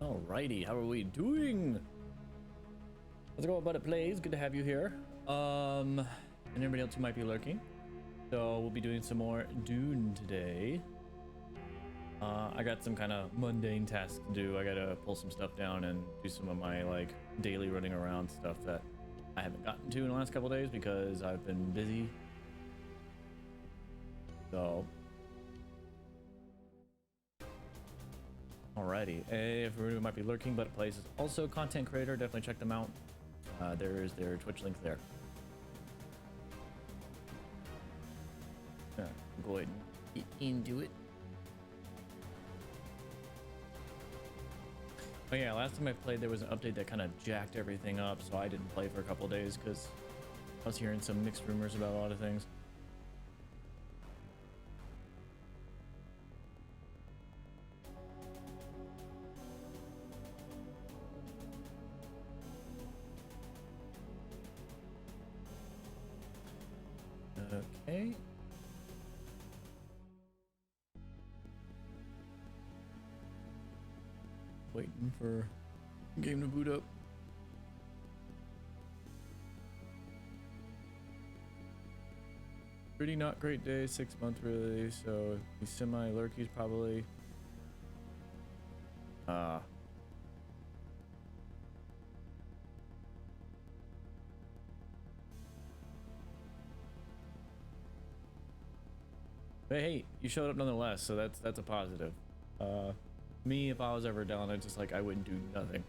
Alrighty, how are we doing? How's it going, But It Plays? Good to have you here. And everybody else who might be lurking. So we'll be doing some more Dune today. I got some kind of mundane tasks to do. I gotta pull some stuff down and do some of my like daily running around stuff that I haven't gotten to in the last couple days because I've been busy. So alrighty, if everybody might be lurking, But It Plays is also a content creator. Definitely check them out. There is their Twitch link there. Go ahead and get into it. But yeah, last time I played, there was an update that kind of jacked everything up, so I didn't play for a couple days because I was hearing some mixed rumors about a lot of things. Okay. Waiting for game to boot up. Pretty not great day, 6 month really, so he's semi-lurkies probably. But hey, you showed up nonetheless, so that's a positive. Me, if I was ever down, I just like I wouldn't do nothing.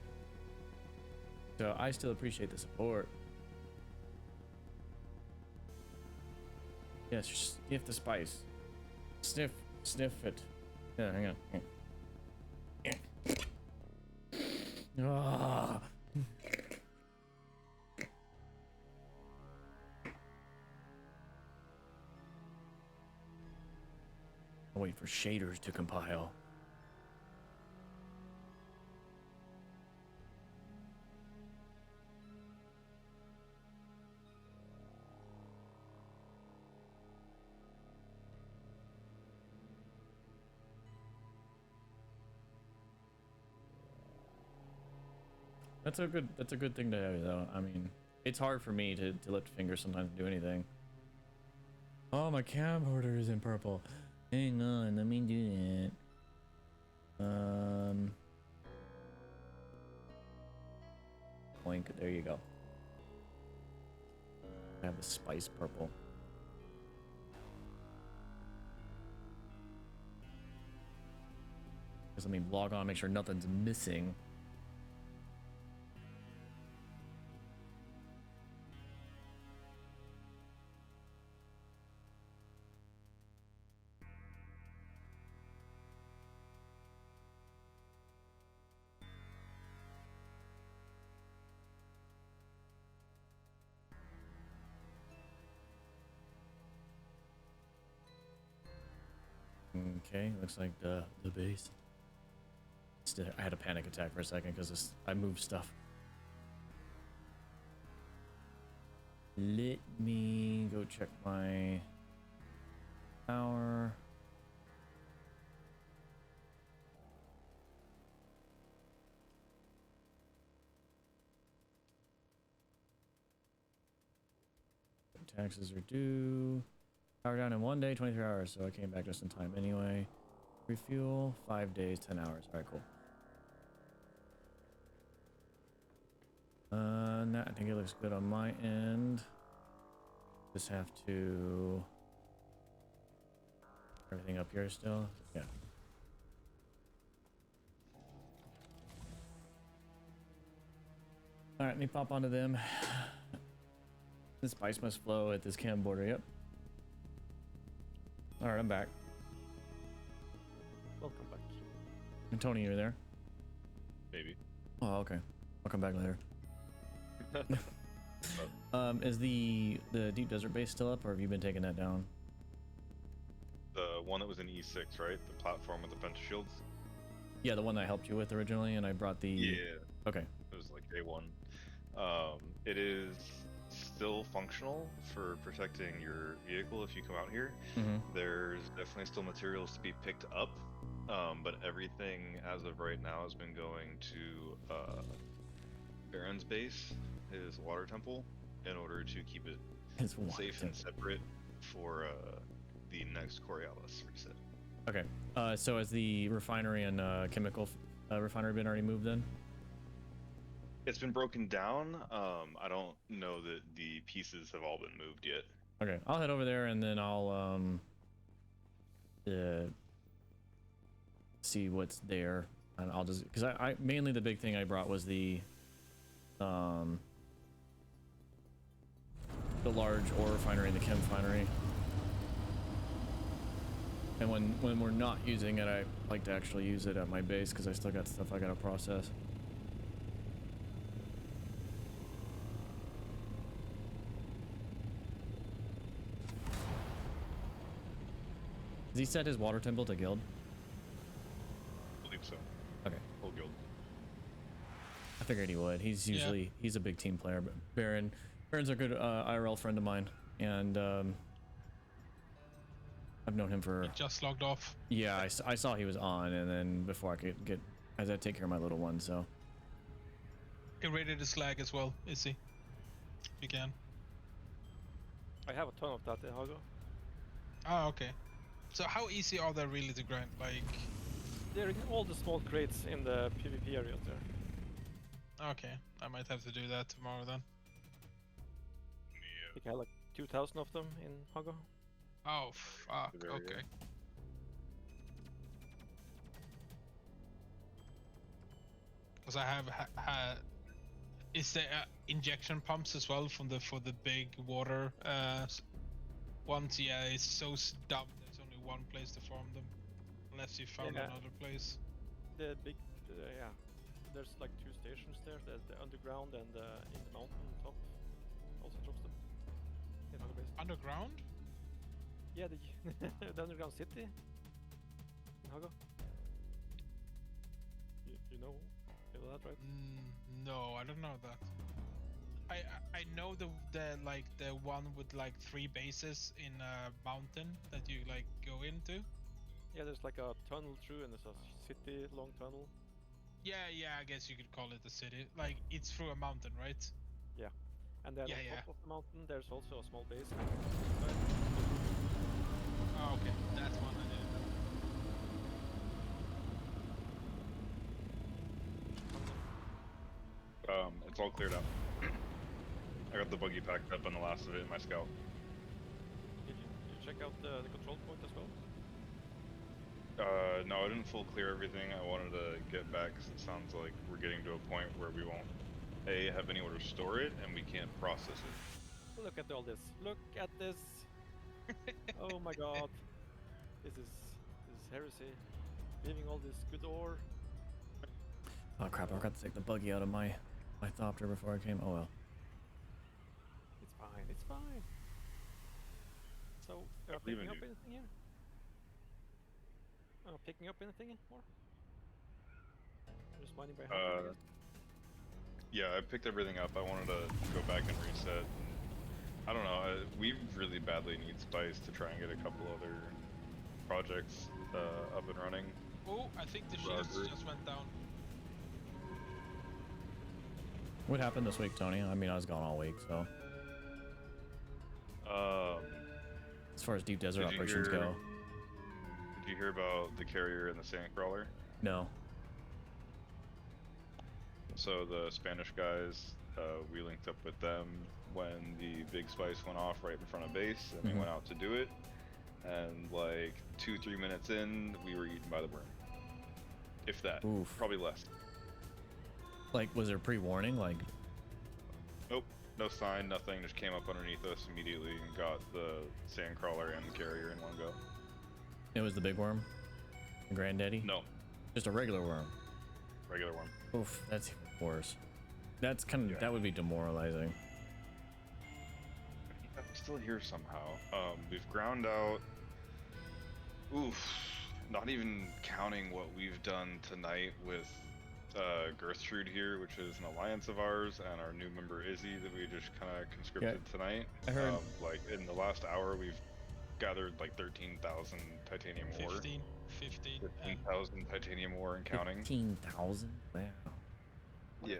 So I still appreciate the support. Yes, sniff the spice. Sniff it. Yeah, hang on. Ah. I'll wait for shaders to compile. That's a good thing to have though. I mean, it's hard for me to lift fingers sometimes to do anything. Oh, my camcorder is in purple. Hang on, let me do that. Blink, there you go. I have the spice purple. Just let me log on, make sure nothing's missing. Okay, looks like the base. I had a panic attack for a second because I moved stuff. Let me go check my power. Taxes are due. Power down in 1 day, 23 hours, so I came back just in time anyway. Refuel, 5 days, 10 hours. Alright, cool. Nah, I think it looks good on my end. Just have to... Everything up here still? Yeah. Alright, let me pop onto them. The spice must flow at this cam border, yep. Alright, I'm back. Welcome back. And Tony, you're there? Maybe. Oh, okay. I'll come back later. Is the deep desert base still up, or have you been taking that down? The one that was in E6, right? The platform with the bunch of shields? Yeah, the one that I helped you with originally, and I brought the... Yeah. Okay. It was like day one. It is still functional for protecting your vehicle if you come out here. Mm-hmm. There's definitely still materials to be picked up But everything as of right now has been going to Baron's base, his water temple, in order to keep it It's water safe and temple. separate for the next Coriolis reset. Okay. So has the refinery and chemical refinery been already moved then? It's been broken down. I don't know that the pieces have all been moved yet. Okay, I'll head over there and then I'll see what's there, and I'll just because I mainly the big thing I brought was the large ore refinery and the chem refinery. And when we're not using it, I like to actually use it at my base because I still got stuff I gotta process. Does he set his water temple to guild? I believe so. Okay. Whole guild. I figured he would. He's usually he's a big team player, but Baron's a good IRL friend of mine, and I've known him for. He just logged off. Yeah, I saw he was on, and then before I could get, as I take care of my little one, so. Get ready to slag as well, is he? If you can. I have a ton of that in Hago. Oh, okay. So how easy are they really to grind? Like, They're in all the small crates in the PvP areas there. okay, I might have to do that tomorrow then. You can have like 2,000 of them in Hago. Oh, fuck, There we go. okay. Because I have had... Is there injection pumps as well from for the big water ones? Yeah, it's so dumb. There's only one place to farm them, unless you found Yeah. another place. The big, yeah. There's like 2 stations there. The underground and in the mountain top. Also drops them. In Hago base. Underground? Yeah, the underground city in Hago. You know that, right? No, I don't know that. I know the like the one with like 3 bases in a mountain that you like go into. Yeah, there's like a tunnel through, and there's a city long tunnel. Yeah, I guess you could call it a city. Like it's through a mountain, right? Yeah, and then Yeah, on yeah. top of the mountain, there's also a small base. Oh, okay, that's one I didn't know. It's all cleared out. I got the buggy packed up and the last of it in my scout. Did you check out the control point as well? No, I didn't full clear everything. I wanted to get back because it sounds like we're getting to a point where we won't have anywhere to store it and we can't process it. Look at all this. Look at this. Oh my god. This is heresy. Leaving all this good ore. Oh crap! I forgot to take the buggy out of my thopter before I came. Oh well. It's fine. It's fine. So, believe picking in up you. anything here? Picking up anything more? Just mining by hand, I guess. Yeah, I picked everything up. I wanted to go back and reset. I don't know. We really badly need spice to try and get a couple other projects up and running. Oh, I think the shields Roger. just went down. What happened this week, Tony? I mean, I was gone all week, so as far as deep desert Did you operations hear- go, Did you hear about the carrier and the sandcrawler? no. So the Spanish guys, we linked up with them when the big spice went off right in front of base, and we went out to do it. And like 2-3 minutes in, we were eaten by the worm. If that, Oof. probably less. Like, was there pre-warning? Like, Nope, no sign, nothing. Just came up underneath us immediately and got the sandcrawler and the carrier in one go. it was the big worm, the granddaddy? No, Just a regular worm. regular worm. Oof, that's even worse. That's kind of Yeah. that would be demoralizing. I'm still here somehow. We've ground out. Oof. Not even counting what we've done tonight with Gertrude here, which is an alliance of ours, and our new member Izzy that we just kind of conscripted tonight. I heard- Like in the last hour, we've gathered like 13,000 titanium ore. 15. 15. 15,000 titanium ore and counting. 15,000. Wow. Yeah.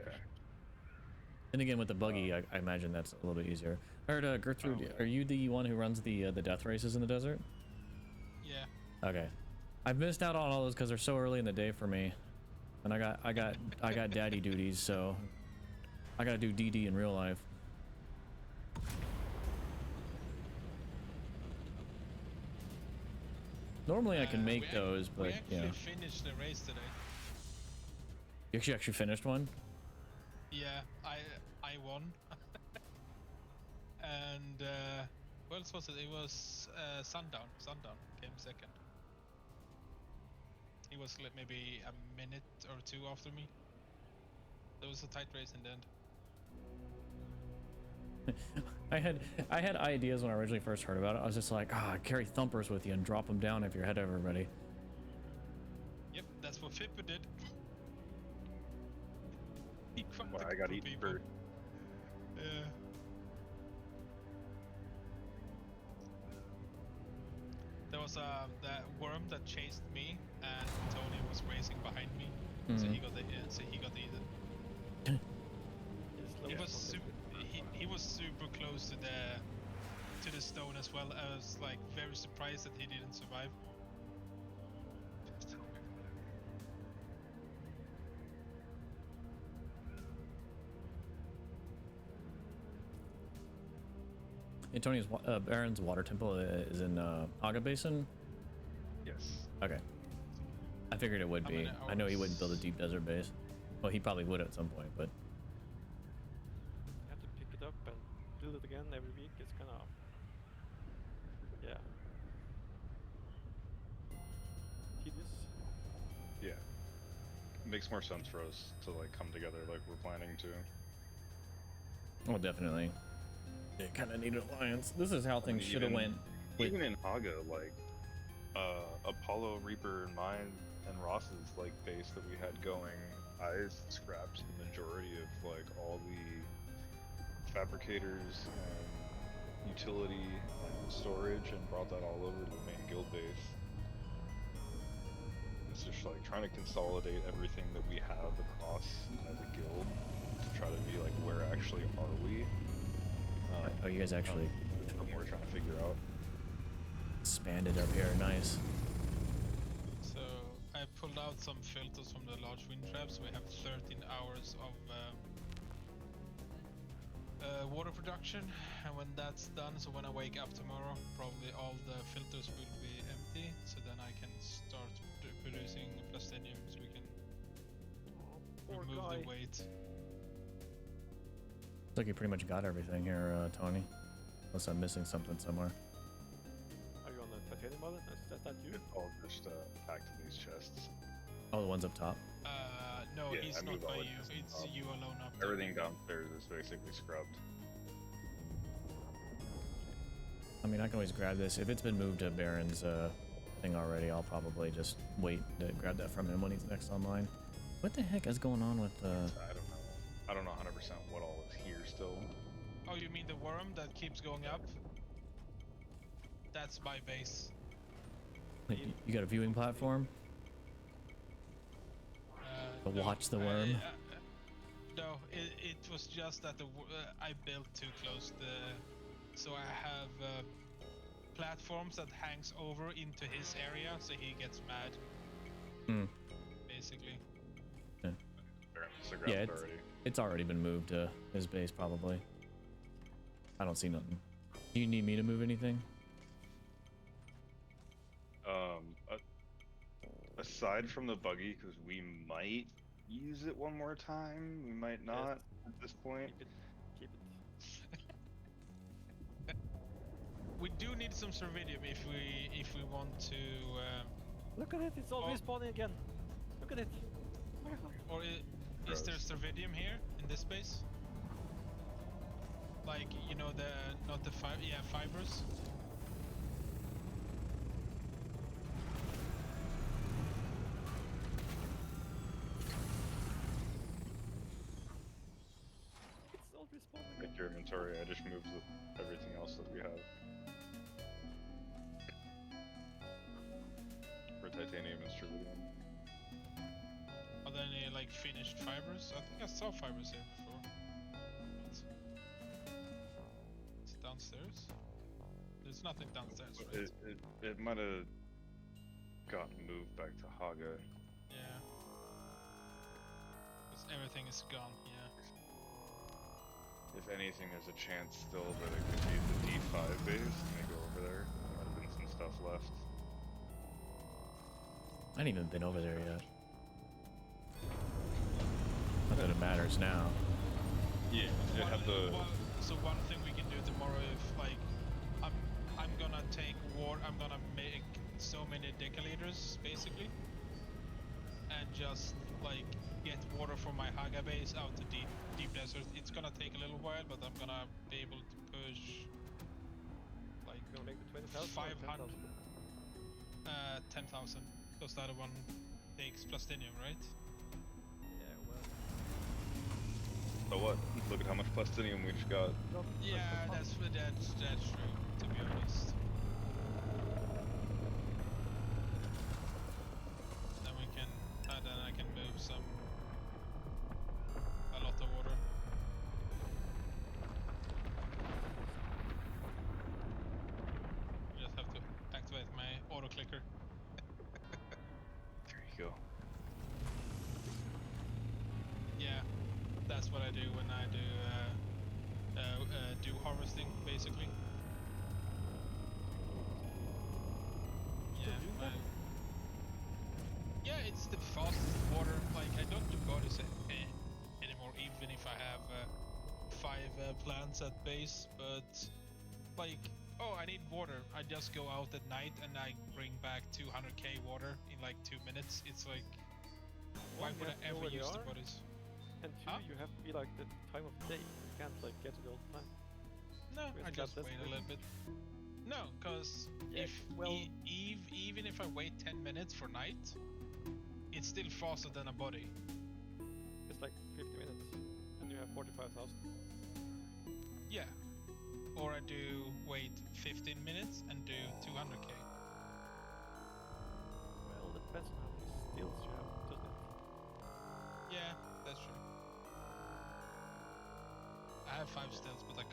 And again, with the buggy, I imagine that's a little bit easier. I heard, Gertrude, are you the one who runs the death races in the desert? Yeah. Okay. I've missed out on all those because they're so early in the day for me, and I got daddy duties, so I gotta do DD in real life. Normally I can make those, but we yeah. actually finished the race today. You actually finished one? Yeah, I won. And what else was it? It was Sundown. Sundown came second. He was like maybe a minute or two after me. There was a tight race in the end. I had ideas when I originally first heard about it. I was just like, carry thumpers with you and drop them down if you're ahead of everybody. Yep, that's what Fipper did. He Well, I got eaten first. Yeah. There was that worm that chased me, and Tony was racing behind me, so he got eaten. He was super close to the stone as well. I was like very surprised that he didn't survive. Antonia's Baron's water temple is in Aga Basin. Yes. Okay. I figured it would be. I know he wouldn't build a deep desert base. Well, he probably would at some point, but You have to pick it up and build it again every week. It's kind of, yeah, tedious. Yeah. It makes more sense for us to like come together like we're planning to. well, definitely. It kind of needed alliance. This is how things should have went. Even in Haga, like Apollo, Reaper, and mine, and Ross's like base that we had going, I scrapped the majority of like all the fabricators and utility and storage and brought that all over to the main guild base. It's just like trying to consolidate everything that we have across the guild to try to be like, where actually are we? Oh, you guys actually Something we're trying to figure out. expanded up here. Nice. So I pulled out some filters from the large wind traps. We have 13 hours of water production, and when that's done, so when I wake up tomorrow, probably all the filters will be empty. So then I can start producing plastinium, so we can remove the weight. Looks like you pretty much got everything here, Tony. Unless I'm missing something somewhere. Are you on the titanium island? Is that you? It's all just packed in these chests. Oh, the ones up top. No, Yeah, he's I not moved by all you. it It's up. you alone up there. Everything downstairs is basically scrubbed. I mean, I can always grab this. If it's been moved to Baron's thing already, I'll probably just wait to grab that from him when he's next online. What the heck is going on with I don't know 100% what all is here still. Oh, you mean the worm that keeps going up? That's my base. You got a viewing platform? To watch the worm? No, it was just that I built too close. So I have platforms that hangs over into his area, so he gets mad. Basically. Yeah, So grabbed it already. it's already been moved to his base, probably. I don't see nothing. Do you need me to move anything? Aside from the buggy, because we might use it one more time, we might not at this point. Keep it. We do need some Sturtevant if we want to. Look at it, it's all respawning again. Look at it. Or is there Sturtevant here in this base? Like, you know, not the fibers. It's all respawning. Make your inventory. I just moved everything else that we have. For titanium. titanium and Sturtevant. Are there any like finished fibers? I think I saw fibers here before. It's downstairs. There's nothing downstairs, right? It might have gotten moved back to Haga. Yeah. Because everything is gone. Yeah. If anything, there's a chance still that it could be the D5 base, and they go over there. There might have been some stuff left. I haven't even been over there yet. Not that it matters now. Yeah, it had the. So one thing we can do tomorrow, if like, I'm gonna take water. I'm gonna make so many decaliters basically, and just like get water from my Haga base out to deep desert. It's gonna take a little while, but I'm gonna be able to push like You're gonna make the 20,000 or 500, 10,000? 10,000. Because the other one takes plastinium, right? Yeah, well. So what? Look at how much plastinium we just got. Not Yeah, that's true. To be honest. Then we can, then I can move a lot of water. Just have to activate my auto clicker. There you go. Yeah, that's what I do when I do harvesting, basically. Yeah, yeah, it's the fastest water. Like I don't do bodies anymore, even if I have 5 plants at base. But like, oh, I need water. I just go out at night and I bring back 200k water in like 2 minutes. It's like, why One, would you I have to know ever where they use the are, bodies? and 2, Huh? you have to be like the time of day. You can't like get it all the time. No, Where's I that just wait a destination? little bit. No, because Yeah, if well- even if I wait 10 minutes for night, it's still faster than a body. It's like 50 minutes, and you have 45,000. Yeah. Or I do wait 15 minutes and do 200k. Well, it depends on how many steals you have, doesn't it? Yeah, that's true. I have 5 stills, but I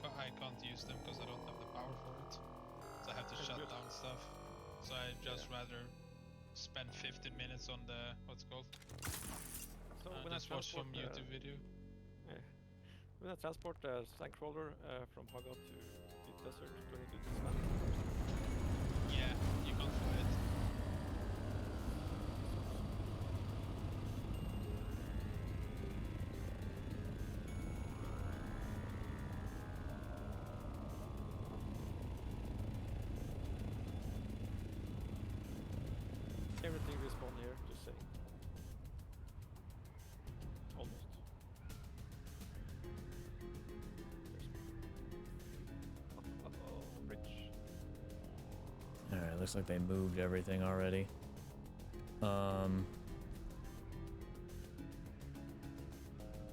can't use them because I don't have the power for it. So I have to And shut just- down stuff. So I just rather spend 15 minutes on the what's it called? So when I Just watch some transport, YouTube video. yeah. When I transport a sandcrawler from Haga to deep desert, do I need to dismantle it first? Yeah, you can't fly it. Everything respawn here, just saying. Almost. Oh, rich. Alright, looks like they moved everything already.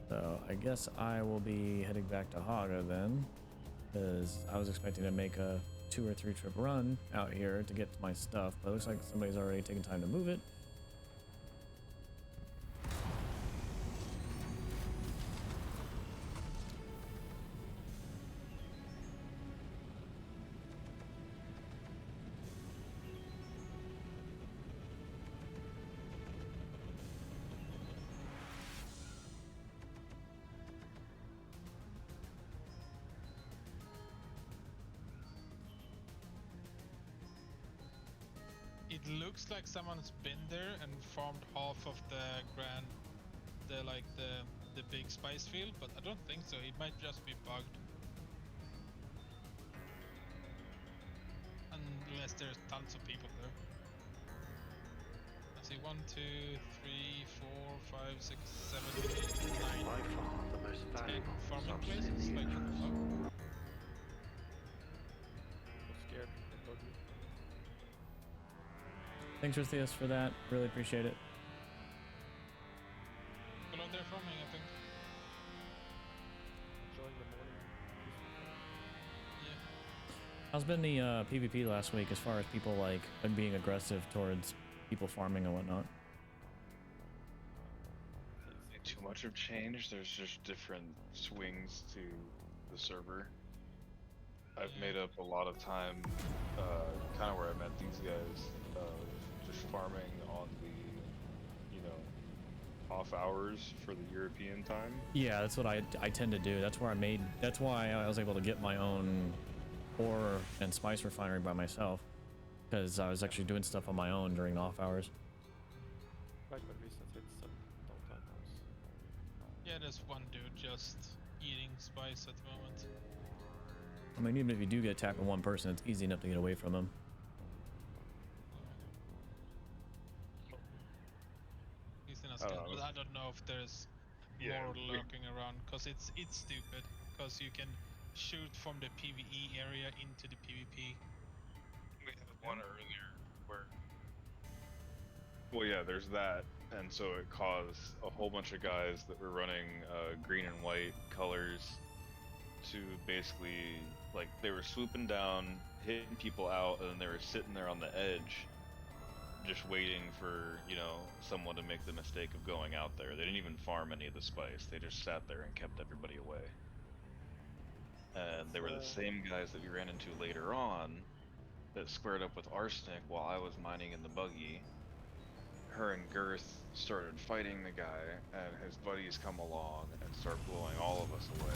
So I guess I will be heading back to Haga then, because I was expecting to make a 2 or 3 trip run out here to get to my stuff, but it looks like somebody's already taken time to move it. It looks like someone's been there and farmed half of the the big spice field, but I don't think so. It might just be bugged. Unless there's tons of people there. I see 1, 2, 3, 4, 5, 6, 7, 8, 9, By far the most 10 valuable farming substance places. in the Like, universe. oh, I'm scared. They bug you. Thanks, Ruthius, for that. Really appreciate it. below there farming, I think. Enjoying the morning. Yeah. How's been the PvP last week as far as people like being aggressive towards people farming and whatnot. Ain't too much of change. There's just different swings to the server. I've made up a lot of time, kind of where I met these guys, just farming on the, you know, off hours for the European time. Yeah, that's what I tend to do. That's where that's why I was able to get my own ore and spice refinery by myself, because I was actually doing stuff on my own during off hours. Right when recent hits some downtime house. Yeah, there's one dude just eating spice at the moment. I mean, even if you do get attacked with one person, it's easy enough to get away from them. He's in a I scan, don't know. but I don't know if there's Yeah, more we- lurking around, because it's stupid, because you can shoot from the PvE area into the PvP. We had one earlier where. Well, yeah, there's that, and so it caused a whole bunch of guys that were running green and white colors to basically, like, they were swooping down, hitting people out, and then they were sitting there on the edge, just waiting for, you know, someone to make the mistake of going out there. They didn't even farm any of the spice. They just sat there and kept everybody away. And they were the same guys that we ran into later on that squared up with Arsenic while I was mining in the buggy. Her and Girth started fighting the guy, and his buddies come along and start blowing all of us away.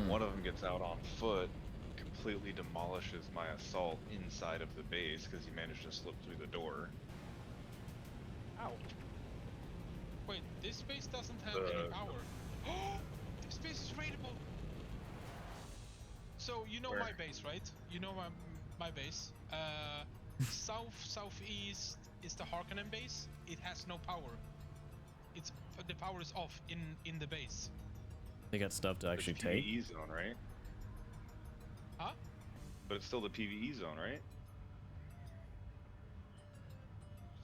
One of them gets out on foot, completely demolishes my assault inside of the base because he managed to slip through the door. Ow! Wait, this base doesn't have any power. Oh, this base is raidable. So you know Where? my base, right? You know my base. Southeast is the Harkonnen base. It has no power. The power is off in the base. They got stuff to actually It's take. PvE zone, right? Huh? But it's still the PvE zone, right?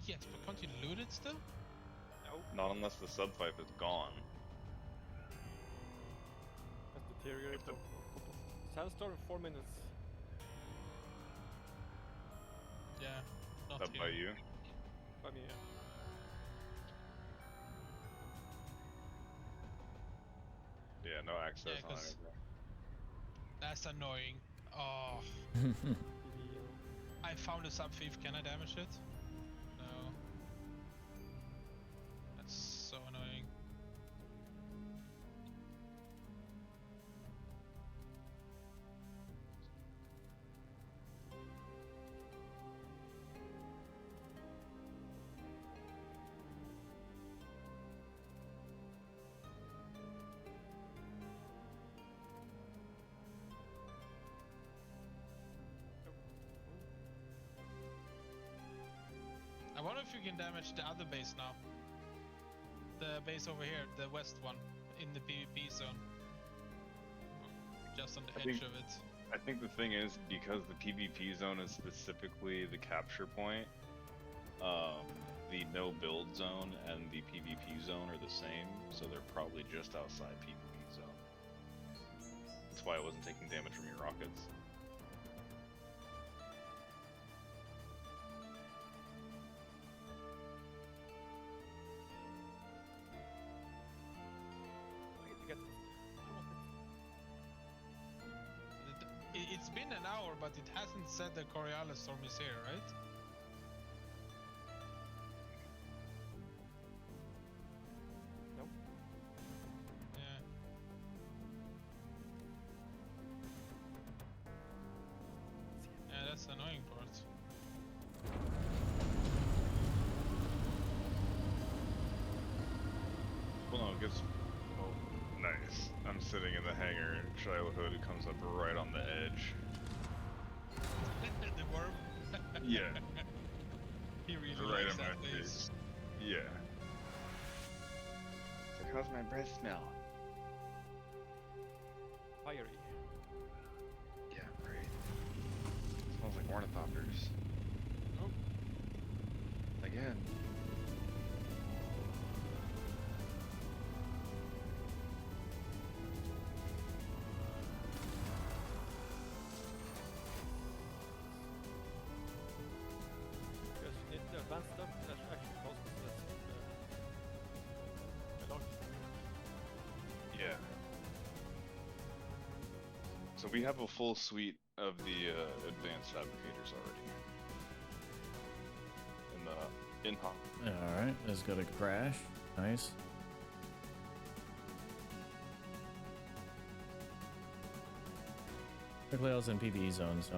Yes, but can't you loot it still? No, Not unless the subpipe is gone. that's deteriorated. Sandstorm in 4 minutes. Yeah, not Up here. by you. I mean, Yeah, no access Yeah, on 'cause- anything. That's annoying. Oh, I found a sub thief. Can I damage it? No. That's so annoying. I wonder if you can damage the other base now. The base over here, the west one, in the PvP zone. Just on the I edge think- of it. I think the thing is, because the PvP zone is specifically the capture point, the no build zone and the PvP zone are the same, so they're probably just outside PvP zone. That's why I wasn't taking damage from your rockets. It's been an hour, but it hasn't said the Coriolis storm is here, right? Nope. Yeah. Yeah, that's the annoying part. Well, no, it gets. Oh, nice. I'm sitting in the hangar, and Childhood comes up right on the edge. The worm? Yeah, He really right likes in my that base. face. Yeah. It's like, how's my breath smell? fiery. Yeah, right. Smells like ornithopters. Oh. Again. Because you need the advanced stuff, So we have a full suite of the advanced fabricators already. In the in-hop. All right, let's go to crash. Nice. Luckily, I was in PvE zone, so.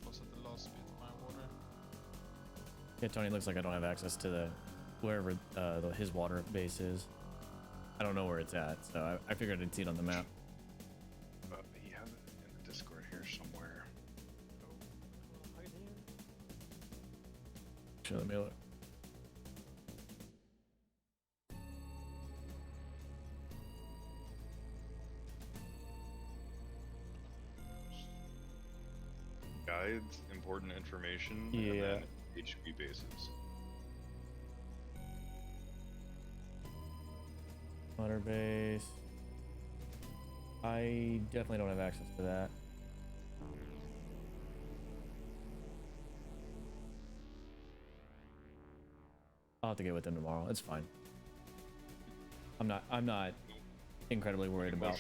Was at the last bit of my water. Yeah, Tony, looks like I don't have access to the wherever his water base is. I don't know where it's at, so I figured I'd see it on the map. He has it in the Discord here somewhere. Sure, let me look. Guides, important information, Yeah. and then HP bases. Water base. I definitely don't have access to that. I'll have to get with them tomorrow. It's fine. I'm not incredibly worried about.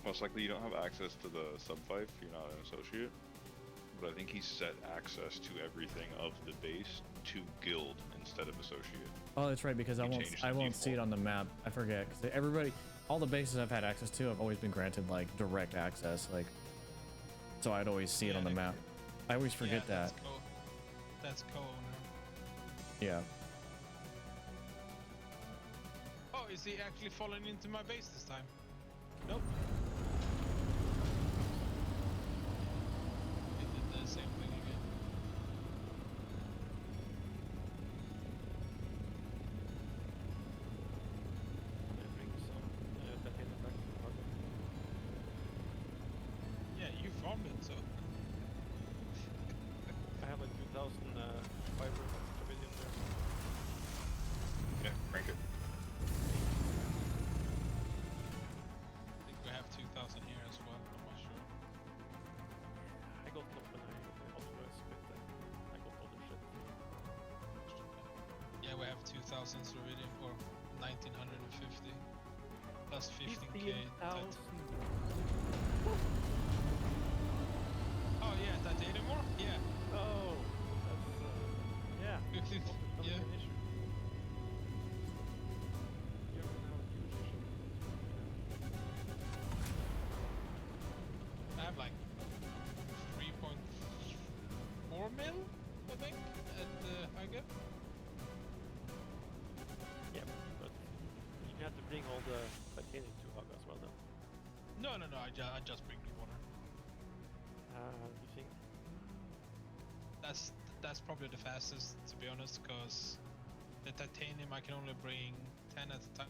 Most likely you don't have access to the sub-fife, you're not an associate. But I think he set access to everything of the base to guild instead of associate. Oh, that's right, because I won't see it on the map. I forget, because all the bases I've had access to have always been granted like direct access, like, so I'd always see it on the map. I always forget that. That's co-owner. Yeah. Oh, is he actually falling into my base this time? Nope. He did the same thing again. Yeah, you farmed it, so. I have like 2,000 fiber pavilion there. Yeah, crank it. I think we have 2,000 here as well, I'm not sure. I got lost when I authorized split that. I got all the shit. Yeah, we have 2,000 Ceridian, or 1,950. Plus 15k. 15,000. Oh yeah, titanium ore? Yeah. Oh, that's yeah. Yeah. An issue. You're gonna have a huge issue. I have like 3.4 mil, I think, at the Haga. Yeah, but you have to bring all the titanium to Haga as well then. No, I just bring the water. You think? That's probably the fastest, to be honest, because the titanium I can only bring 10 at a time.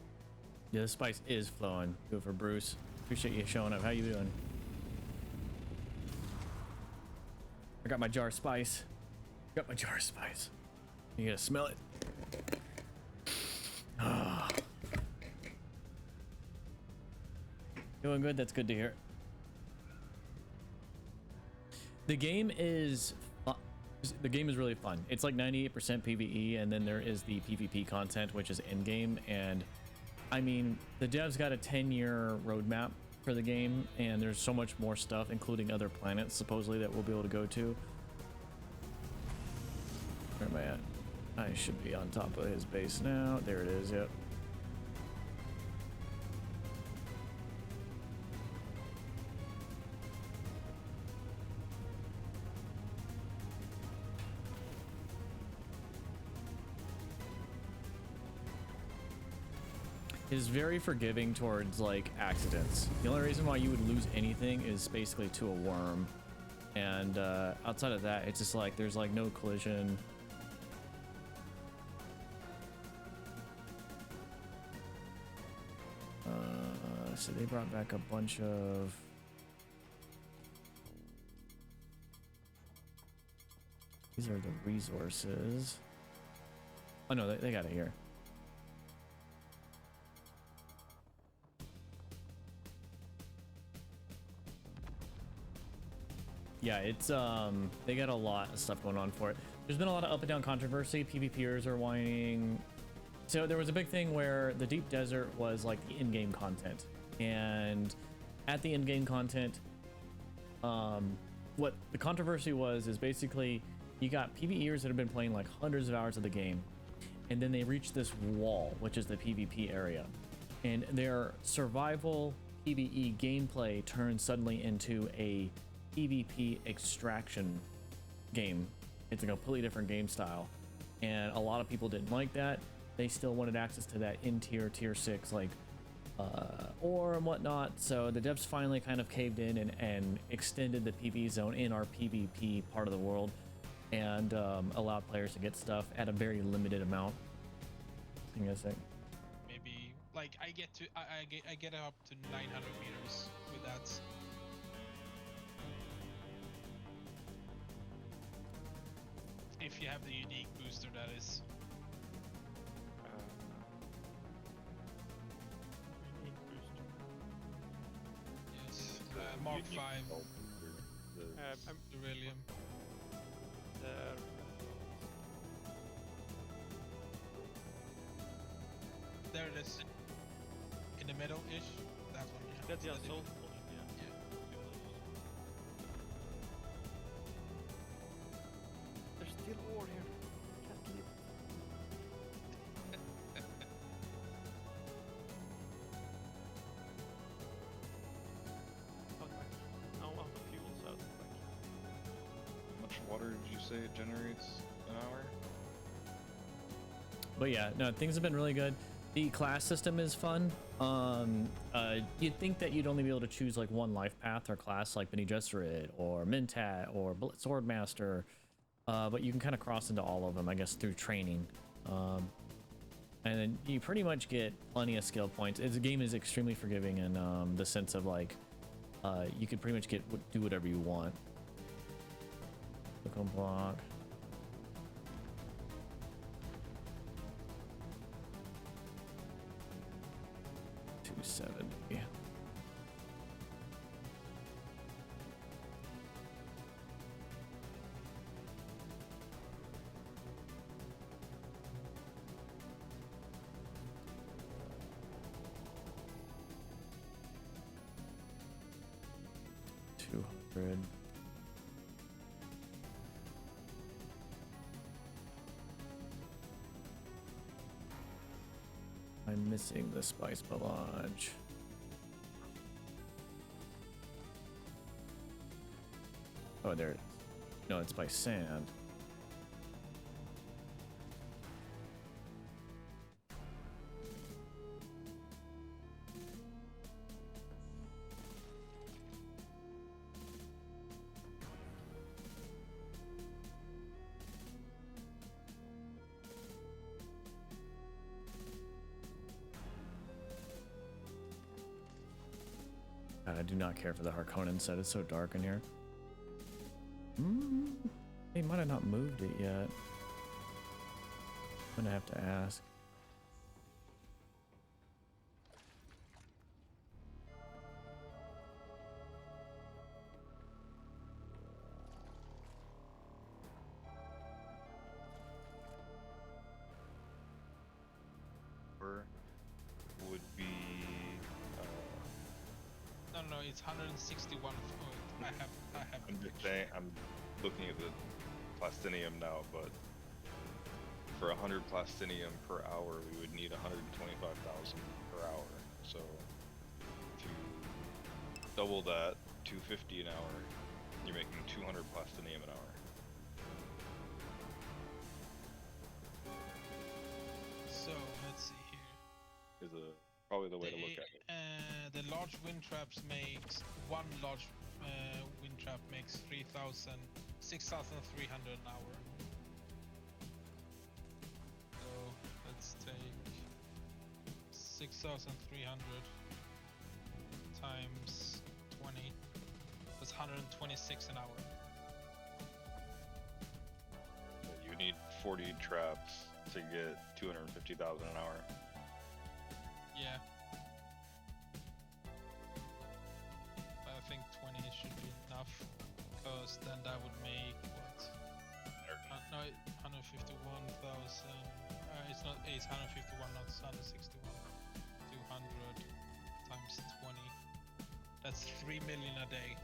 Yeah, the spice is flowing. Good for Bruce. Appreciate you showing up. How you doing? I got my jar of spice. Got my jar of spice. You gotta smell it. Ah. Doing good. That's good to hear. The game is really fun. It's like 98% PvE, and then there is the PvP content, which is in-game. And I mean, the devs got a 10-year roadmap for the game, and there's so much more stuff, including other planets supposedly that we'll be able to go to. Where am I at? I should be on top of his base now. There it is. Yep. Is very forgiving towards like accidents. The only reason why you would lose anything is basically to a worm, and outside of that, it's just like there's like no collision. So they brought back a bunch of. These are the resources. Oh no, they got it here. Yeah, it's they got a lot of stuff going on for it. there's been a lot of up and down controversy. PvPers are whining. So there was a big thing where the Deep Desert was like the in-game content, and at the in-game content, what the controversy was is basically you got PvEers that have been playing like hundreds of hours of the game, and then they reach this wall, which is the PvP area, and their survival PvE gameplay turns suddenly into a PvP extraction game. It's a completely different game style, and a lot of people didn't like that. They still wanted access to that in-tier, tier 6, like ore and whatnot. So the devs finally kind of caved in and extended the PvE zone in our PvP part of the world, and allowed players to get stuff at a very limited amount. I guess Maybe like I get up to 900 meters with that. If you have the unique booster, that is. Unique booster. Yes. The Mark unique 5 hull booster, I'm beryllium. there. There it is. In the middle-ish. That one. Yeah. That's the That assault. is- Yeah. There's still war here. Can't believe it. Out back. Now out of fuel, so out back. how much water did you say it generates an hour? But yeah, no, things have been really good. The class system is fun. You'd think that you'd only be able to choose like one life path or class like Bene Gesserit or Mentat or Swordmaster, but you can kind of cross into all of them, I guess, through training. And then you pretty much get plenty of skill points. The game is extremely forgiving in the sense of like, you could pretty much do whatever you want. Click on block. 270. $200. I'm missing the spice melange. Oh, there. No, it's by sand. God, I do not care for the Harkonnen set. It's so dark in here. They might have not moved it yet. I'm gonna have to ask. Or would be No, it's 161. I have. I'm just saying, I'm looking at the plastinium now, but for 100 plastinium per hour, we would need 125,000 per hour. So if you double that, 250 an hour, you're making 200 plastinium an hour. So let's see here. Is probably the way to look at it. The large wind traps makes one large wind trap makes 6,300 an hour. So let's take 6,300 times 20. That's 126 an hour. You need 40 traps to get 250,000 an hour. Yeah. I think 20 should be enough, because then that would make what? No, 151,000. It's not. It's 151, not 161. 200 times 20. That's 3 million a day.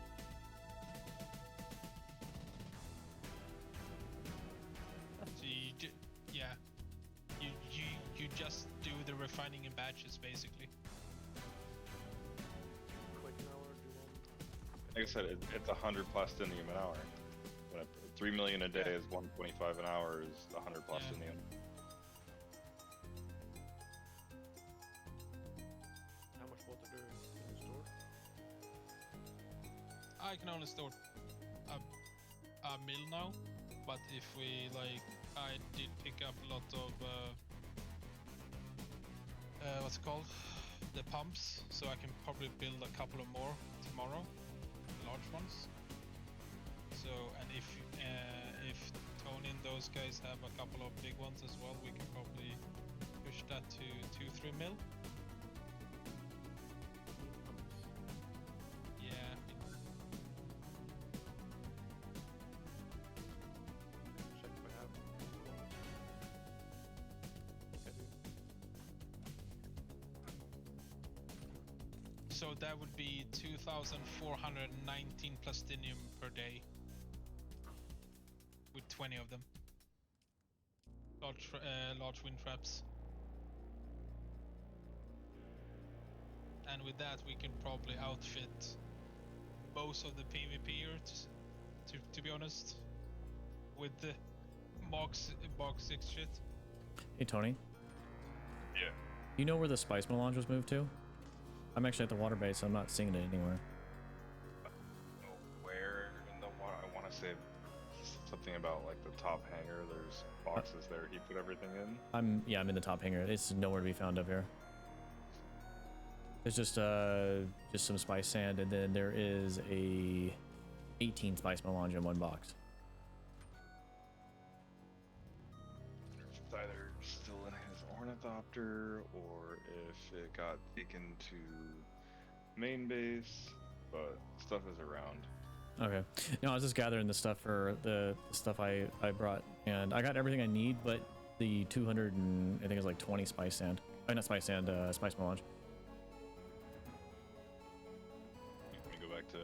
So yeah, you just do the refining in batches basically. Quite an hour, do one. Like I said, it's 100 plastinium an hour. 3 million a day is 125 an hour is 100 plastinium. How much water do you store? I can only store a mil now, but if we like, I did pick up a lot of what's it called, the pumps, so I can probably build a couple of more tomorrow, large ones. So, and if Tony and those guys have a couple of big ones as well, we can probably push that to 2-3 mil. Yeah. Check if I have. I do. So that would be 2,419 plastinium per day. With 20 of them. Large wind traps. And with that we can probably outfit most of the PvPers, to be honest. With the Mark 6 shit. Hey Tony, Yeah. you know where the spice melange was moved to? I'm actually at the water base, so I'm not seeing it anywhere. Where in the water? I want to say something about like the top hanger. There's boxes there he put everything in. I'm in the top hangar. It's nowhere to be found up here. There's just some spice sand, and then there is a 18 spice melange in one box. It's either still in his ornithopter or if it got taken to main base, but stuff is around. Okay. No, I was just gathering the stuff for the stuff I brought, and I got everything I need, but the 200 and I think it's like 20 spice sand. Not spice sand, spice melange. Let me go back to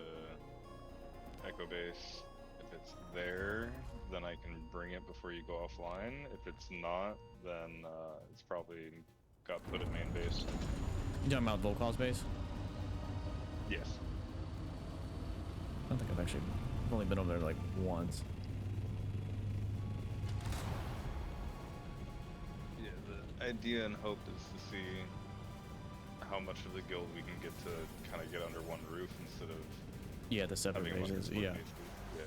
Echo Base. If it's there, then I can bring it before you go offline. If it's not, then it's probably got put at main base. You talking about Volkov's base? Yes. I don't think I've only been over there like once. Yeah, the idea and hope is to see how much of the guild we can get to kind of get under one roof instead of Yeah, the separate having bases. one Yeah. Yeah.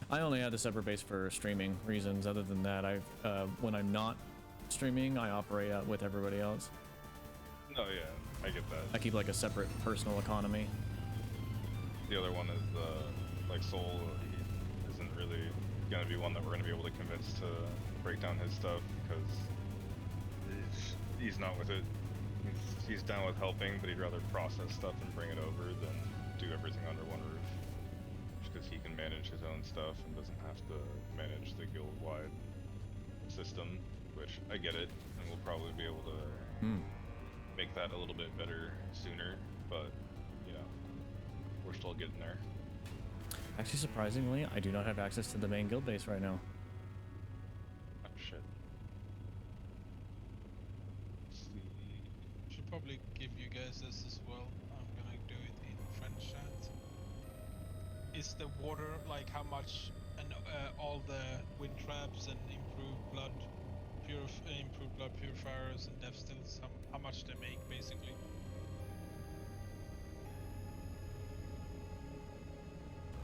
I only had the separate base for streaming reasons. Other than that, when I'm not streaming, I operate out with everybody else. No, yeah, I get that. I keep like a separate personal economy. The other one is like Soul. He isn't really gonna be one that we're gonna be able to convince to break down his stuff because he's not with it. He's down with helping, but he'd rather process stuff and bring it over than do everything under one roof. Just because he can manage his own stuff and doesn't have to manage the guild-wide system, which I get it, and we'll probably be able to make that a little bit better sooner, but you know, we're still getting there. Actually, surprisingly, I do not have access to the main guild base right now. Oh shit. Should probably give you guys this as well. I'm gonna do it in French chat. Is the water like how much, and all the wind traps and improved blood purifiers and death stills, how much they make basically?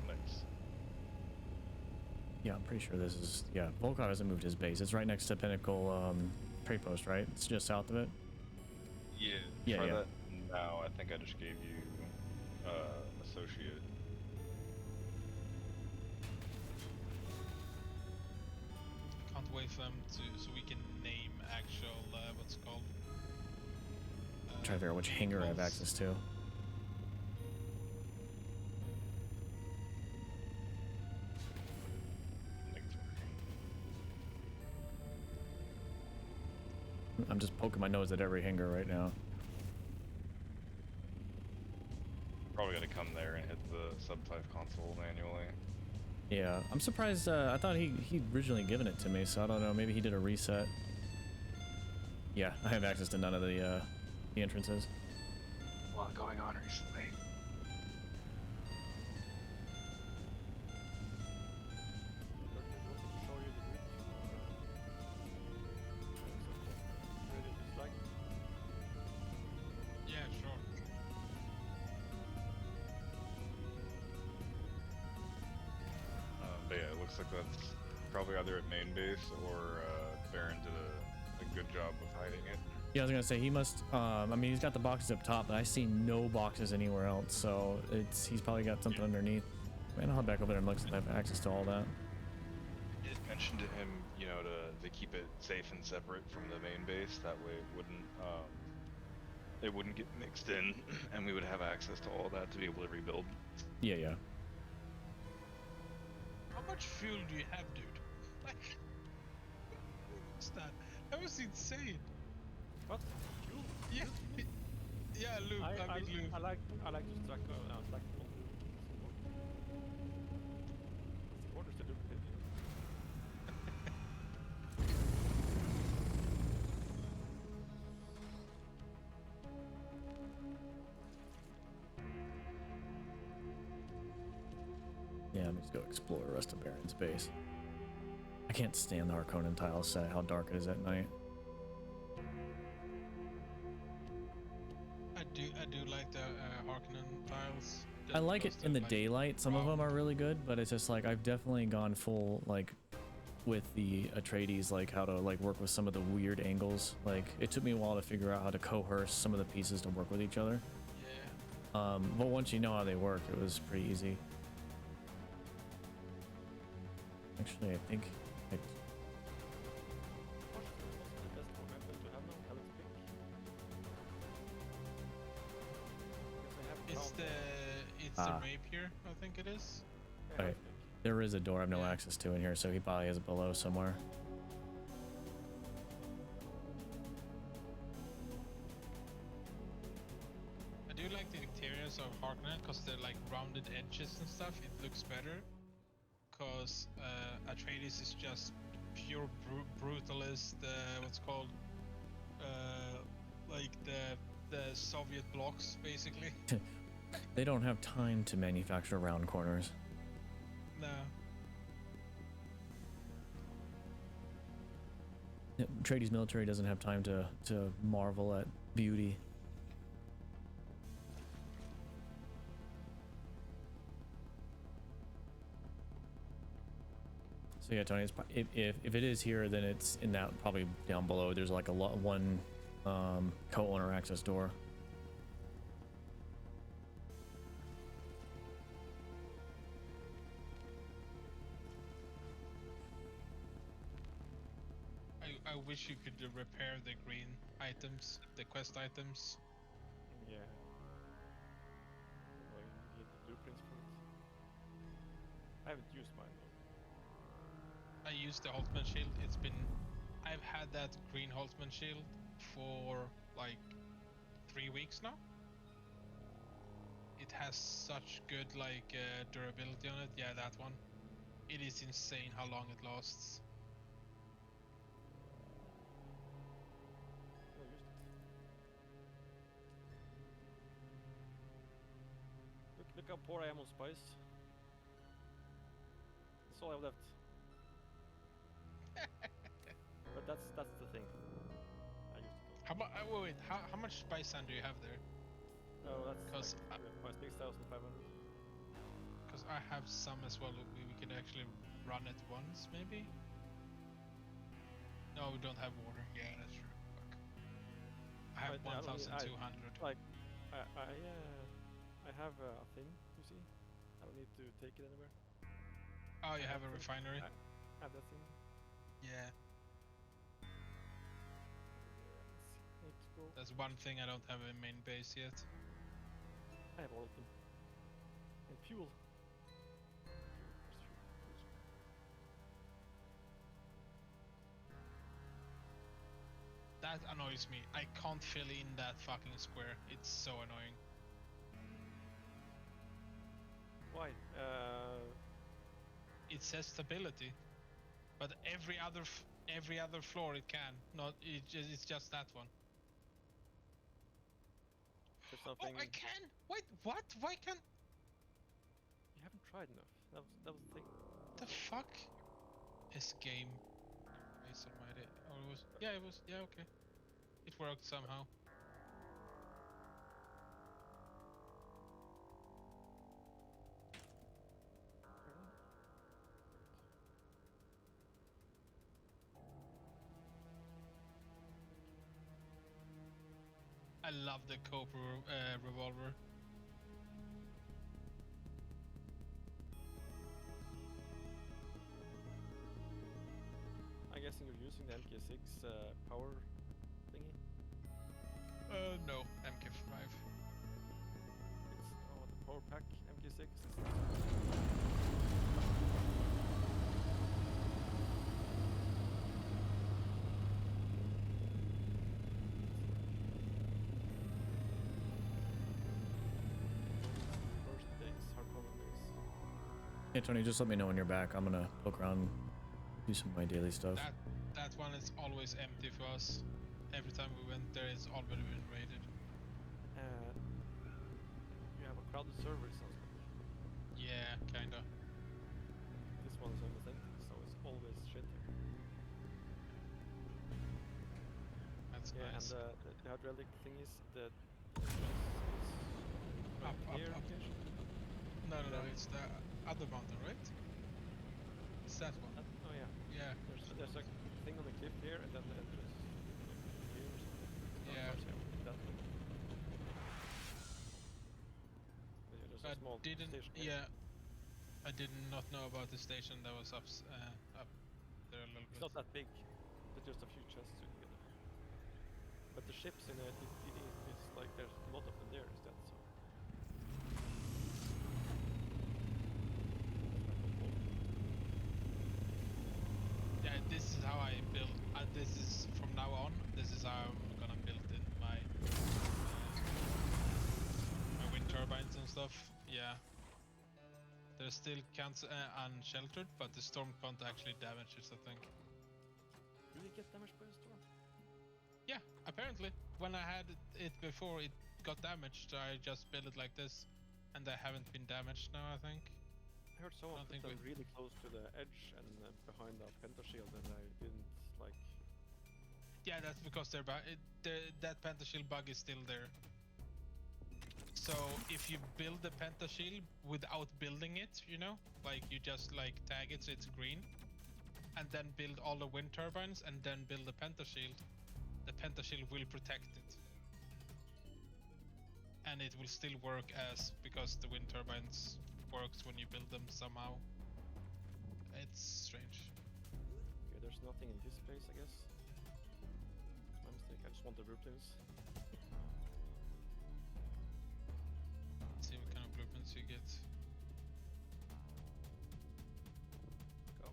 Nice. Yeah, I'm pretty sure this is... Yeah, Volkov hasn't moved his base. It's right next to Pinnacle trade post, right? It's just south of it. Yeah. Yeah, Try yeah. that now. I think I just gave you associate. I can't wait for them so we can name actual what's it called. Try to figure out which hangar I have walls. access to. I think it's working. I'm just poking my nose at every hangar right now. Probably gotta come there and hit the sub 5 console manually. Yeah, I'm surprised. I thought he'd originally given it to me, so I don't know. Maybe he did a reset. Yeah, I have access to none of the entrances. A lot going on recently. Show you the route. Really dislike. Yeah, sure. But yeah, it looks like that's probably either at main base or Baron did a good job of hiding it. Yeah, I was gonna say he must. I mean, he's got the boxes up top, but I see no boxes anywhere else. So he's probably got something underneath. Man, I'll head back over there and look if I have access to all that. I did mention to him, you know, to keep it safe and separate from the main base. That way it wouldn't get mixed in, and we would have access to all that to be able to rebuild. Yeah, yeah. How much fuel do you have, dude? Like, what's that? That was insane. What? Fuel? Yeah, yeah, Luke. I mean, Luke. I like to track track on loop. Orders to duplicate you. Yeah, let me just go explore the rest of Baron's base. I can't stand the Harkonnen tile set, how dark it is at night. I do like the Harkonnen tiles. I like it in the like, daylight. Some of them round. are really good, but it's just like I've definitely gone full like with the Atreides, like how to like work with some of the weird angles. Like it took me a while to figure out how to coerce some of the pieces to work with each other. Yeah. But once you know how they work, it was pretty easy. Actually, I think I, What's the best weapon to have now? Alex Pick? Because I have It's ground. the rapier, I think it is. Yeah, Right. there is a door I have no Yeah. access to in here, so he probably has it below somewhere. I do like the interiors of Harkonnen because they're like rounded edges and stuff. It looks better. Because Atreides is just pure brutalist. What's called like the Soviet blocks, basically. They don't have time to manufacture round corners. No. Atreides military doesn't have time to marvel at beauty. So yeah, Tony, it's, if it is here, then it's in that probably down below. There's like one co-owner access door. I wish you could repair the green items, the quest items. Yeah. Well, you need the blueprints for it. I haven't used mine though. I used the Holtzman shield. I've had that green Holtzman shield for like 3 weeks now. It has such good like durability on it. Yeah, that one. It is insane how long it lasts. I used it. Look how poor I am on spice. That's all I have left. But that's the thing. I used it all. How much? Wait. How much spice sand do you have there? Oh, that's 'Cause like, my 6,500. Because I have some as well. We could actually run it once, maybe. No, we don't have water. Yeah, that's true. Fuck. I have But, I don't need- 1,200. Like, I have a thing, you see? I don't need to take it anywhere. Oh, you I have a to- refinery? I have that thing. Yeah, Let's go. that's one thing I don't have in main base yet. I have all of them. And fuel. That annoys me. I can't fill in that fucking square. It's so annoying. Why? It says stability, but every other floor it can. Not it's just that one. There's Oh, something. I can. Wait, what? Why can't? You haven't tried enough. That was the thing. The fuck? This game. Christ almighty. Oh, it was. Yeah, it was. Yeah, okay. It worked somehow. I love the Cobra revolver. I'm guessing you're using the MK6 power thingy. No, MK5. It's the power pack MK6. First days, hardcore days. Hey Tony, just let me know when you're back. I'm gonna look around, do some of my daily stuff. That one is always empty for us. Every time we went there, it's already been raided. You have a crowded server, it sounds like. Yeah, kinda. This one's almost empty, so it's always shit here. That's Yeah, nice. and the hydraulic thing is that Up, here. up. No, it's the other mountain, right? It's that one. Oh yeah. Yeah. There's a thing on the cliff here, and then the entrance here or something. Yeah. That way. But yeah, there's a small didn't. station here. Yeah. I did not know about the station that was up there a little It's bit. not that big. There's just a few chests together. But the ships in it, it's like there's a lot of them there instead. So. Yeah, this is how I build. This is from now on. This is how I'm gonna build in my wind turbines and stuff. Yeah, they're still unsheltered, but the storm can't actually damage it. I think. Do they get damaged by the storm? Yeah, apparently. When I had it before, it got damaged. So I just built it like this, and they haven't been damaged now. I think. I heard someone don't put think them really close to the edge and behind the pentashield, and I didn't like. Yeah, that's because that pentashield bug is still there. So if you build the pentashield without building it, you know, like you just like tag it so it's green, and then build all the wind turbines and then build the pentashield will protect it. And it will still work because the wind turbines works when you build them somehow. It's strange. Okay, there's nothing in this place, I guess. It's my mistake. I just want the blueprints. Let's see what kind of blueprints you get. Go.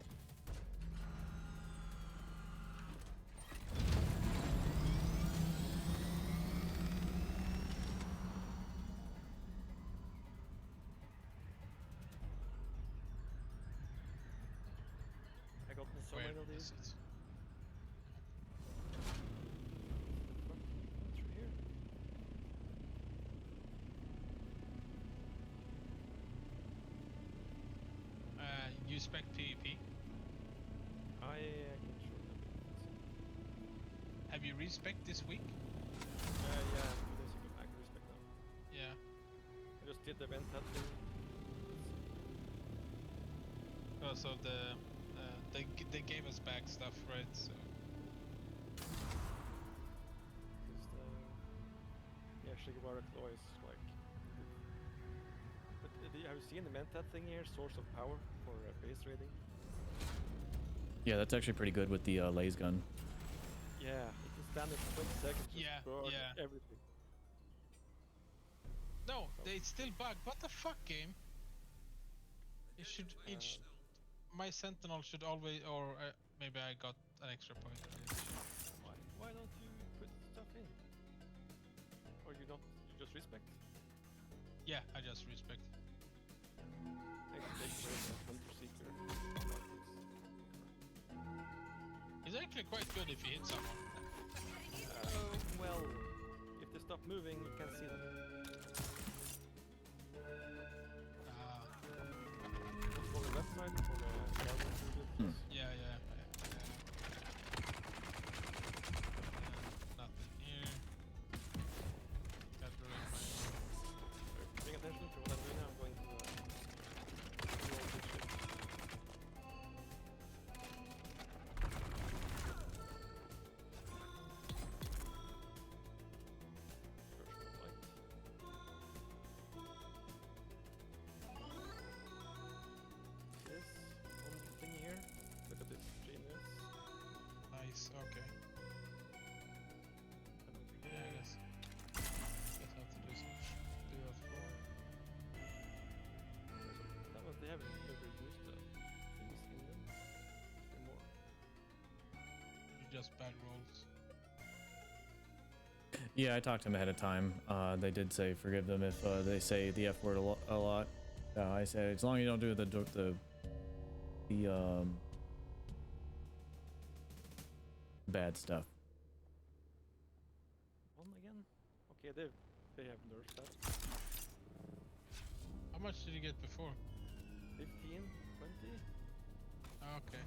I got so Where many of is these. it? Through here. You spec PvP. I can show them. Have you respec this week? Yeah, 2 days ago. I can respect now. Yeah. I just did the event that thing. Oh, so they gave us back stuff, right? So Just yeah, Shigebara Claw is like. But have you seen the Mentat thing here? Source of power for base raiding. Yeah, that's actually pretty good with the laser gun. Yeah, it can stand it for 20 seconds. Just Yeah, burn yeah. everything. no, it's still bugged. What the fuck, game? It should. My sentinel should always, or maybe I got an extra point. Why don't you Just respect. Yeah, I just respect. I can take away the hunter seeker. It's actually quite good if you hit someone. Well, if they stop moving, you can't see them. For the left side, for the garden abilities. Yeah. Nothing here. Got rid of my... Paying attention to what I'm doing now. I'm going to do all this shit. Version of light. This one thing here. Look at this genius. Nice, okay. Yeah, I guess. Guess I have to do some... do that for... That was, they haven't ever used the things in them anymore. Just bad rolls. Yeah, I talked to him ahead of time. They did say forgive them if they say the F word a lot. I said as long as you don't do the bad stuff. One again? Okay, they have nerfed that. How much did you get before? 15, 20? Okay.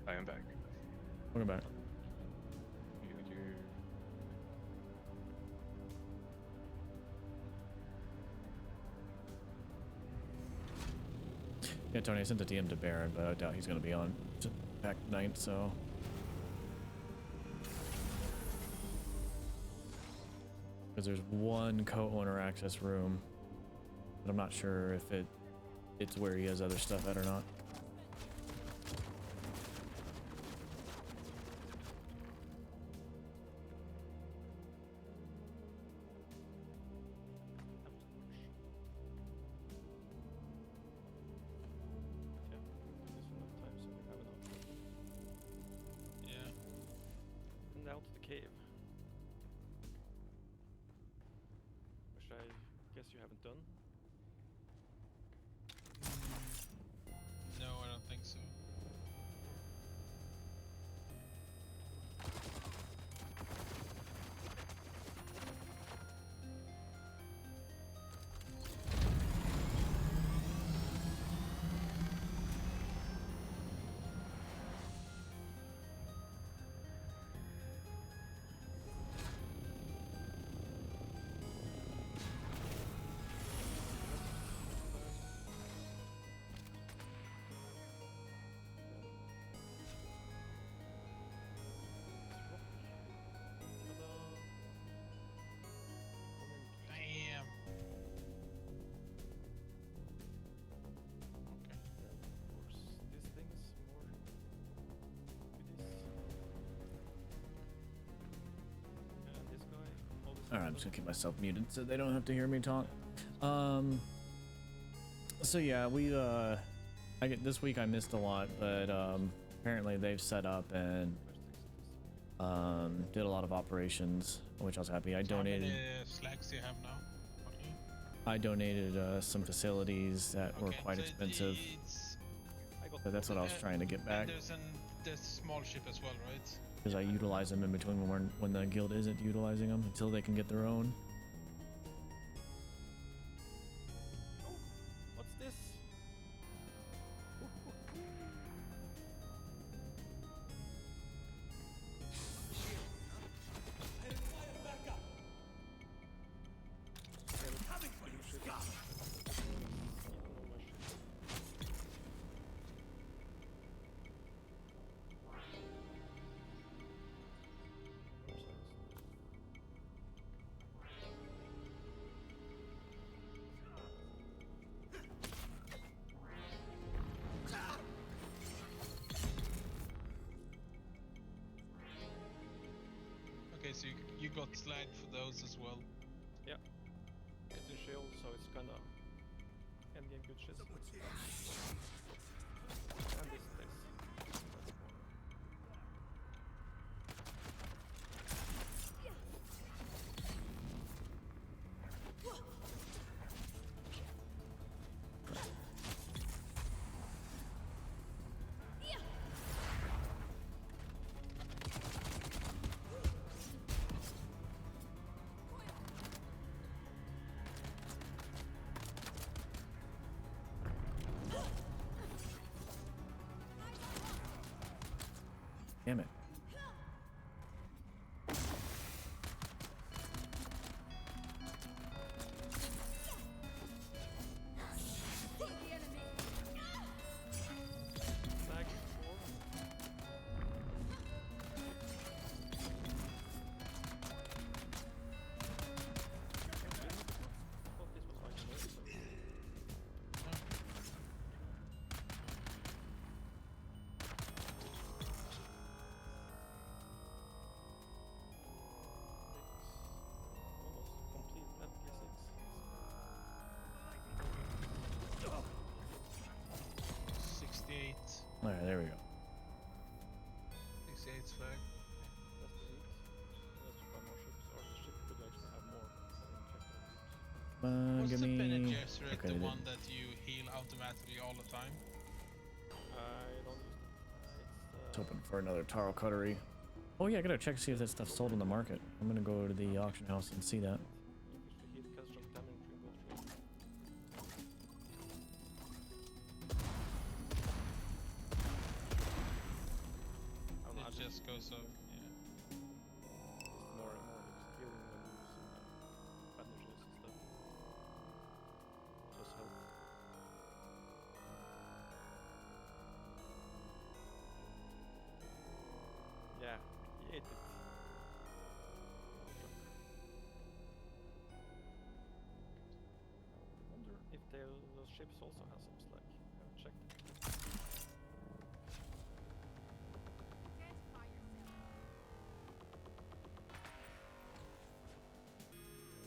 I am back. Welcome back. Yeah, Tony, I sent a DM to Baron, but I doubt he's going to be on back tonight, so... Because there's one co-owner access room, but I'm not sure if it's where he has other stuff at or not. You haven't done? No, I don't think so. Alright, I'm just gonna keep myself muted so they don't have to hear me talk. So yeah, this week I missed a lot, but apparently they've set up and did a lot of operations, which I was happy. I donated. How many slacks do you have now? Okay. I donated some facilities that were quite so expensive. So that's what I was trying to get back. And there's small ship as well, right? Because I utilize them in between when the guild isn't utilizing them until they can get their own. Oh, what's this? Okay, so you got slag for those as well. Yeah. It's a shield, so it's kind of endgame good shit. And this place. Damn it. Slag 4. I thought this was like another place. Almost complete Pt6. 68. Alright, there we go. 68 slag. That's the route. Unless you find more ships, or the ship could actually have more. I haven't checked it. Was Give the me... Bene Gesserit Okay, the they one that you heal automatically all the time? I don't use it. It's open for another Taro Cuttery. Oh yeah, I gotta check to see if that stuff's sold on the market. I'm gonna go to the auction house and see that. You usually hit catastrophic damage between both ships. I don't know, I It just goes up. It's more healing when using bandages and stuff. Just health. Yeah, he ate it. Wonder if those ships also have some slag. I haven't checked it.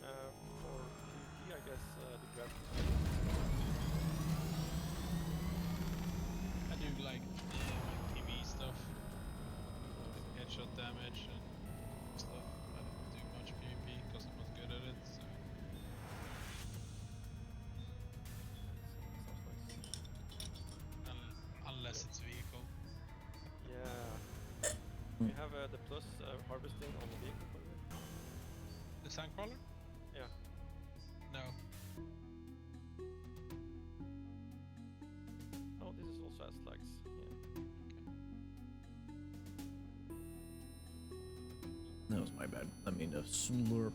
For PvP, I guess the gravity. I do like TV stuff, like headshot damage and stuff. I don't do much PvP because I'm not good at it. So. Sounds nice. Unless it's vehicle. Yeah. Hmm. You have the plus harvesting on the vehicle, by the way? The Sandcrawler? Yeah. No. Oh, this is also as slags. Yeah. That was my bad. I mean to slurp.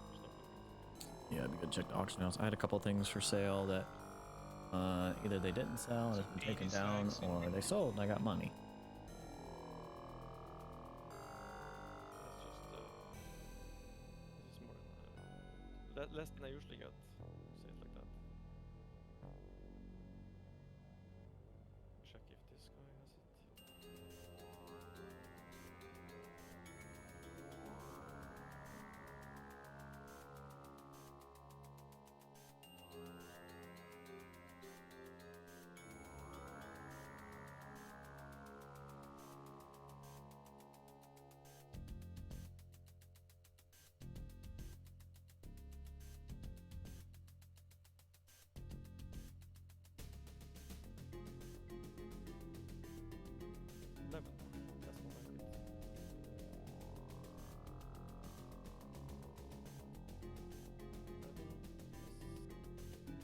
There's no good. Yeah, it'd be good to check the auction house. I had a couple things for sale that either they didn't sell and it's been taken 80 down, slags. or they sold and I got money. That's just this is more than less than I usually get. Say it like that. Check if this guy has it. That's not my rate.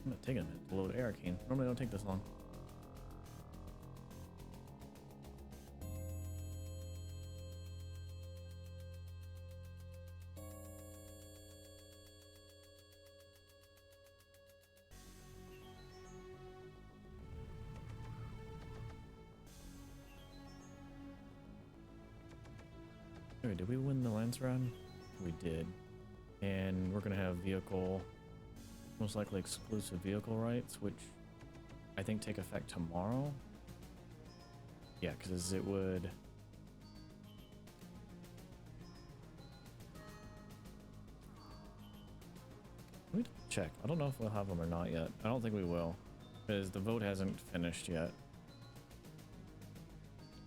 I'm gonna take a minute to load Arrakis. Normally don't take this long. Anyway, did we win the Lance run? We did. And we're gonna have vehicle, most likely exclusive vehicle rights, which I think, take effect tomorrow. Yeah, because it would... Let me check. I don't know if we'll have them or not yet. I don't think we will, because the vote hasn't finished yet.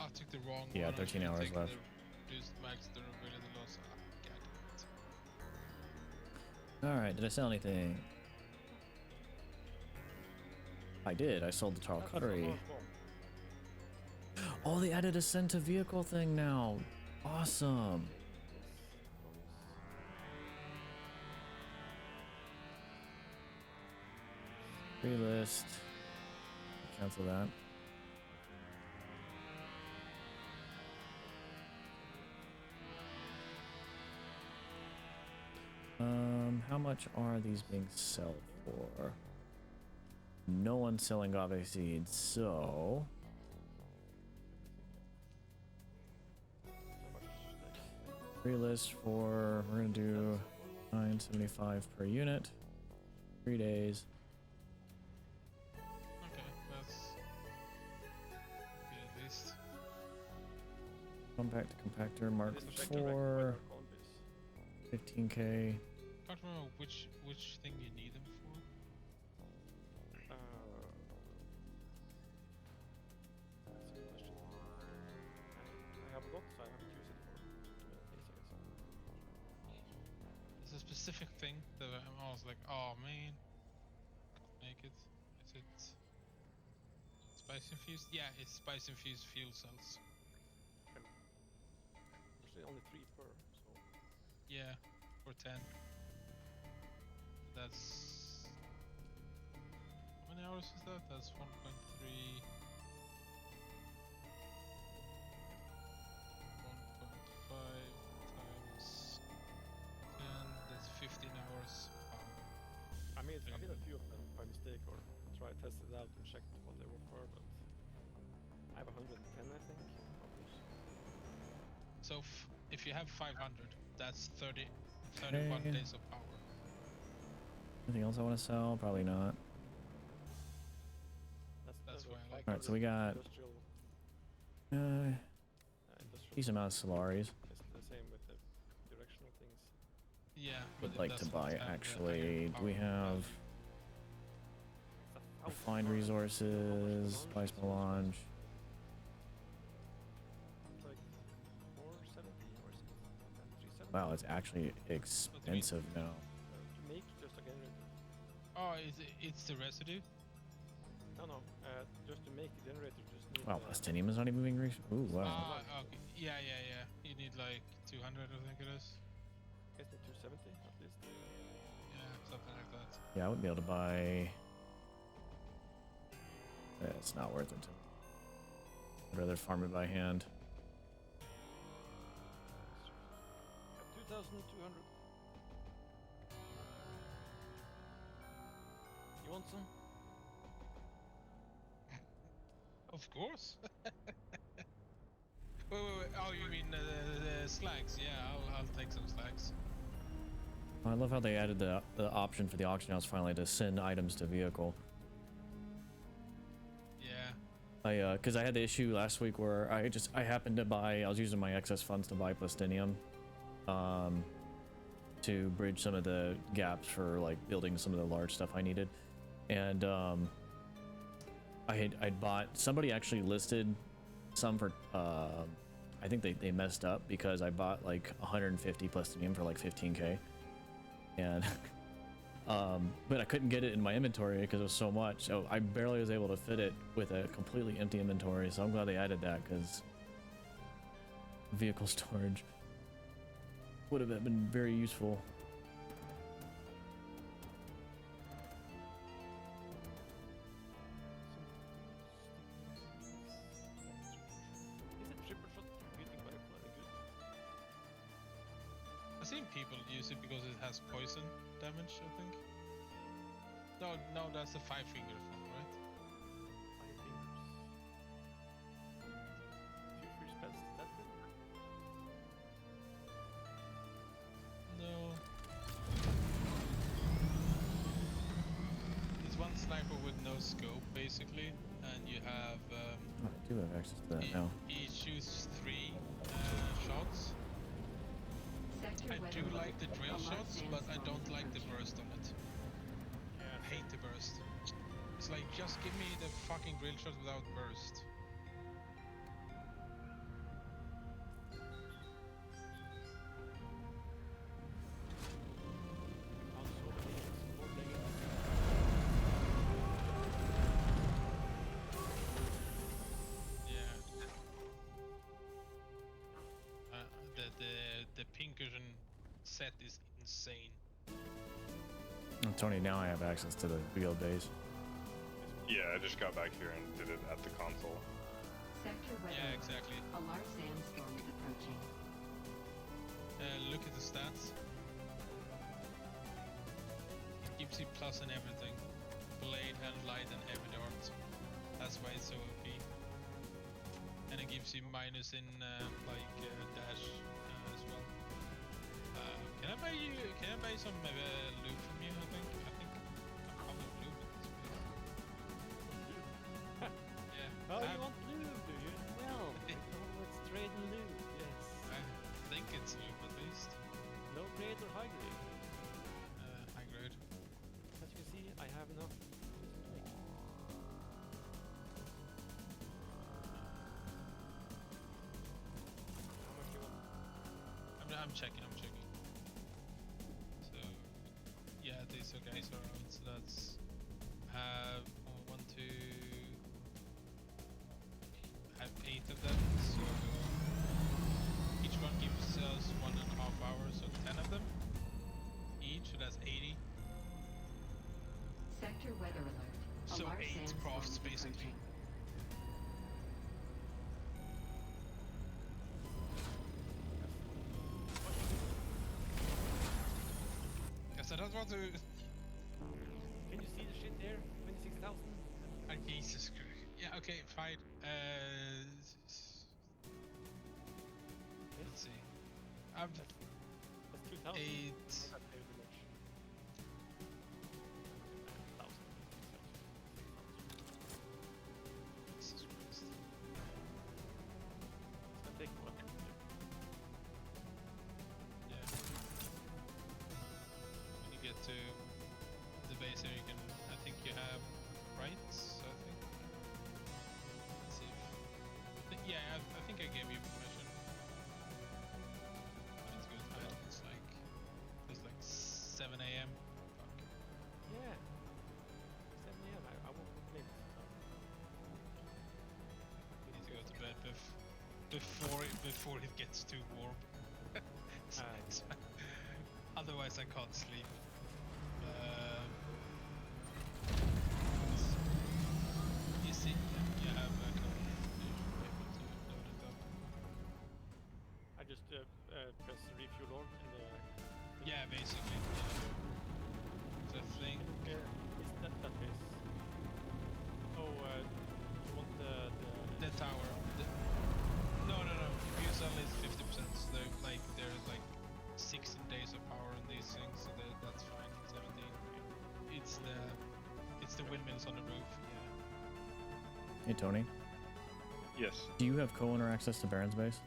I took the wrong Yeah, one. 13 hours left. Reduced max durability loss. Ah, god damn it. Alright, did I sell anything? I did. I sold the Tall That's Cutlery. a large bomb. Oh, they added a send to vehicle thing now. Awesome. Free list. Cancel that. How much are these being sold for? No one's selling agave seeds, so free list for, we're gonna do 975 per unit, 3 days. Okay, that's good at least. Compact compactor Mark This is like 4, column base. 15k. Can't remember which thing you need them for. That's a good question. I have a lot, so I haven't used it for too many things, I guess. There's a specific thing that I'm always like, oh man, can't make it. Is it spice infused? Yeah, it's spice infused fuel cells. Actually, only 3 per, so Yeah, for 10. That's how many hours is that? That's 1.3. 1.5 times 10. That's 15 hours. I mean, I did a few of them by mistake or tried tested it out and checked what they were for, but I have 110, I think. Of those. So if you have 500, that's 31 Okay. days of power. Anything else I want to sell? Probably not. That's why I like Alright, so we got industrial, industrial. decent amount of Solaris. It's the same with the directional things. Yeah. Would but it like to doesn't buy have the actually. power We have refined resources, spice melange. It's like 470 or something. 370. Wow, it's actually expensive now. To make just a generator. Oh, it's the residue? No. Just to make the generator, just need. Wow, plastinium is not even being reached. Ooh, wow. Ah, okay. Yeah. You need like 200, I think it is. Guess the 270 at least. Yeah, something like that. Yeah, I wouldn't be able to buy. It's not worth it to me. I'd rather farm it by hand. Got 2,200. You want some? Of course. wait. Oh, you mean the slags? Yeah, I'll take some slags. I love how they added the option for the auction house finally to send items to vehicle. Yeah. Because I had the issue last week where I happened to buy, I was using my excess funds to buy plastinium, to bridge some of the gaps for like building some of the large stuff I needed, and I'd bought, somebody actually listed some for I think they messed up because I bought like 150 plastinium for like 15k, and but I couldn't get it in my inventory because it was so much, so I barely was able to fit it with a completely empty inventory. So I'm glad they added that, because vehicle storage would have been very useful. Is it triple shot beating by bloody good? I've seen people use it because it has poison damage, I think. No, that's the 5-finger one, right? 5 fingers. Few free spells, is that good? No. This one sniper sniper with no scope, basically, and you have Oh, I do have access to that now. he shoots 3 shots. Sector I weather do alert. like the drill A large shots, but I sandstorm don't is like the approaching. burst on it. Yeah, I hate the burst. It's like, just give me the fucking drill shots without burst. found so many small leggings. Yeah. The Pinkerton set is insane. Oh, Tony, now I have access to the field base. Yeah, I just got back here and did it at the console. Sector weather Yeah, alert. exactly. A large sandstorm is approaching. Look at the stats. It gives you plus and everything. Blade and light and heavy darts. That's why it's so OP. And it gives you minus in dash as well. Can I buy some loot from you? I think I'm probably blue with this place. Yeah. Oh, I you have- want loot, do you? Well, let's trade loot, yes. I think it's loot at least. Low grade or high grade? High grade. As you can see, I have enough. How much you want? I'm checking. So, yeah, these guys are out. So that's have 1, 2. I have 8 of them. So each one gives us 1.5 hours. So 10 of them each. So that's 80. Sector weather alert. A So large 8 sandstorm crafts, is basically. approaching. Yes, I don't want to. Can you see the shit there? 26,000? Jesus Christ. Yeah. Okay. Fine. Let's see. I've That's 2,000. 8. Not very much. 1,000. Jesus Christ. It's gonna take more time. Yeah. When you get to the base here, you can. I think you have rights. I think. Let's see. Yeah, I think I gave you permission. Let's go to bed. It's like 7 a.m. Fuck. Yeah. 7 a.m. I won't complain. Need to go to bed before it gets too warm. So it's- Otherwise, I can't sleep. You see, you have a couple. You should be able to load it up. I just press refuel all in the... Yeah, basically. Yeah. So I think. Is that base? Oh, you want The tower. No. Use only 50%. So there's like 16 days of power on these things, so that's fine. 17. It's the windmills on the roof. Hey, Tony, Yes. do you have co-owner access to Baron's base?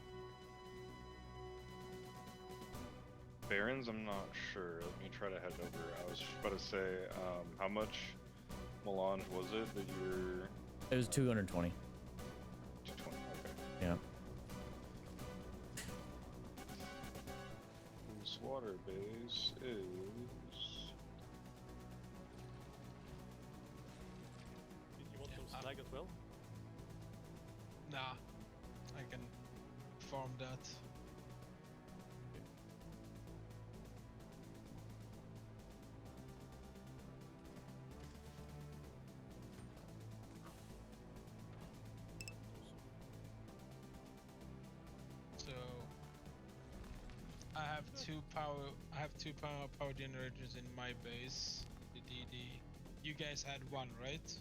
Barons, I'm not sure. Let me try to head over. I was just about to say, how much melange was it that you're... It was 220. 220, okay. Yeah. This water base is... Did you want Yeah, some slag as well? Nah, I can farm that. So I have two power generators in my base. The DD. You guys had one, right?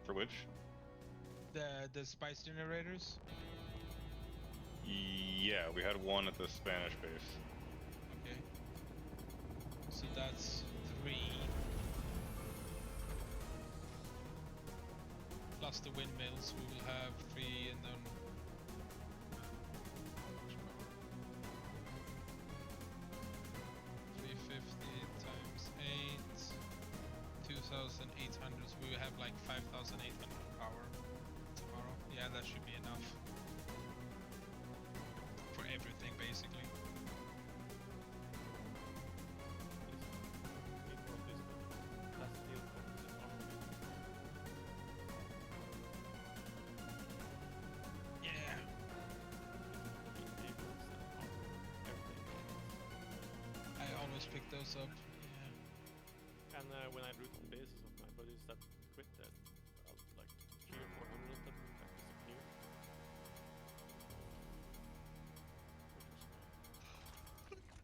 For which? The spice generators. Yeah, we had one at the Spanish base. Okay. So that's 3. plus the windmills, we will have 3, and then 350 times 8, 2,800. So we will have like 5,800 power tomorrow. Yeah, that should be enough for everything basically. Yeah. I always pick those up. Yeah. And when I root the bases of my buddies that quit that, like 300 or 400 of them like disappear. Which was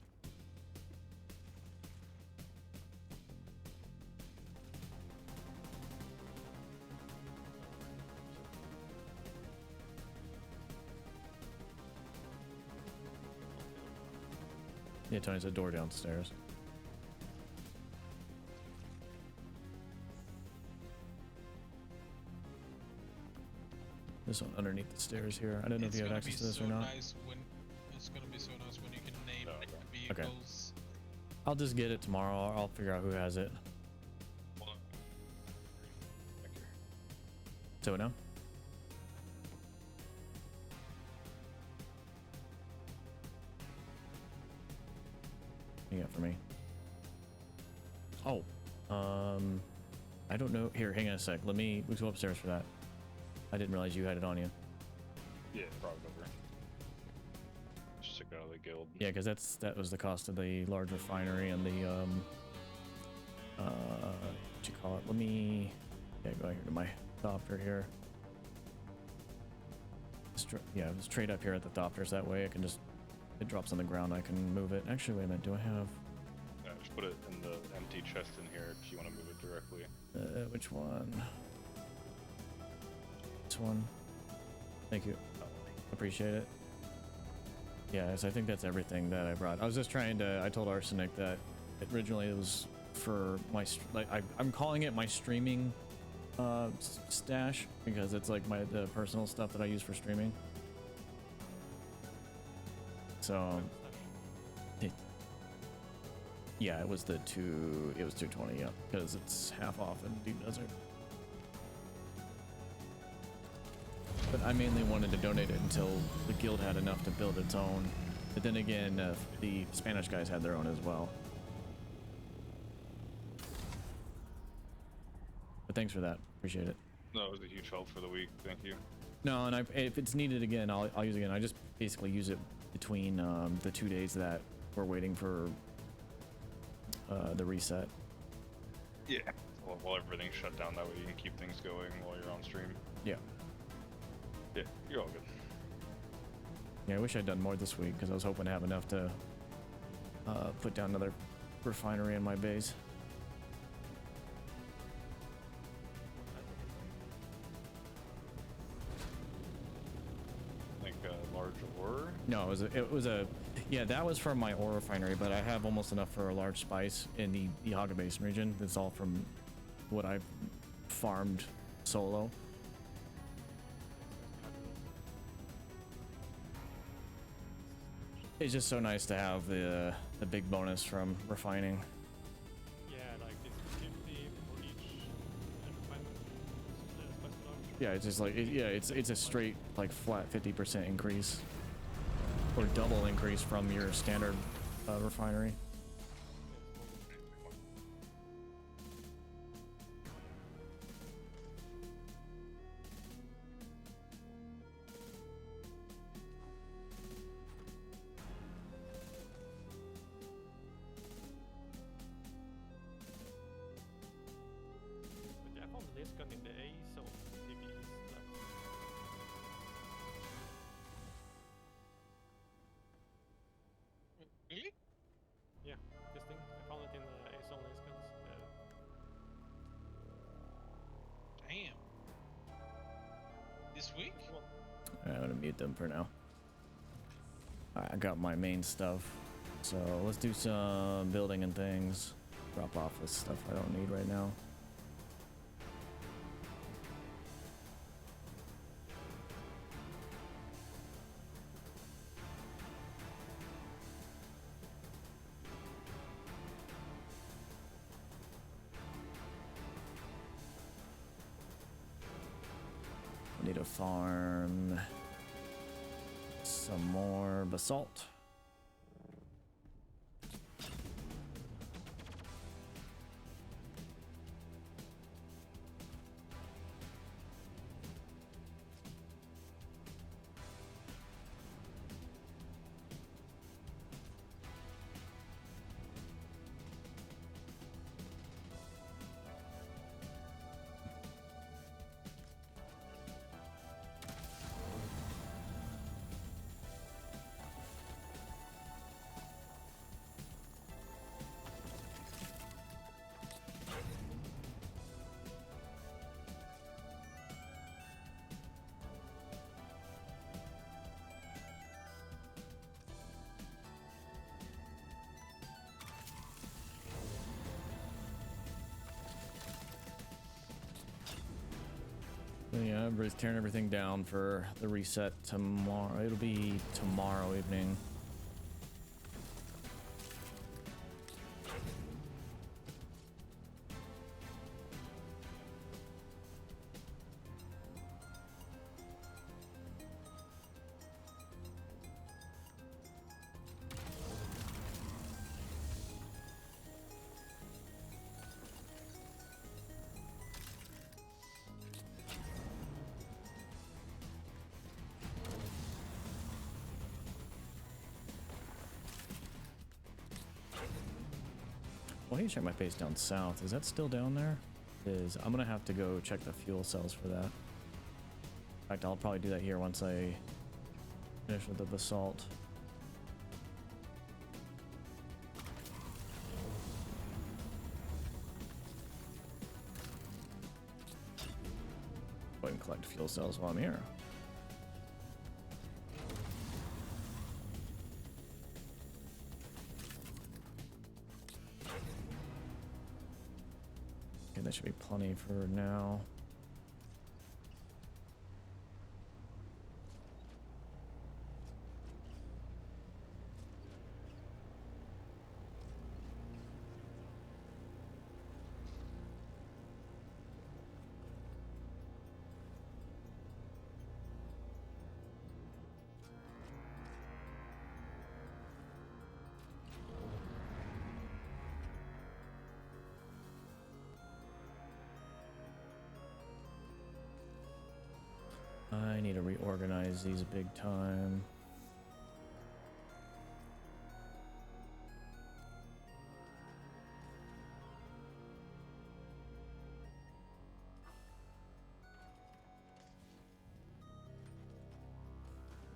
Yeah, Tony's a door downstairs. This one underneath the stairs here. I don't know if you have access to this or not. Nice when, it's gonna be so nice when you can name Oh, like, okay. the vehicles. I'll just get it tomorrow. I'll figure out who has it. Hold on. Back here. So now? What you got for me? Oh, I don't know. Here, hang on a sec. We go upstairs for that. I didn't realize you had it on you. Yeah, probably over. Just took it out of the guild. Yeah, because that was the cost of the large refinery and the what you call it? Let me go here to my Thopter here. Just trade up here at the Thopters. That way I can just, it drops on the ground. I can move it. Actually, wait a minute. Do I have? Yeah, just put it in the empty chest in here if you want to move it directly. Which one? This one. Thank you. Appreciate it. Yeah, so I think that's everything that I brought. I was just trying to. I told Arsenic that originally it was for my I'm calling it my streaming stash because it's like the personal stuff that I use for streaming. So yeah, it was 220, yeah, because it's half off in Deep Desert. But I mainly wanted to donate it until the guild had enough to build its own. But then again, the Spanish guys had their own as well. But thanks for that. Appreciate it. No, it was a huge help for the week. Thank you. No, and if it's needed again, I'll use it again. I just basically use it between the 2 days that we're waiting for the reset. Yeah. While everything's shut down, that way you can keep things going while you're on stream. Yeah. Yeah, you're all good. Yeah, I wish I'd done more this week because I was hoping to have enough to put down another refinery in my base. Like a large ore? No, it was a yeah, that was from my ore refinery, but I have almost enough for a large spice in the Yaga Basin region. That's all from what I've farmed solo. It's just so nice to have the big bonus from refining. yeah, like it's 50 for each refinement. Yeah, it's just like it's a straight like flat 50% increase or double increase from your standard refinery. But yeah, I found this gun in the A zone. Maybe it's that. Really? Yeah, this thing. I found it in the A zone lace guns. Damn. This week? Well, I'm gonna mute them for now. Alright, I got my main stuff. So let's do some building and things. Drop off this stuff I don't need right now. farm some more basalt. Yeah, everybody's tearing everything down for the reset tomorrow. It'll be tomorrow evening. Well, I need to check my base down south. Is that still down there? It is. I'm gonna have to go check the fuel cells for that. In fact, I'll probably do that here once I finish with the basalt. Go ahead and collect fuel cells while I'm here. That should be plenty for now. I need to reorganize these big time.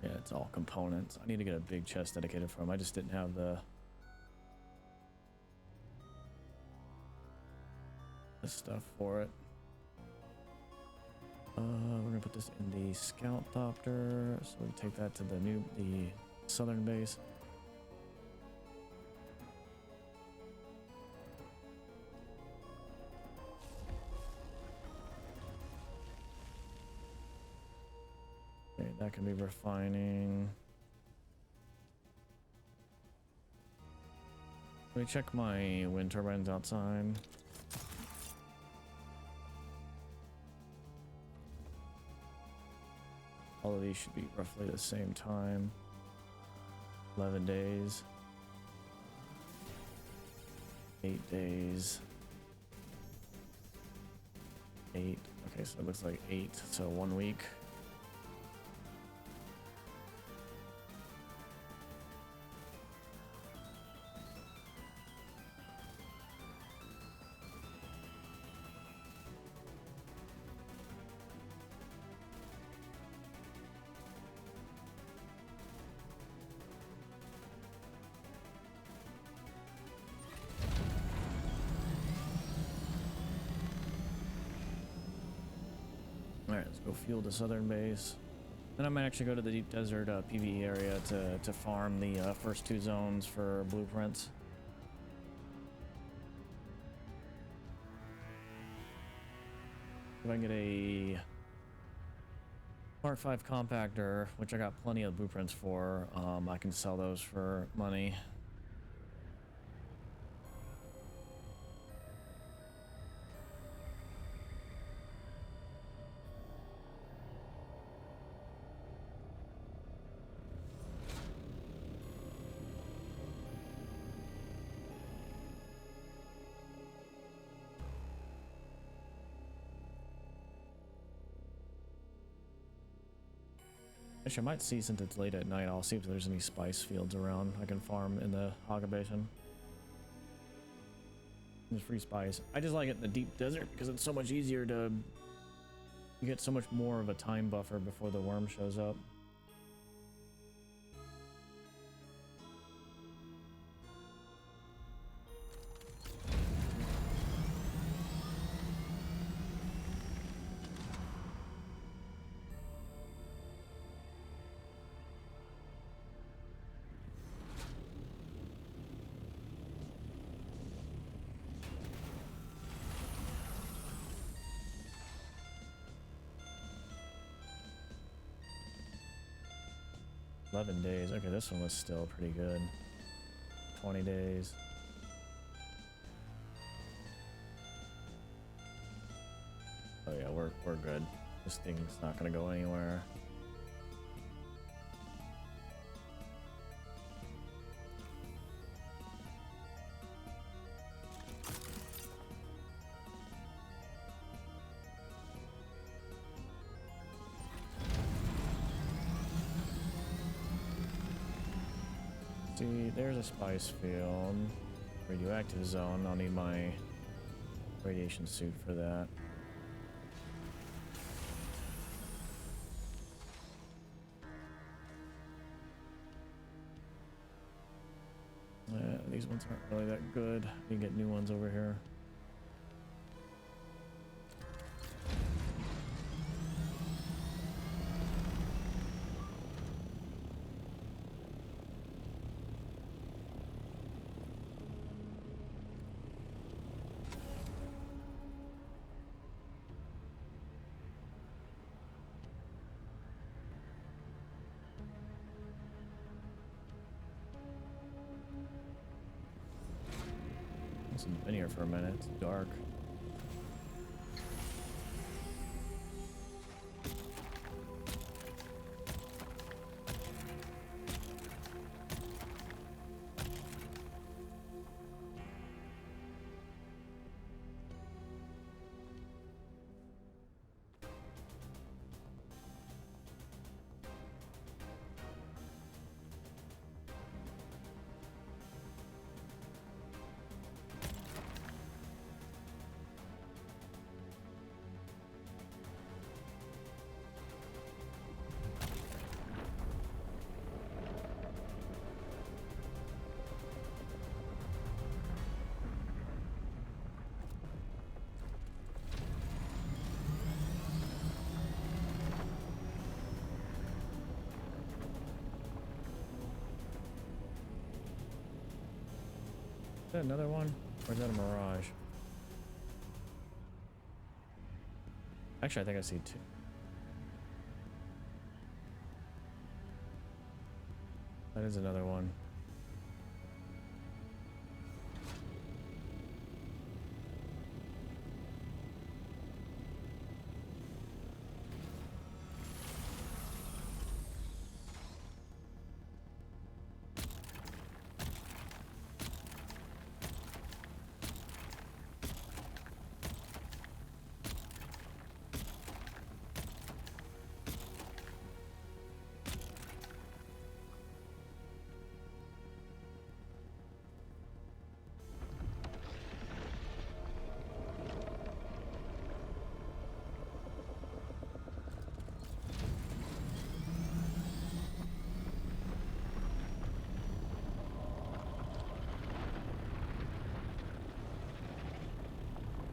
Yeah, it's all components. I need to get a big chest dedicated for them. I just didn't have the stuff for it. We're gonna put this in the Sturtevant, so we take that to the southern base. Okay, that can be refining. Let me check my wind turbines outside. All of these should be roughly the same time. 11 days. 8 days. 8. Okay, so it looks like 8. So 1 week. Alright, let's go fuel the southern base. Then I might actually go to the deep desert PvE area to farm the first 2 zones for blueprints. If I can get a Mark 5 compactor, which I got plenty of blueprints for, I can sell those for money. Actually, I might see, since it's late at night, I'll see if there's any spice fields around I can farm in the Haga Basin. There's free spice. I just like it in the deep desert because it's so much easier to... You get so much more of a time buffer before the worm shows up. Days. Okay, this one was still pretty good. 20 days. Oh yeah, we're good. This thing's not gonna go anywhere. See, there's a spice field. Radioactive zone. I'll need my radiation suit for that. These ones aren't really that good. You can get new ones over here. I've been here for a minute. It's dark. Is that another one? Or is that a mirage? Actually, I think I see two. That is another one.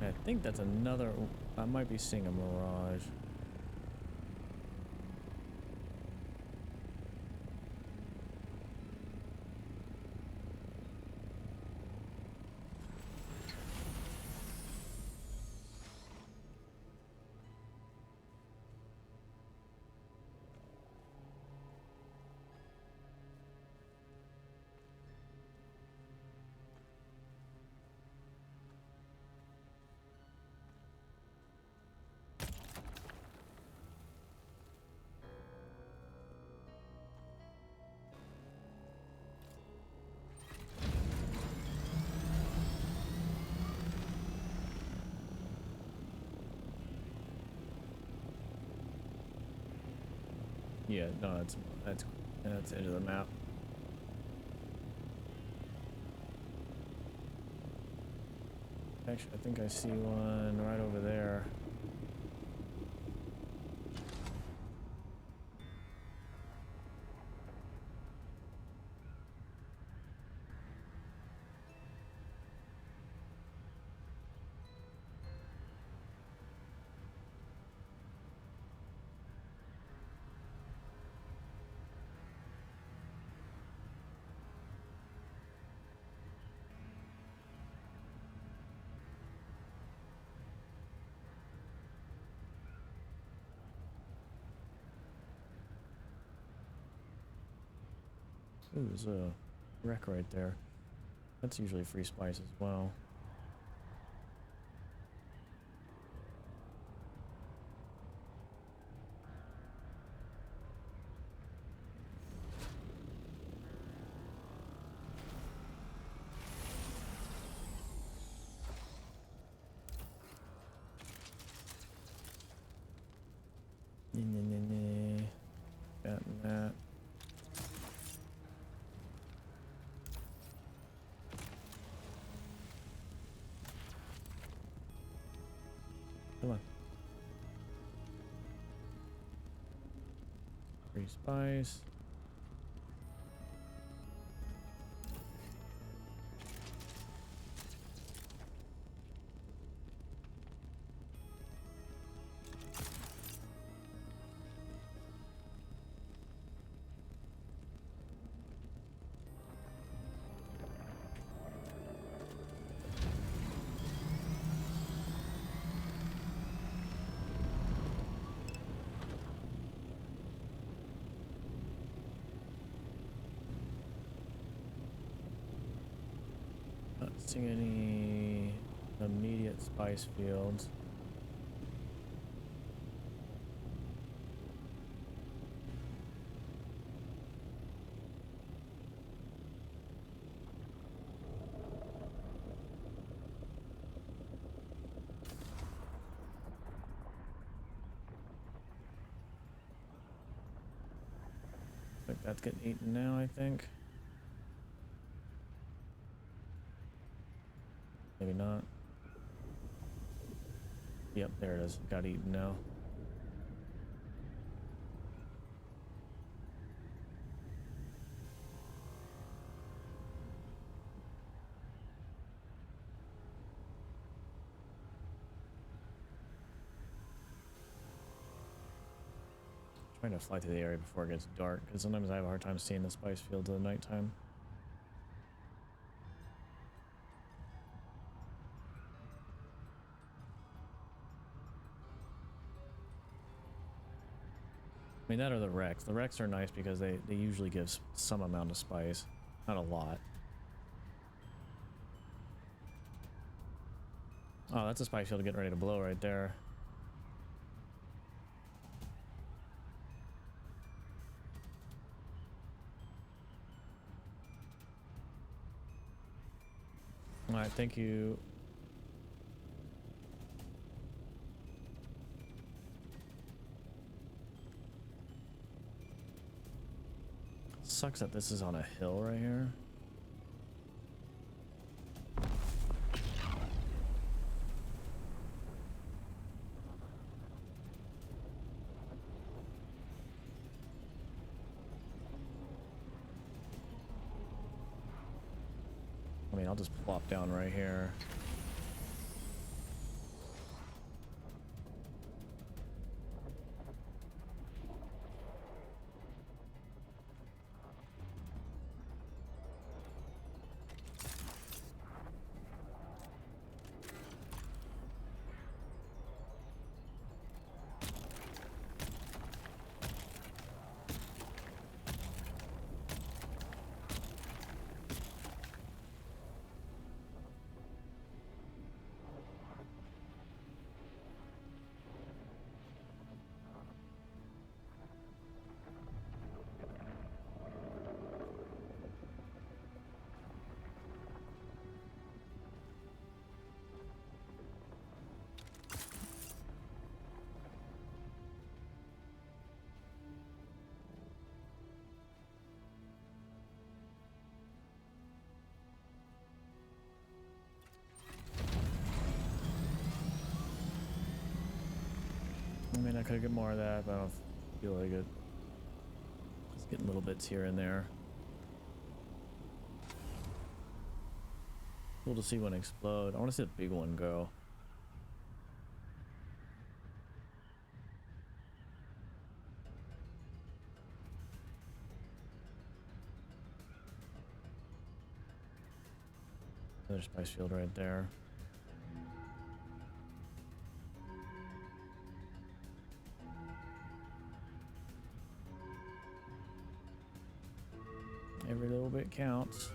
I think that's another... I might be seeing a mirage. Yeah, no, that's the end of the map. Actually, I think I see one right over there. Ooh, there's a wreck right there. That's usually free spice as well. That and that. Come on. Free spice. Not seeing any immediate spice fields. Like that's getting eaten now, I think. Maybe not. Yep, there it is. Got eaten now. Trying to fly through the area before it gets dark, because sometimes I have a hard time seeing the spice fields at nighttime. I mean, that or the wrecks. The wrecks are nice because they usually give some amount of spice. Not a lot. Oh, that's a spice field getting ready to blow right there. Alright, thank you. Sucks that this is on a hill right here. I mean, I'll just plop down right here. I could get more of that, but I don't feel like it. Just getting little bits here and there. Cool to see one explode. I want to see the big one go. Another spice field right there. Every little bit counts.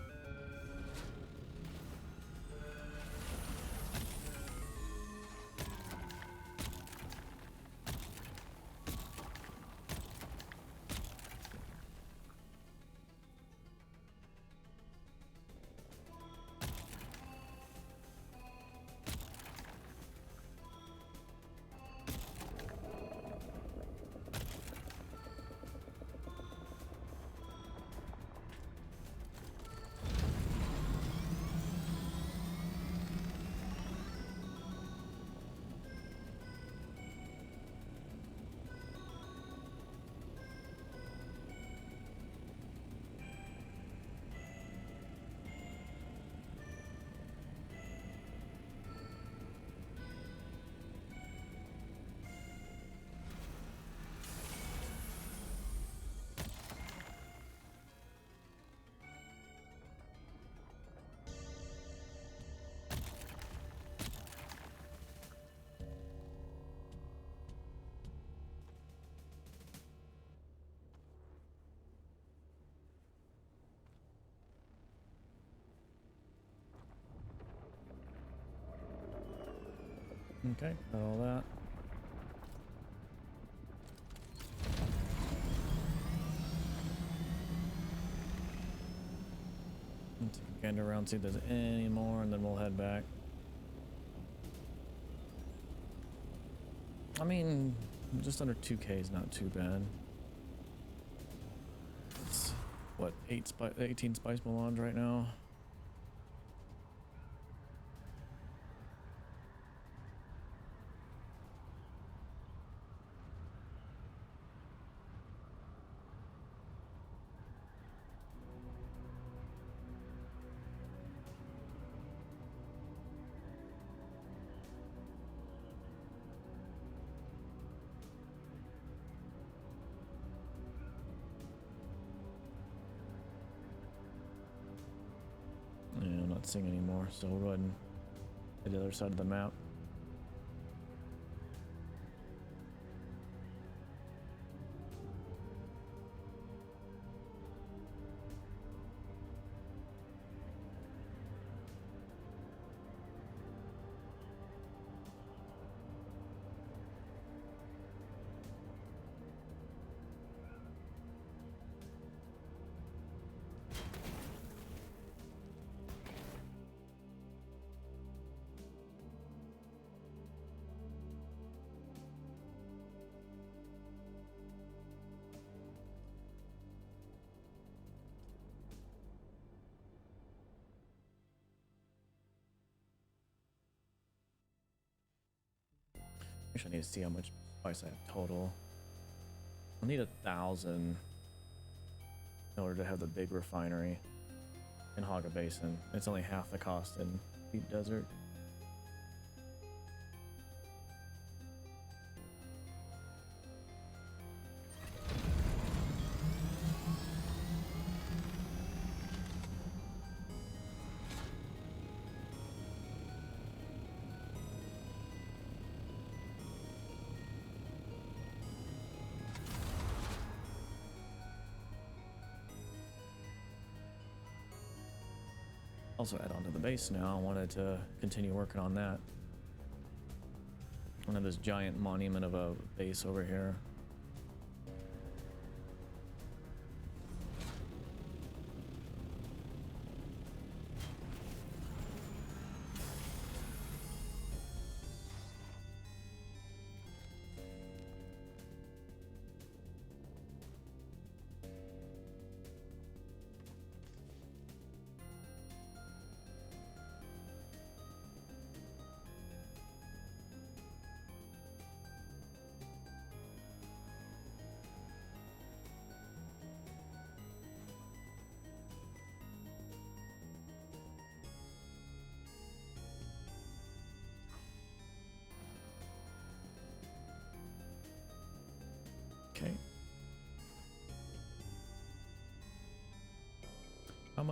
Okay, got all that. Let's take a gander around, see if there's any more, and then we'll head back. I mean, just under 2K is not too bad. It's, what, 18 spice melange right now? Yeah, I'm not seeing anymore, so we'll go ahead and hit the other side of the map. Actually, I need to see how much spice I have total. I'll need 1,000 in order to have the big refinery in Haga Basin. It's only half the cost in Deep Desert. Also add on to the base now. I wanted to continue working on that. I have this giant monument of a base over here.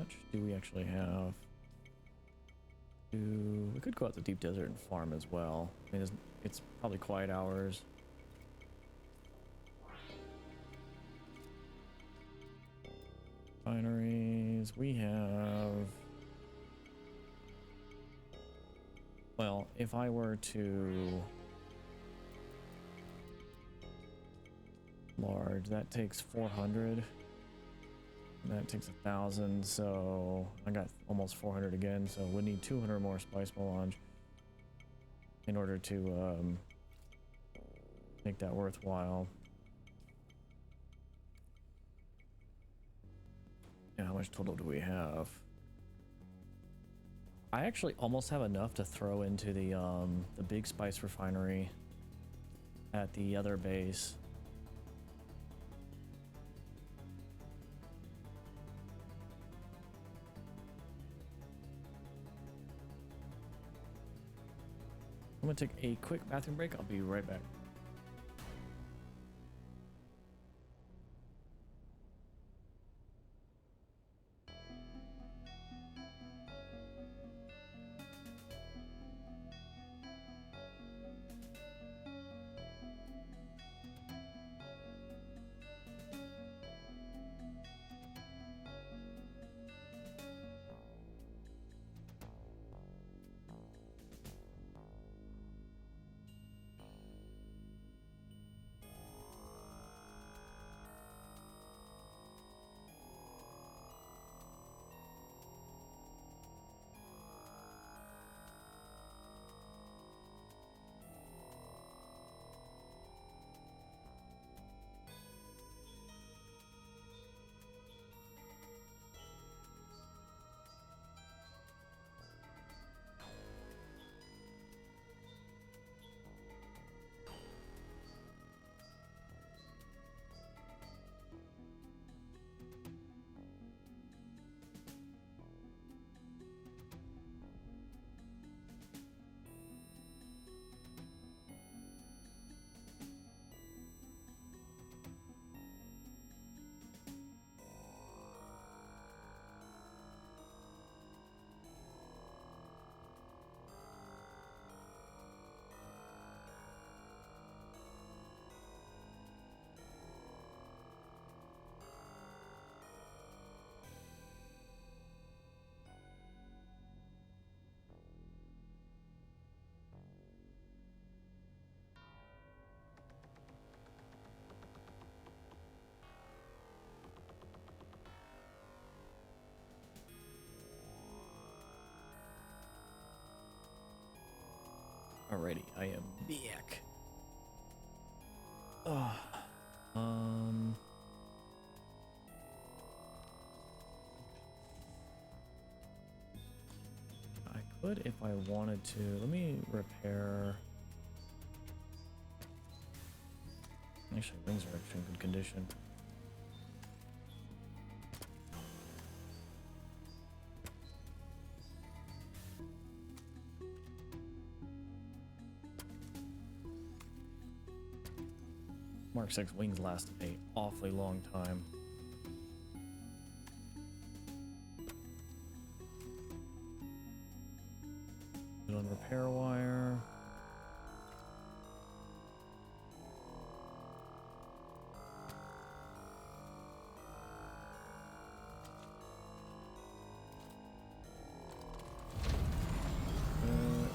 much do we actually have? We could go out the deep desert and farm as well. I mean, it's probably quiet hours. Refineries, we have... Well, if I were to... Large, that takes 400. That takes 1,000, so I got almost 400 again, so we need 200 more spice melange in order to make that worthwhile. And how much total do we have? I actually almost have enough to throw into the big spice refinery at the other base. I'm gonna take a quick bathroom break. I'll be right back. Alrighty, I am back. Oh, I could if I wanted to. Let me repair. Actually, wings are actually in good condition. Mark 6 wings last an awfully long time. Put on repair wire.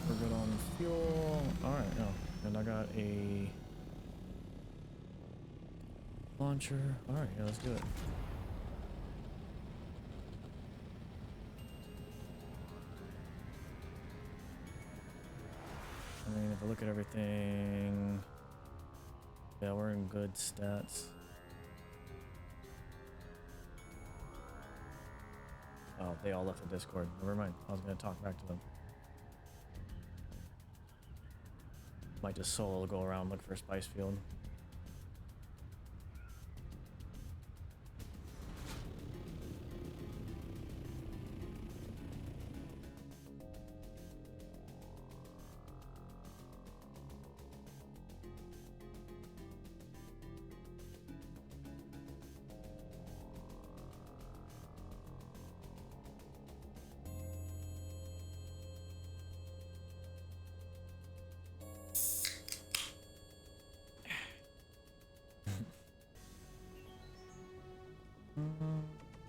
We're good on fuel. Alright, no. And I got a launcher. Alright, yeah, let's do it. I mean, if I look at everything, yeah, we're in good stats. Oh, they all left the Discord. Never mind. I was going to talk back to them. Might just solo go around, look for a spice field.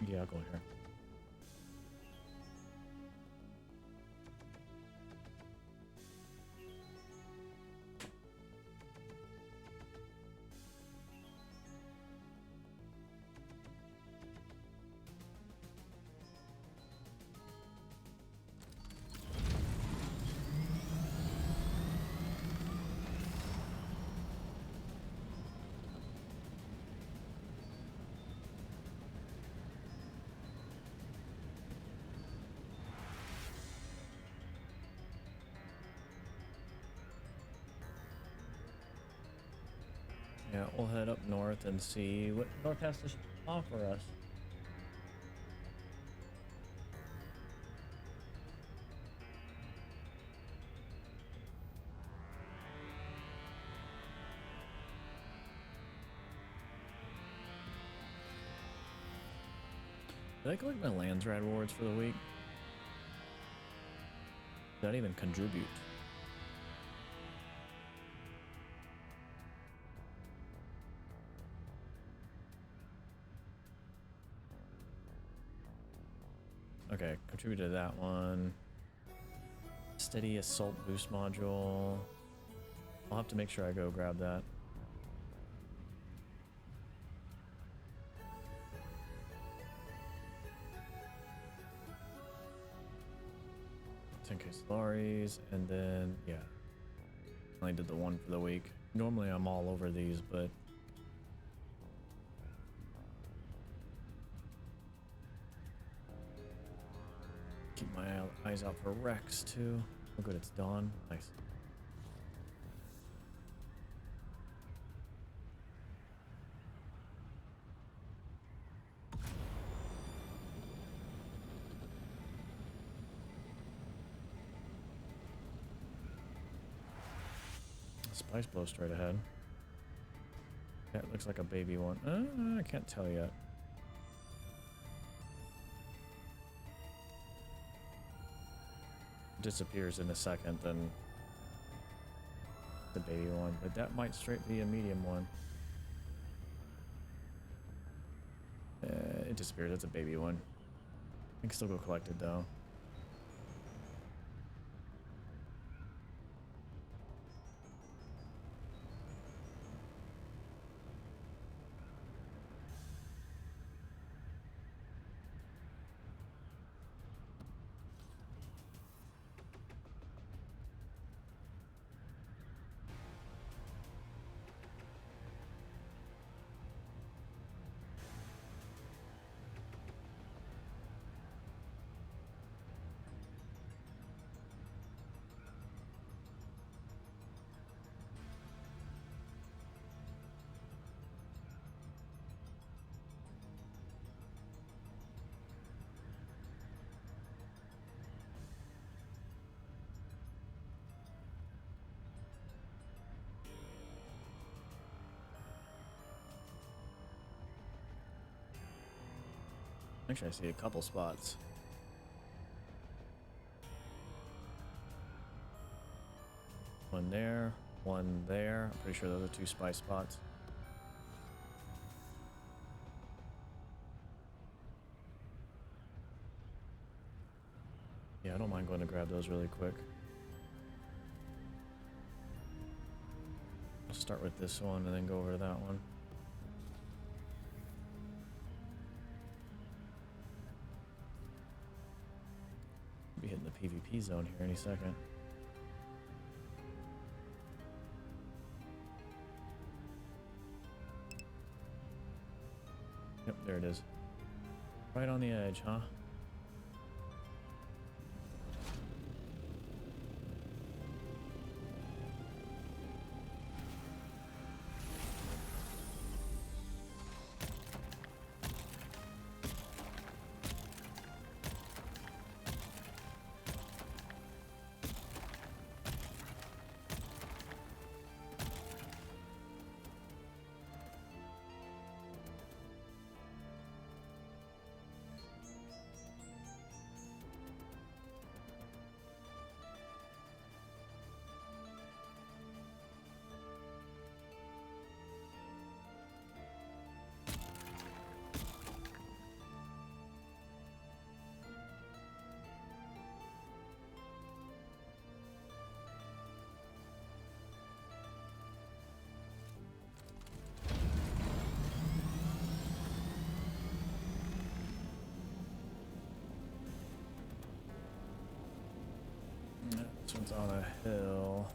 Yeah, I'll go here. Yeah, we'll head up north and see what north has to offer us. Did I collect my lands rad rewards for the week? Did that even contribute? Okay, contributed to that one. Steady assault boost module. I'll have to make sure I go grab that. 10k Solaris, and then, yeah. I only did the one for the week. Normally I'm all over these, but keep my eyes out for Rex too. Oh good, it's dawn. Nice. Spice blow straight ahead. Yeah, it looks like a baby one. I can't tell yet. Disappears in a second, then the baby one, but that might straight be a medium one. It disappears. That's a baby one. I can still go collect it though. Actually, I see a couple spots. One there, one there. I'm pretty sure those are two spice spots. Yeah, I don't mind going to grab those really quick. I'll start with this one and then go over to that one. Be hitting the PvP zone here any second. Yep, there it is. Right on the edge, huh? This one's on a hill.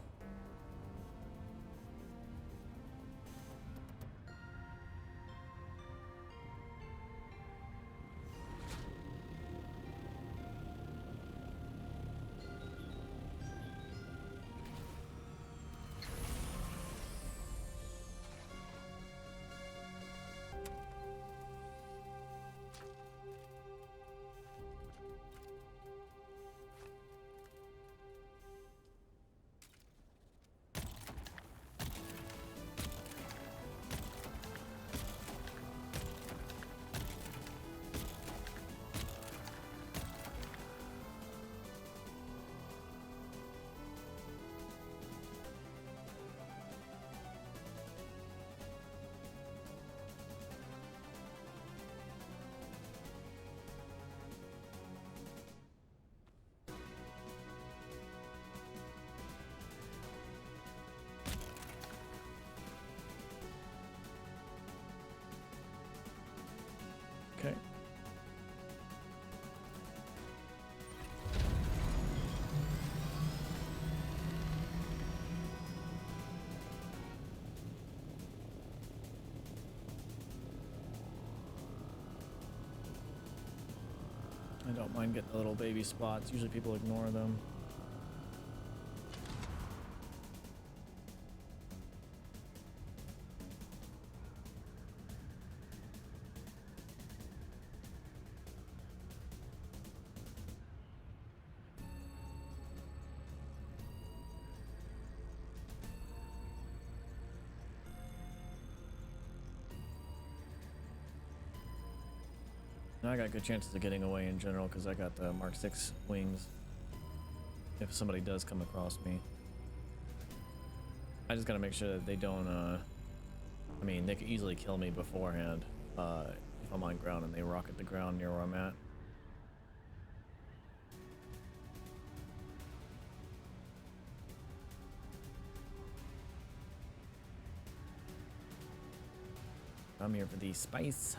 Okay. I don't mind getting the little baby spots. Usually people ignore them. And I got good chances of getting away in general because I got the Mark 6 wings. If somebody does come across me, I just gotta make sure that they don't. I mean, they could easily kill me beforehand if I'm on ground and they rocket the ground near where I'm at. I'm here for the spice.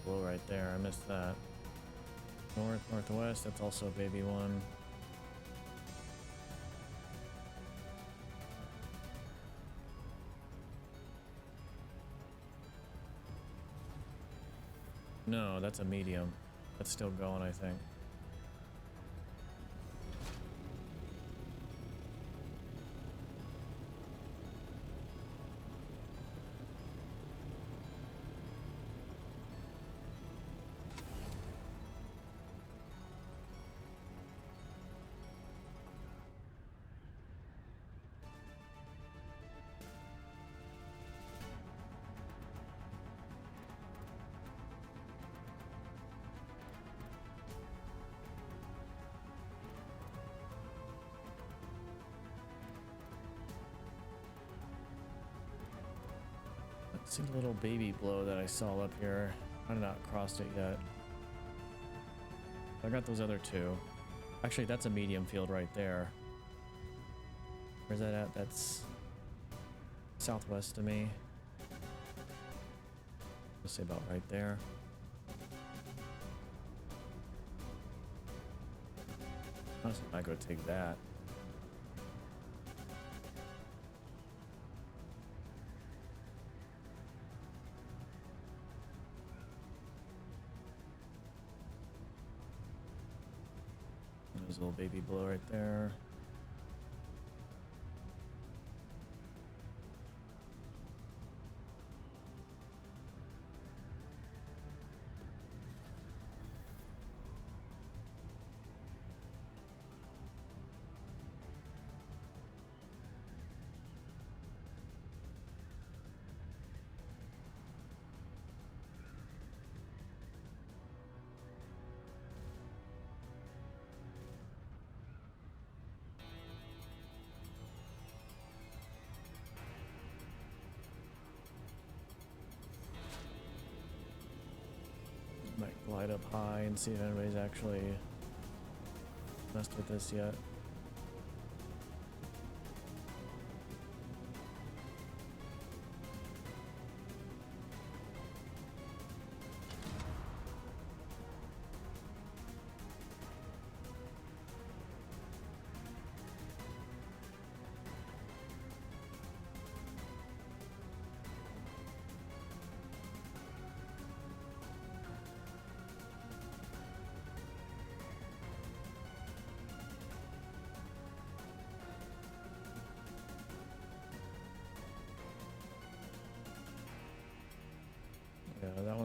Blow right there. I missed that. North, northwest. That's also a baby one. No, that's a medium. That's still going, I think. See the little baby blow that I saw up here. I've not crossed it yet. I got those other two. Actually, that's a medium field right there. Where's that at? That's southwest of me. Let's say about right there. Honestly, I might go take that. There's a little baby blow right there. Might glide up high and see if anybody's actually messed with this yet.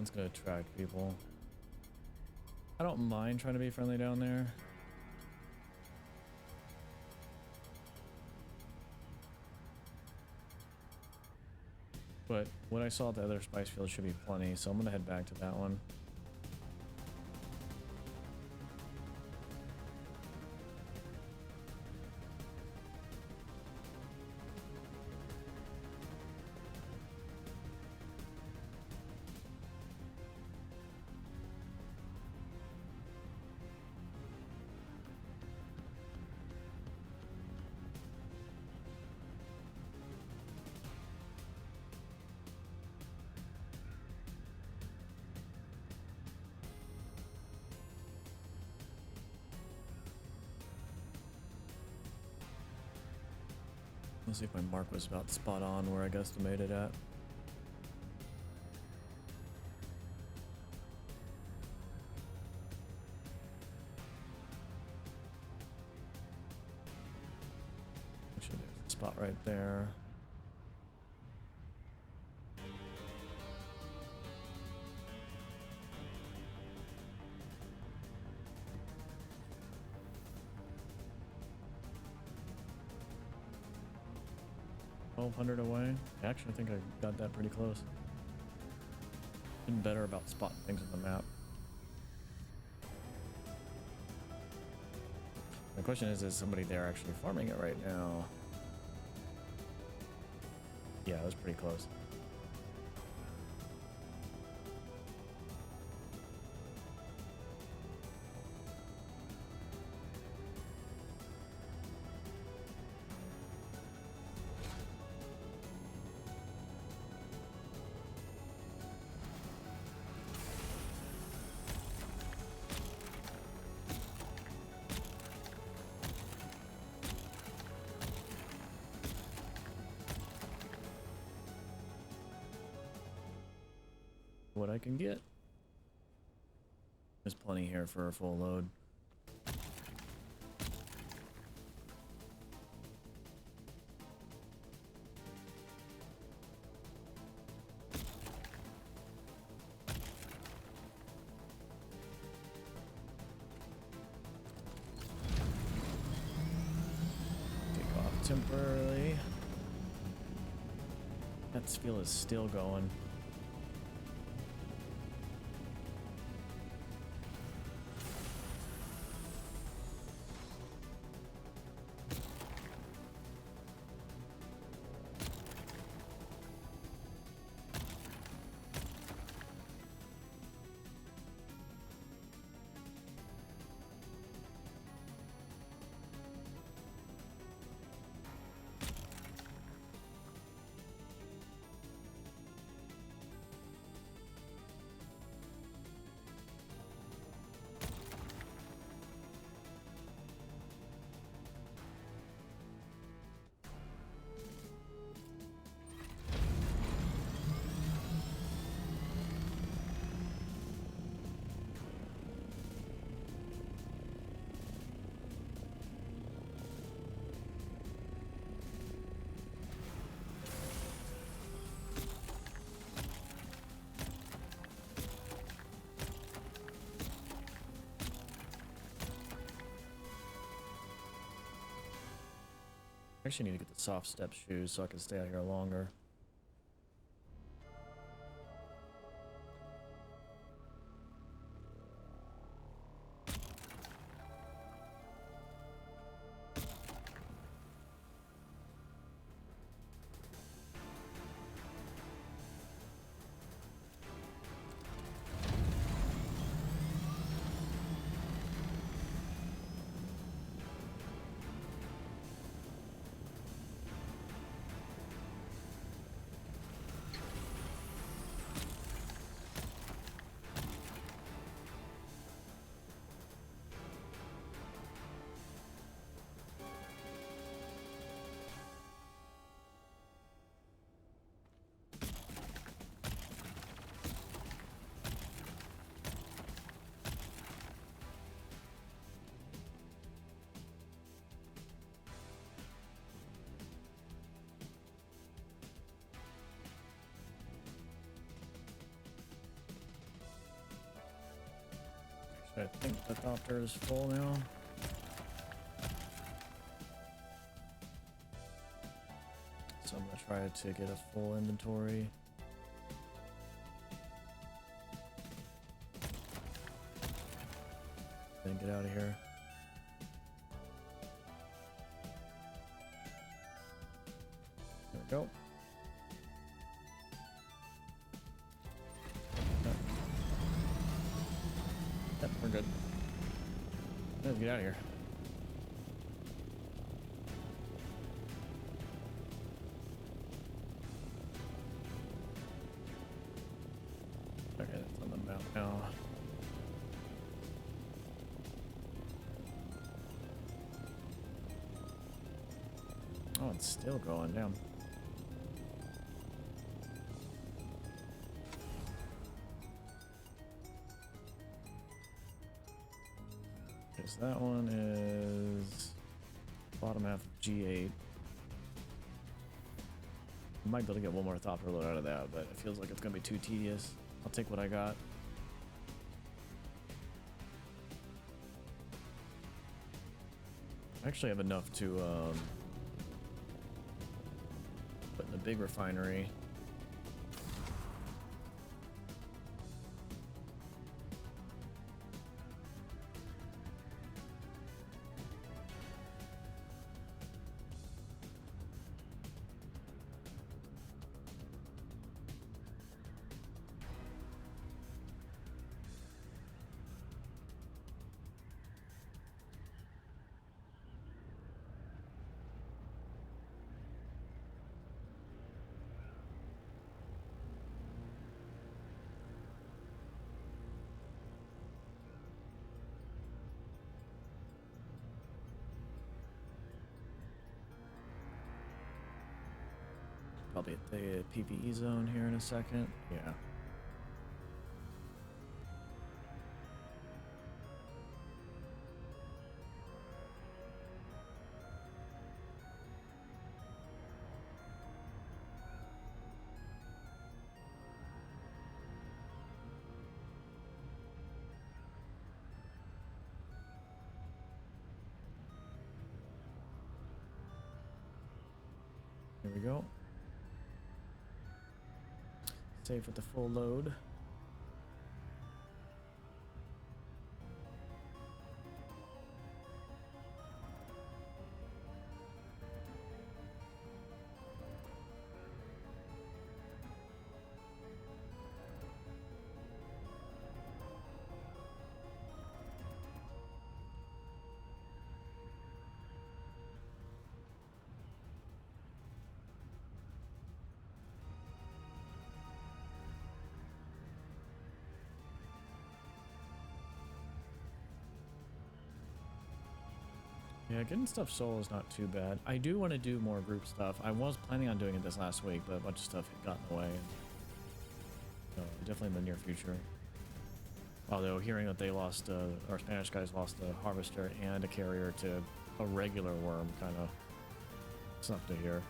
Sturtevant's gonna attract people. I don't mind trying to be friendly down there. But what I saw at the other spice field should be plenty, so I'm gonna head back to that one. Let's see if my mark was about spot on where I guesstimated at. Actually, there's a spot right there. $1,200 away. Actually, I think I got that pretty close. Been better about spotting things on the map. The question is somebody there actually farming it right now? Yeah, it was pretty close. What I can get. There's plenty here for a full load. Take off temporarily. That spiel is still going. I actually need to get the soft step shoes so I can stay out here longer. I think the ornithopter is full now. So I'm gonna try to get a full inventory. Then get out of here. There we go. Yep, we're good. Let's get out of here. Okay, that's on the map now. Oh, it's still going down. Because that one is bottom half of G8. Might be able to get one more thopter load out of that, but it feels like it's gonna be too tedious. I'll take what I got. I actually have enough to put in a big refinery. Probably at the PvE zone here in a second. Yeah. Here we go. Save with the full load. Yeah, getting stuff solo is not too bad. I do want to do more group stuff. I was planning on doing it this last week, but a bunch of stuff had gotten in the way. So definitely in the near future. Although hearing that they lost, our Spanish guys lost a harvester and a carrier to a regular worm kind of sucked to hear.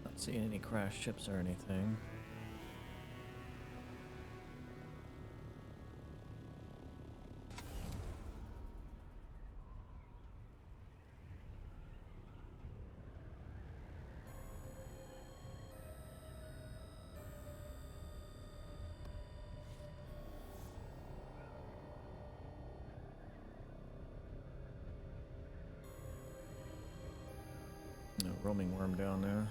Not seeing any crashed ships or anything. No roaming worm down there.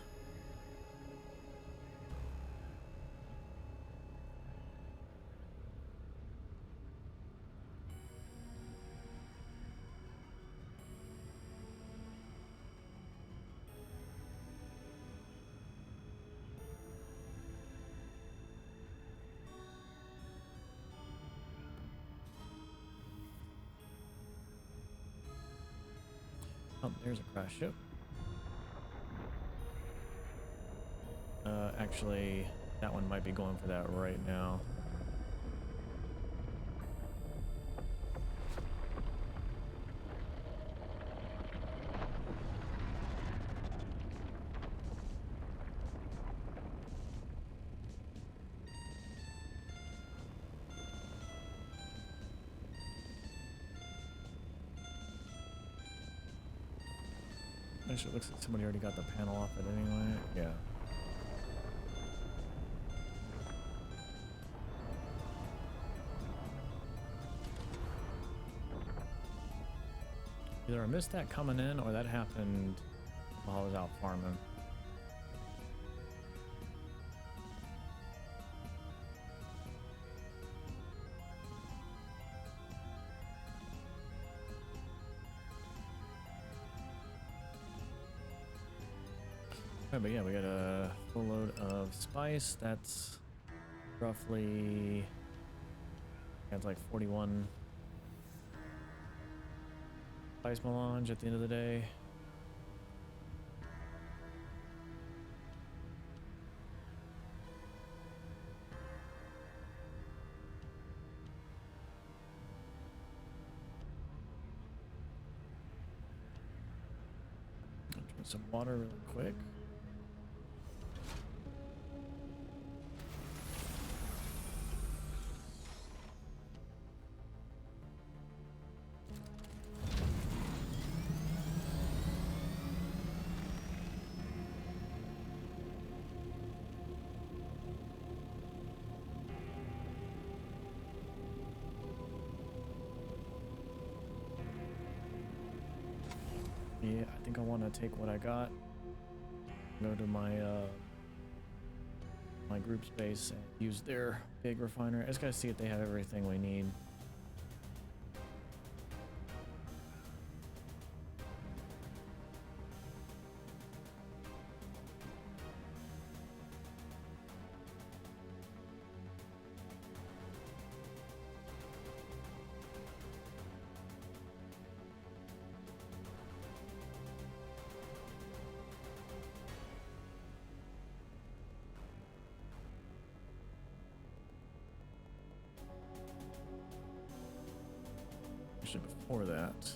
Oh, there's a crash ship. Actually, that one might be going for that right now. Actually, it looks like somebody already got the panel off it anyway. Yeah. Either I missed that coming in or that happened while I was out farming. But yeah, we got a full load of spice. That's roughly, that's like 41 spice melange at the end of the day. I'll drink some water really quick. Yeah, I think I want to take what I got, go to my my group space and use their big refiner. I just gotta see if they have everything we need. Before that,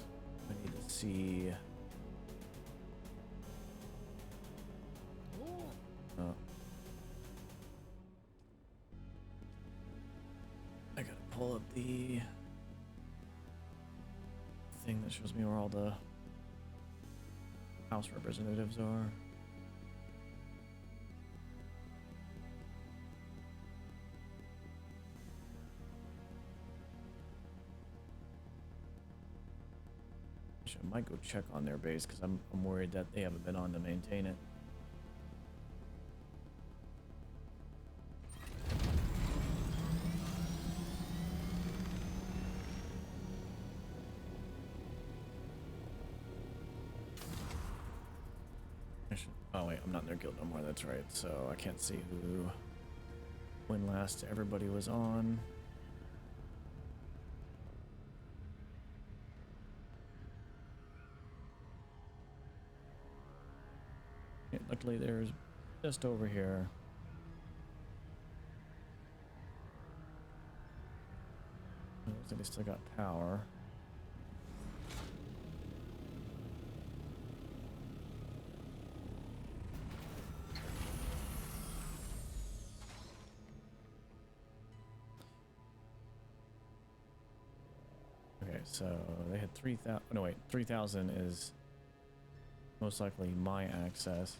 I need to see. I gotta pull up the thing that shows me where all the House representatives are. I might go check on their base because I'm worried that they haven't been on to maintain it. Oh wait, I'm not in their guild no more, that's right. So I can't see who, when last everybody was on. Yeah, luckily there's just over here. Looks like they still got power. Okay, so they had 3,000. No, wait, 3,000 is most likely my access.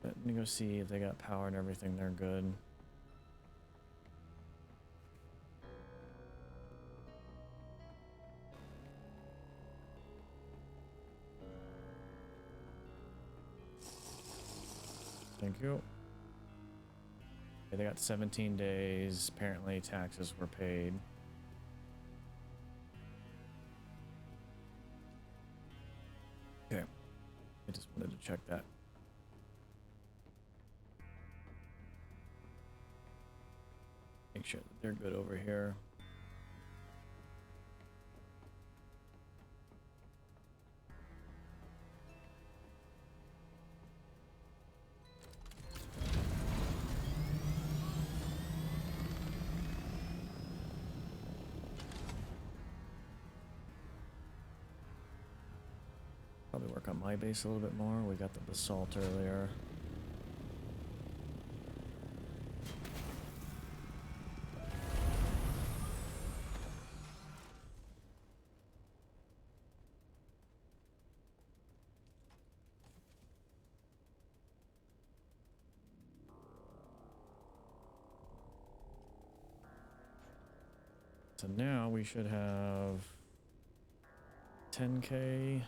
But let me go see if they got power and everything. They're good. Thank you. Okay, they got 17 days. Apparently taxes were paid. Okay. I just wanted to check that. Make sure that they're good over here. work on my base a little bit more. We got the basalt earlier. So now we should have 10K.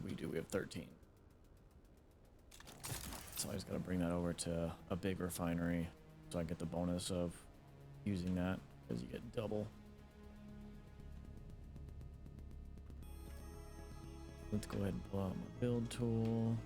We do, we have 13. So I just gotta bring that over to a big refinery so I get the bonus of using that, because you get double. Let's go ahead and pull out my build tool.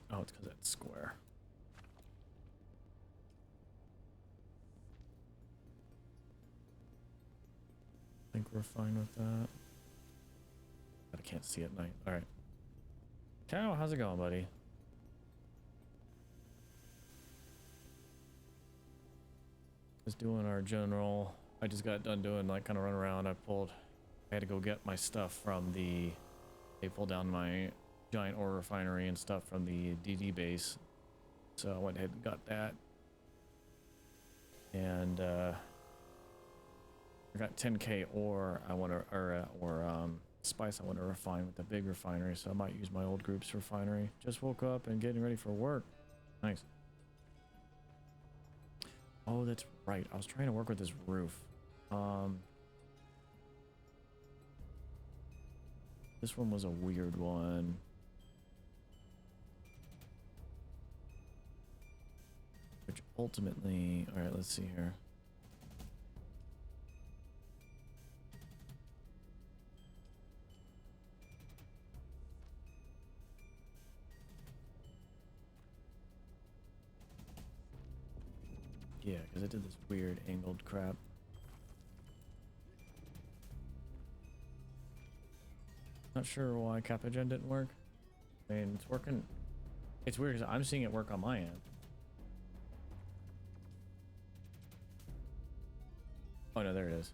Oh, it's because it's square. I think we're fine with that. But I can't see at night. Alright. Cow, how's it going, buddy? Just doing our general. I just got done doing like kind of run around. I had to go get my stuff from the, they pulled down my giant ore refinery and stuff from the DD base. So I went ahead and got that. And I got 10K ore I want to, or spice I want to refine with the big refinery. So I might use my old group's refinery. Just woke up and getting ready for work. Nice. Oh, that's right. I was trying to work with this roof. This one was a weird one. Which ultimately, all right, let's see here. Yeah, because I did this weird angled crap. Not sure why Capagen didn't work. I mean, it's working. It's weird because I'm seeing it work on my end. Oh no, there it is.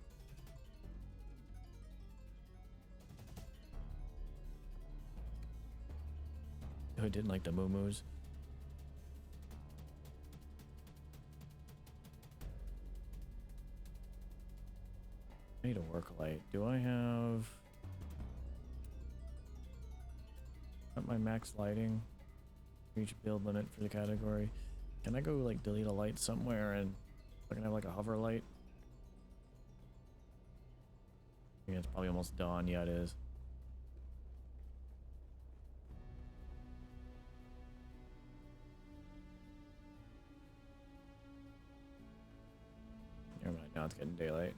Oh, it didn't like the moo-moos. I need a work light. Do I have... Not my max lighting? Reach build limit for the category. Can I go like delete a light somewhere and I can have like a hover light? I think it's probably almost dawn. Yeah, it is. Never mind, now it's getting daylight.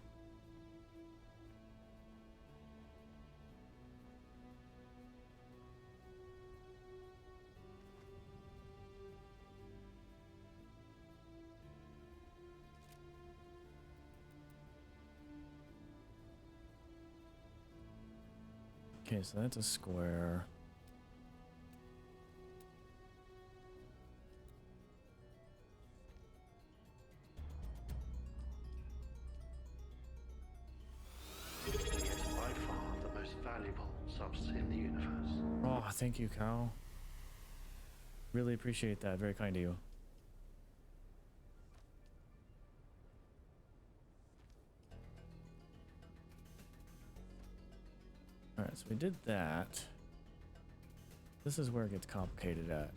Okay, so that's a square. It is by far the most valuable substance in the universe. Oh, thank you, Cal. Really appreciate that. Very kind of you. Alright, so we did that. This is where it gets complicated at.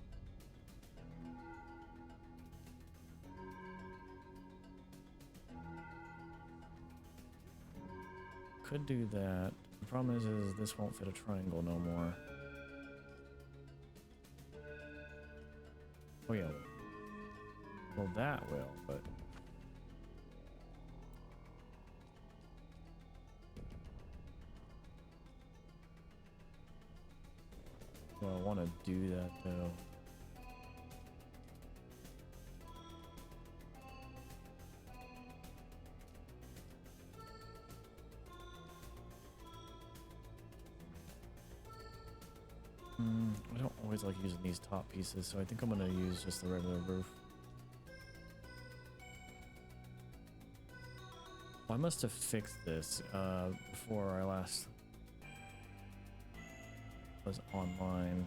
Could do that. The problem is this won't fit a triangle no more. Oh yeah. Well, that will, but... Well, I want to do that though. I don't always like using these top pieces, so I think I'm going to use just the regular roof. Well, I must have fixed this before I last was online.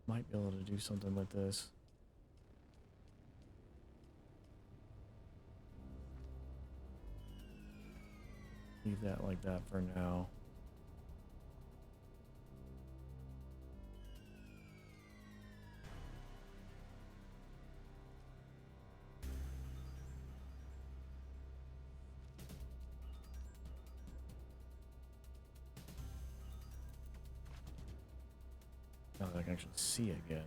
Might be able to do something with this. Leave that like that for now. Now that I can actually see again.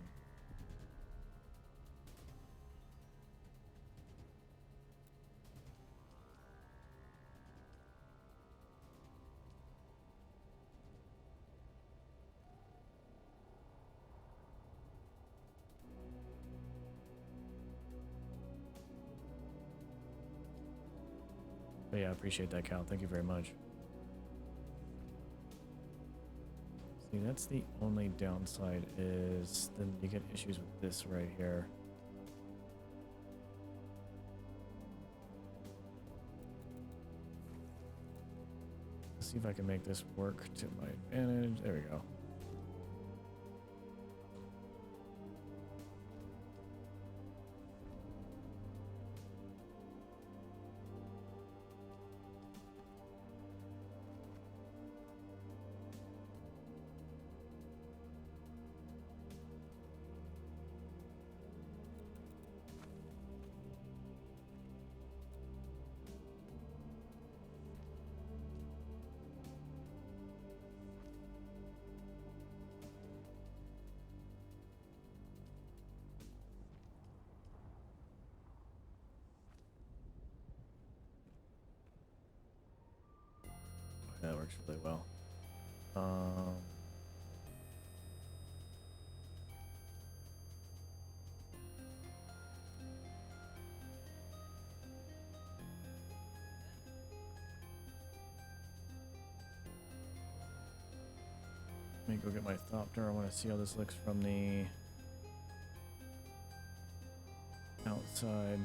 But yeah, I appreciate that, Cal. Thank you very much. See, that's the only downside is then you get issues with this right here. Let's see if I can make this work to my advantage. There we go. That works really well. Let me go get my Thopter. I want to see how this looks from the outside.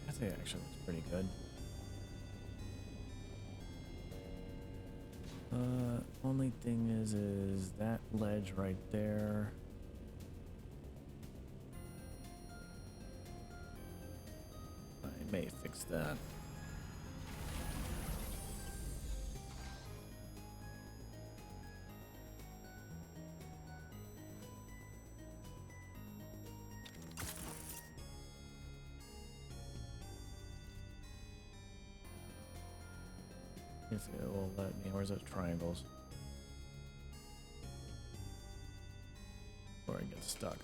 I think it actually looks pretty good. Only thing is that ledge right there. I may fix that. If it will let me. Where's those triangles? Or I get stuck.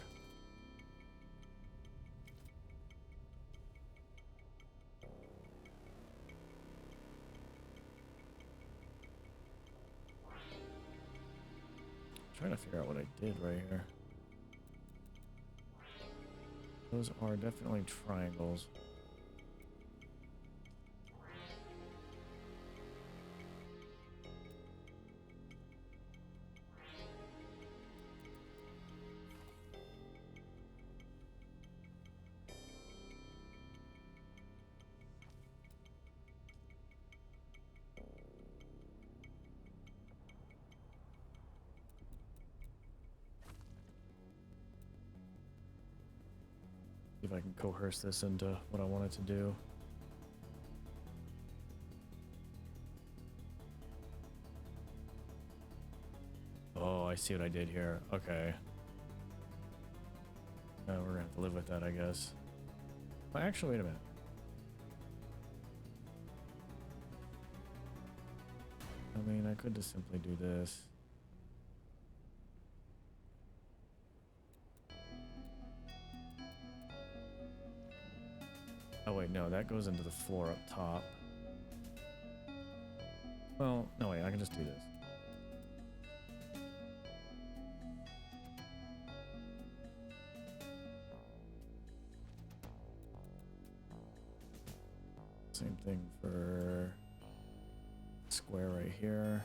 trying to figure out what I did right here. Those are definitely triangles. See if I can coerce this into what I want it to do. Oh, I see what I did here. Okay. We're gonna have to live with that, I guess. Well, actually, wait a minute. I mean, I could just simply do this. Oh wait, no, that goes into the floor up top. Well, no wait, I can just do this. Same thing for square right here.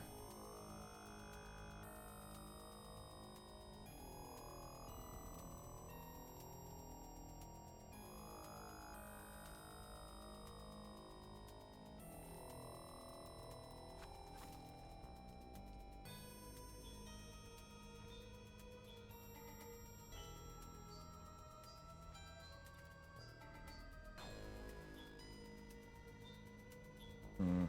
Hmm.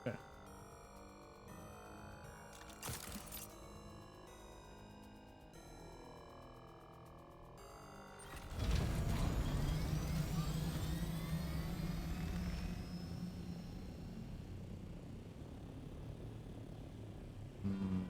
Okay. Hmm.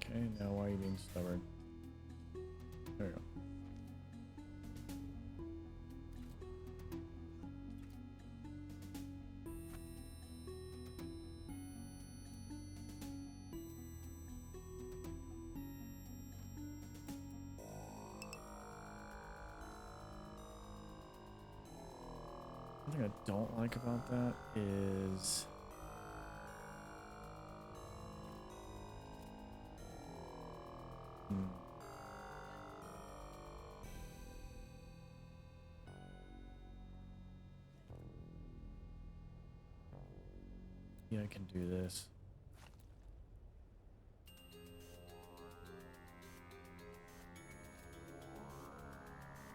Okay, now why are you being stubborn? There we go. One thing I don't like about that is yeah, I can do this.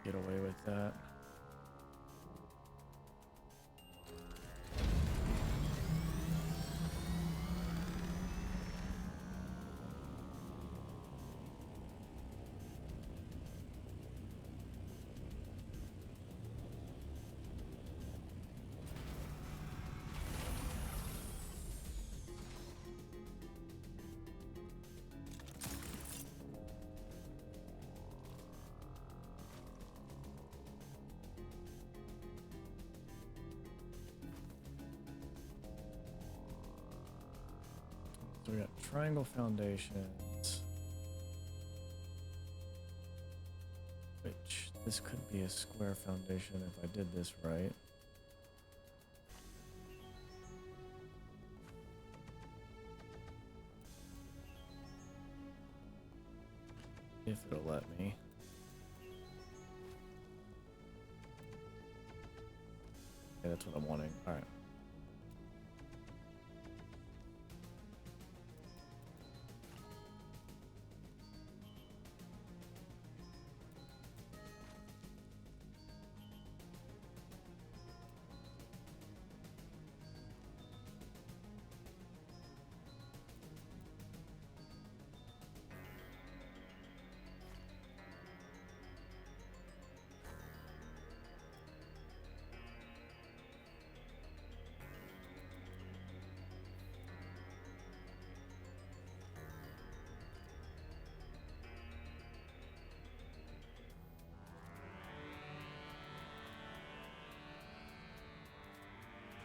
Get away with that. So we got triangle foundations, which this could be a square foundation if I did this right. If it'll let me. Okay, that's what I'm wanting. All right.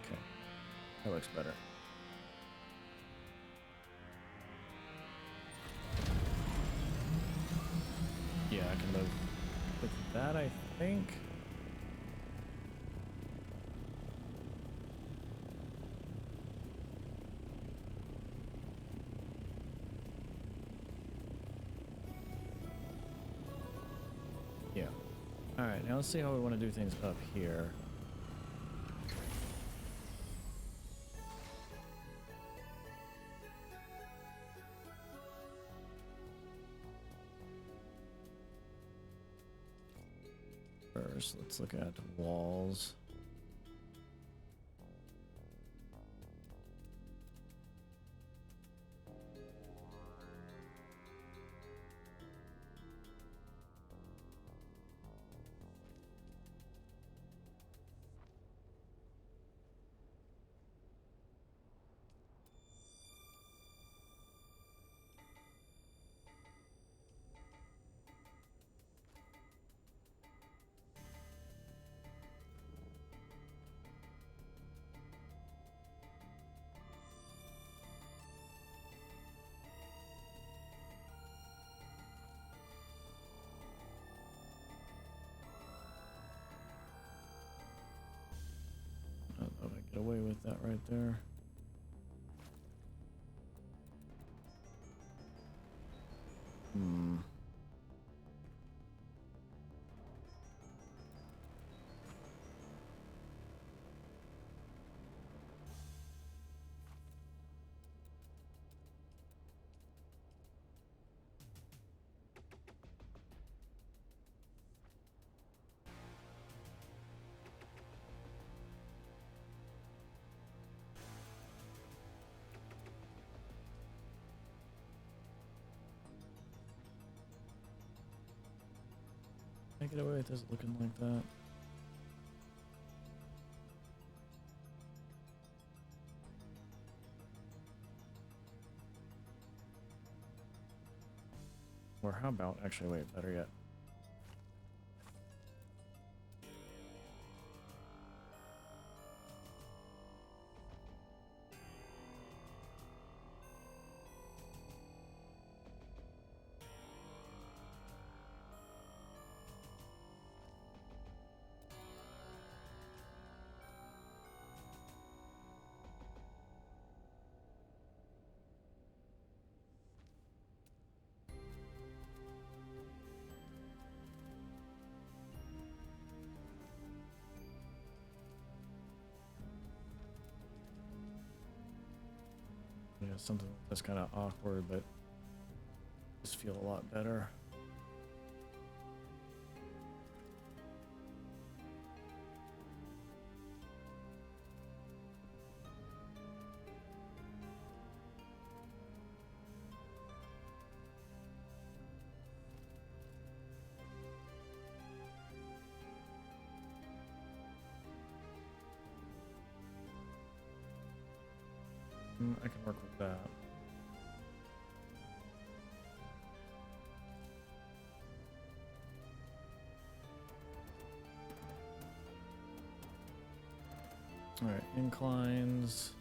Okay, that looks better. Yeah, I can move with that, I think. Yeah. All right, now let's see how we want to do things up here. First, let's look at walls. I don't know if I can get away with that right there. Hmm. Can I get away with this looking like that? Or how about, actually, wait, better yet. Yeah, something that's kind of awkward, but just feel a lot better. I can work with that. All right, inclines.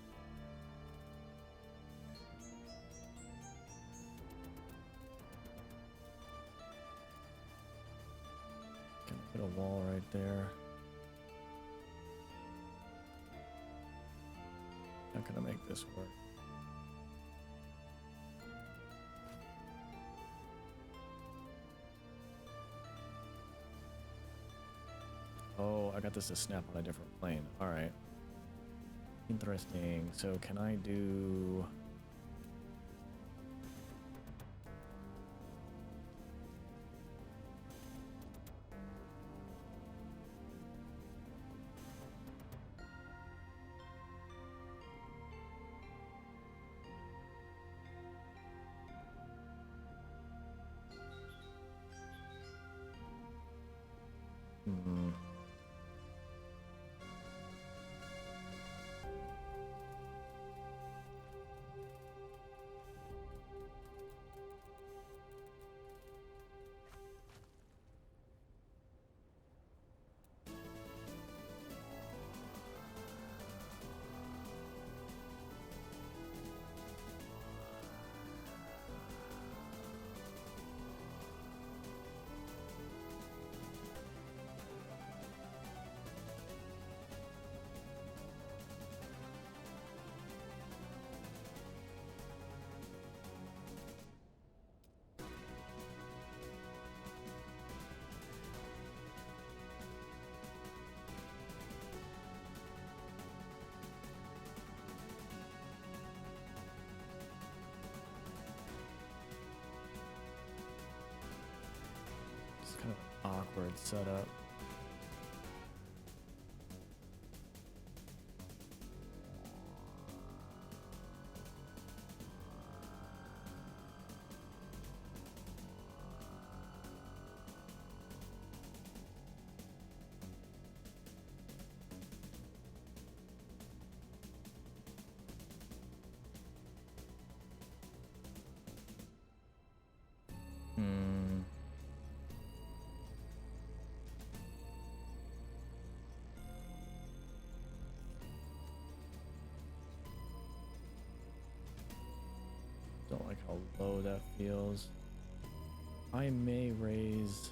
Can put a wall right there. How can I make this work? Oh, I got this to snap on a different plane. All right. Interesting. So can I do... Hmm. It's kind of an awkward setup. Hmm. Don't like how low that feels. I may raise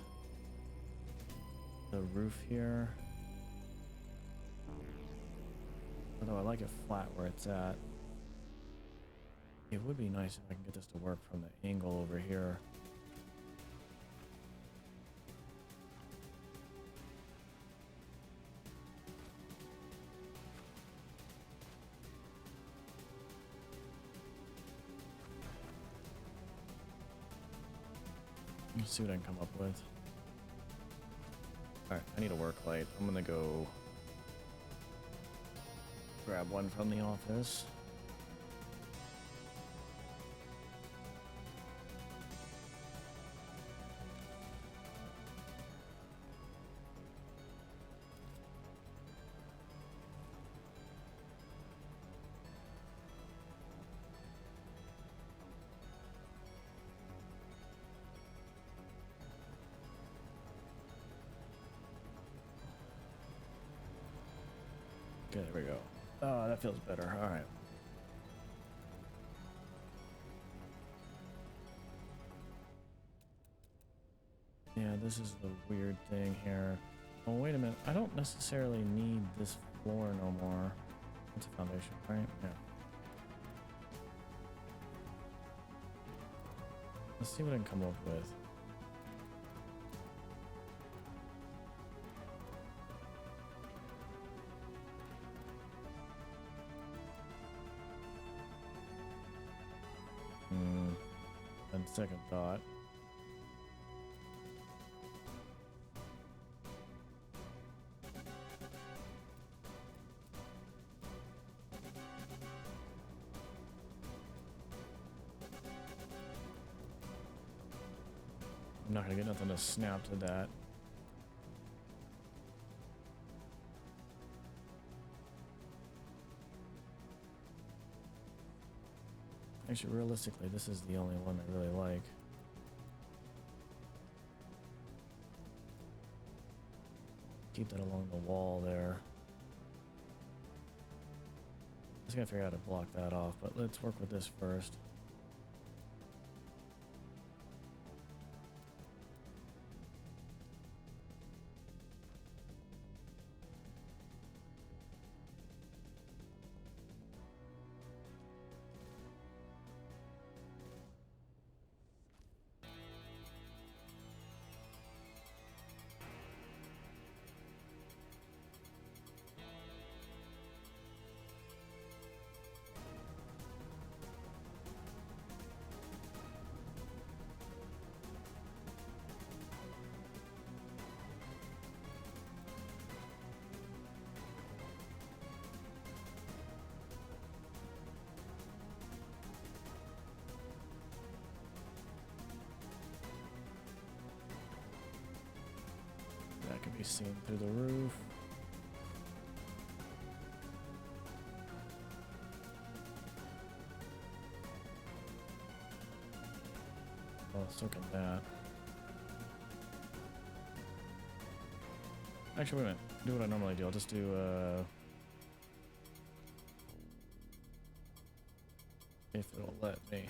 the roof here. Although I like it flat where it's at. It would be nice if I can get this to work from the angle over here. Let's see what I can come up with. Alright, I need a work light. I'm gonna go grab one from the office. Okay, there we go. Oh, that feels better. All right. Yeah, this is the weird thing here. Oh, wait a minute. I don't necessarily need this floor no more. It's a foundation, right? Yeah. Let's see what I can come up with. And second thought. I'm not gonna get nothing to snap to that. Actually, realistically, this is the only one I really like. Keep that along the wall there. Just gotta figure out how to block that off, but let's work with this first. be seen through the roof. Oh, so can that. Actually, wait a minute. Do what I normally do. I'll just do, if it'll let me.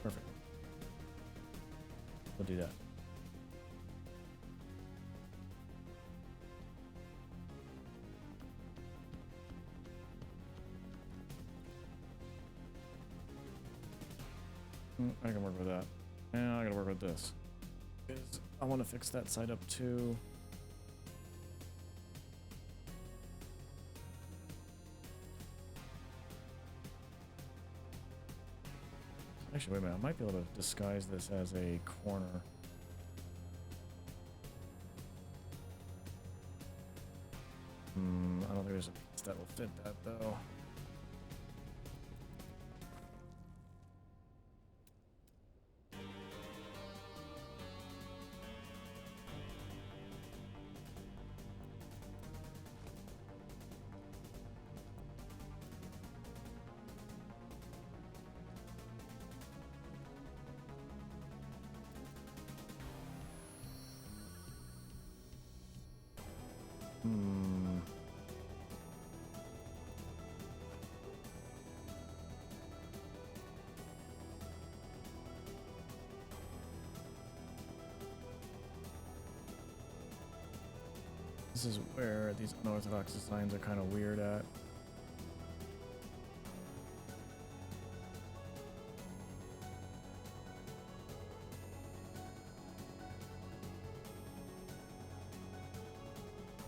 Perfect. We'll do that. I can work with that. And I gotta work with this. Because I want to fix that side up too. Actually, wait a minute. I might be able to disguise this as a corner. I don't think there's a piece that will fit that though. This is where these unorthodox designs are kind of weird at.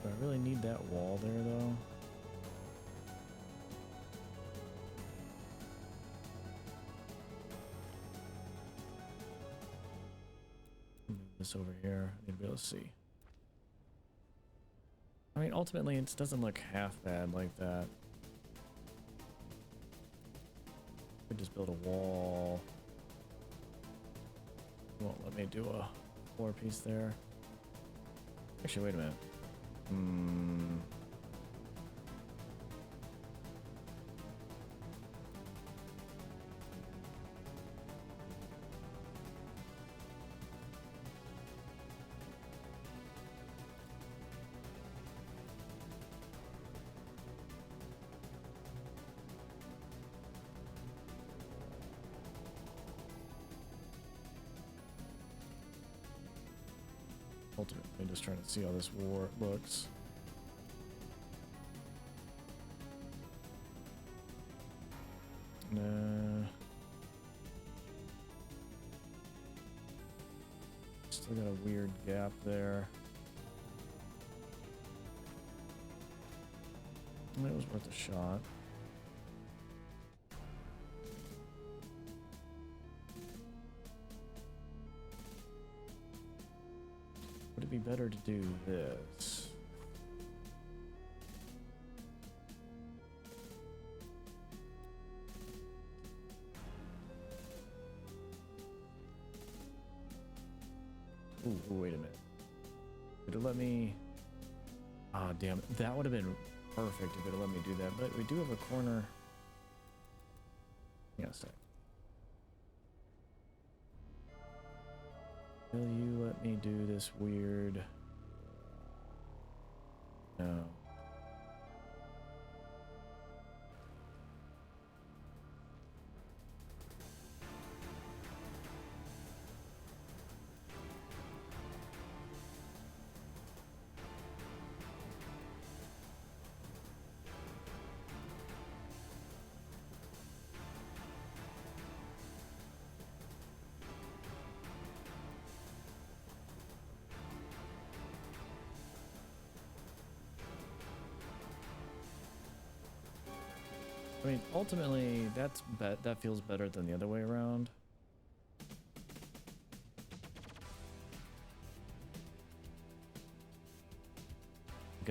Do I really need that wall there though? Move this over here. I need to be able to see. I mean, ultimately, it doesn't look half bad like that. Could just build a wall. It won't let me do a floor piece there. Actually, wait a minute. Ultimately, just trying to see how this war looks. Still got a weird gap there. It was worth a shot. Would it be better to do this? Ooh, wait a minute. Would it let me... Ah, damn it. That would have been perfect if it let me do that, but we do have a corner. Hang on a sec. Will you let me do this weird... No. I mean, ultimately, that feels better than the other way around.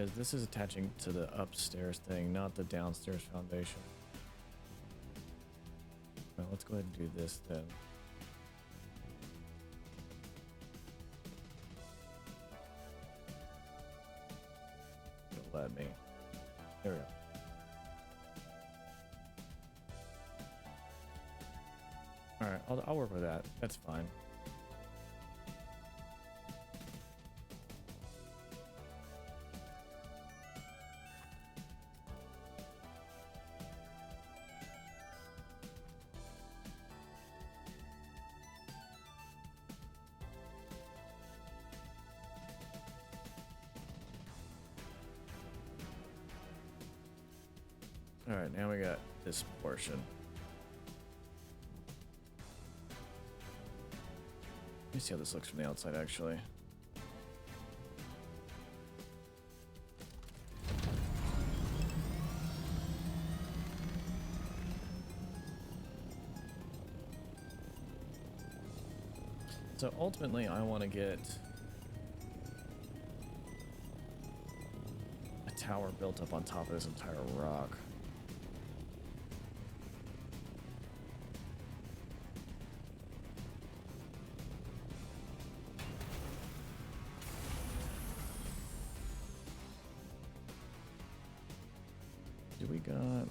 because this is attaching to the upstairs thing, not the downstairs foundation. Well, let's go ahead and do this then. It'll let me. There we go. Alright, I'll work with that. That's fine. Alright, now we got this portion. Let me see how this looks from the outside, actually. So ultimately, I want to get a tower built up on top of this entire rock. Do we got...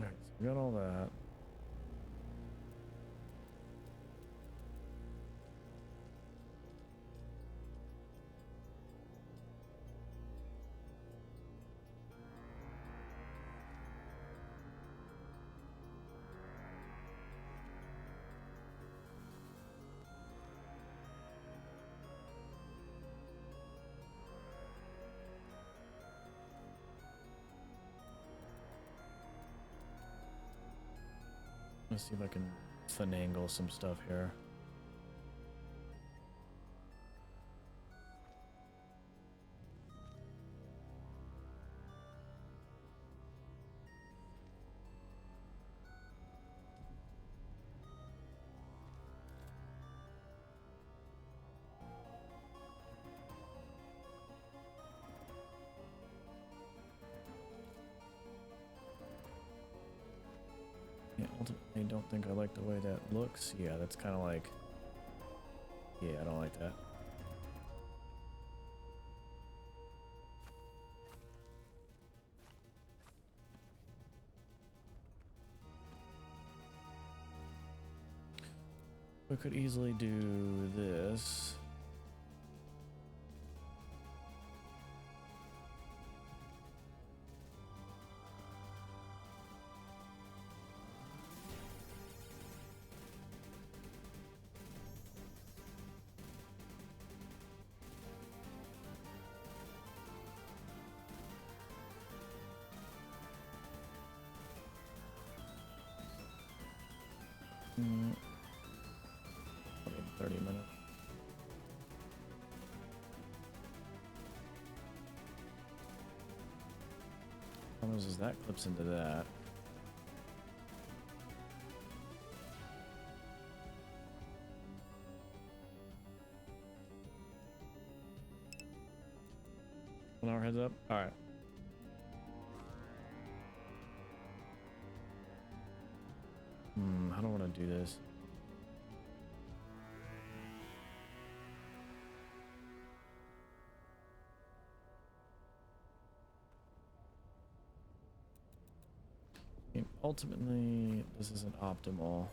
Alright, so we got all that. Let's see if I can finagle some stuff here. Yeah, ultimately, don't think I like the way that looks. Yeah, that's kind of like... Yeah, I don't like that. We could easily do this. Probably 30 minutes. How much is that clips into that? One hour heads up? Alright. I don't want to do this. I mean, ultimately, this isn't optimal.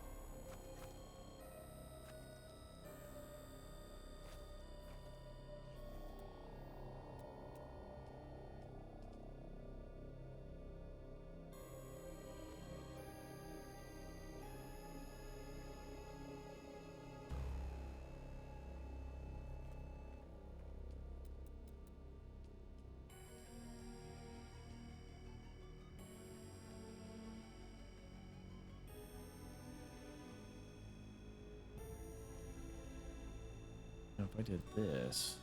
I did this.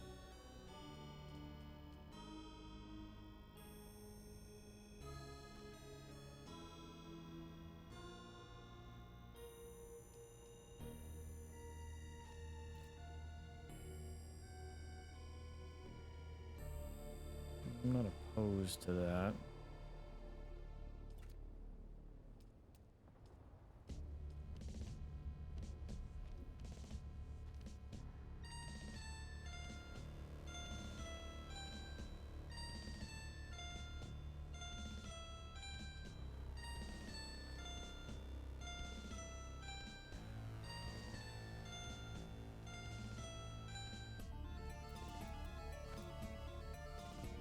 I'm not opposed to that.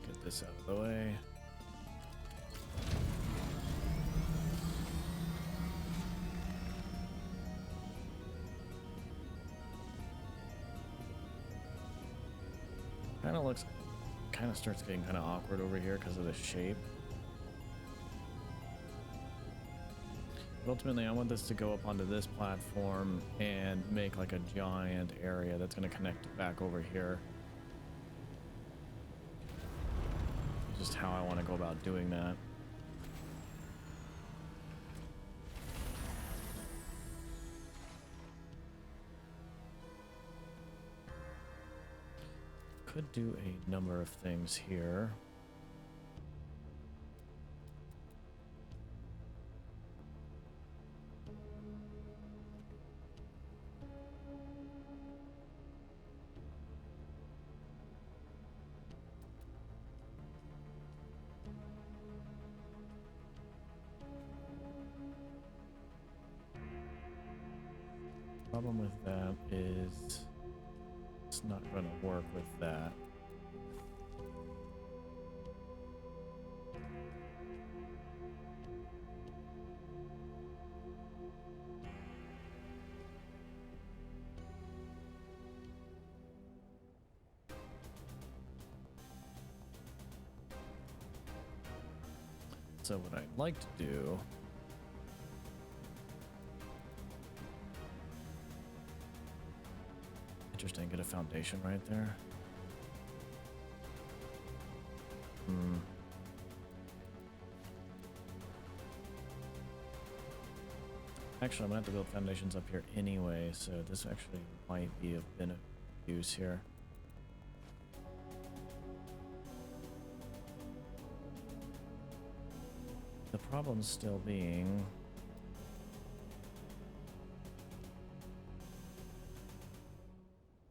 Get this out of the way. Kind of starts getting kind of awkward over here because of the shape. But ultimately, I want this to go up onto this platform and make like a giant area that's going to connect back over here. Just how I want to go about doing that. Could do a number of things here. Problem with that is it's not going to work with that. So what I'd like to do interesting, get a foundation right there. Actually, I'm gonna have to build foundations up here anyway, so this actually might be of benefit use here. The problem still being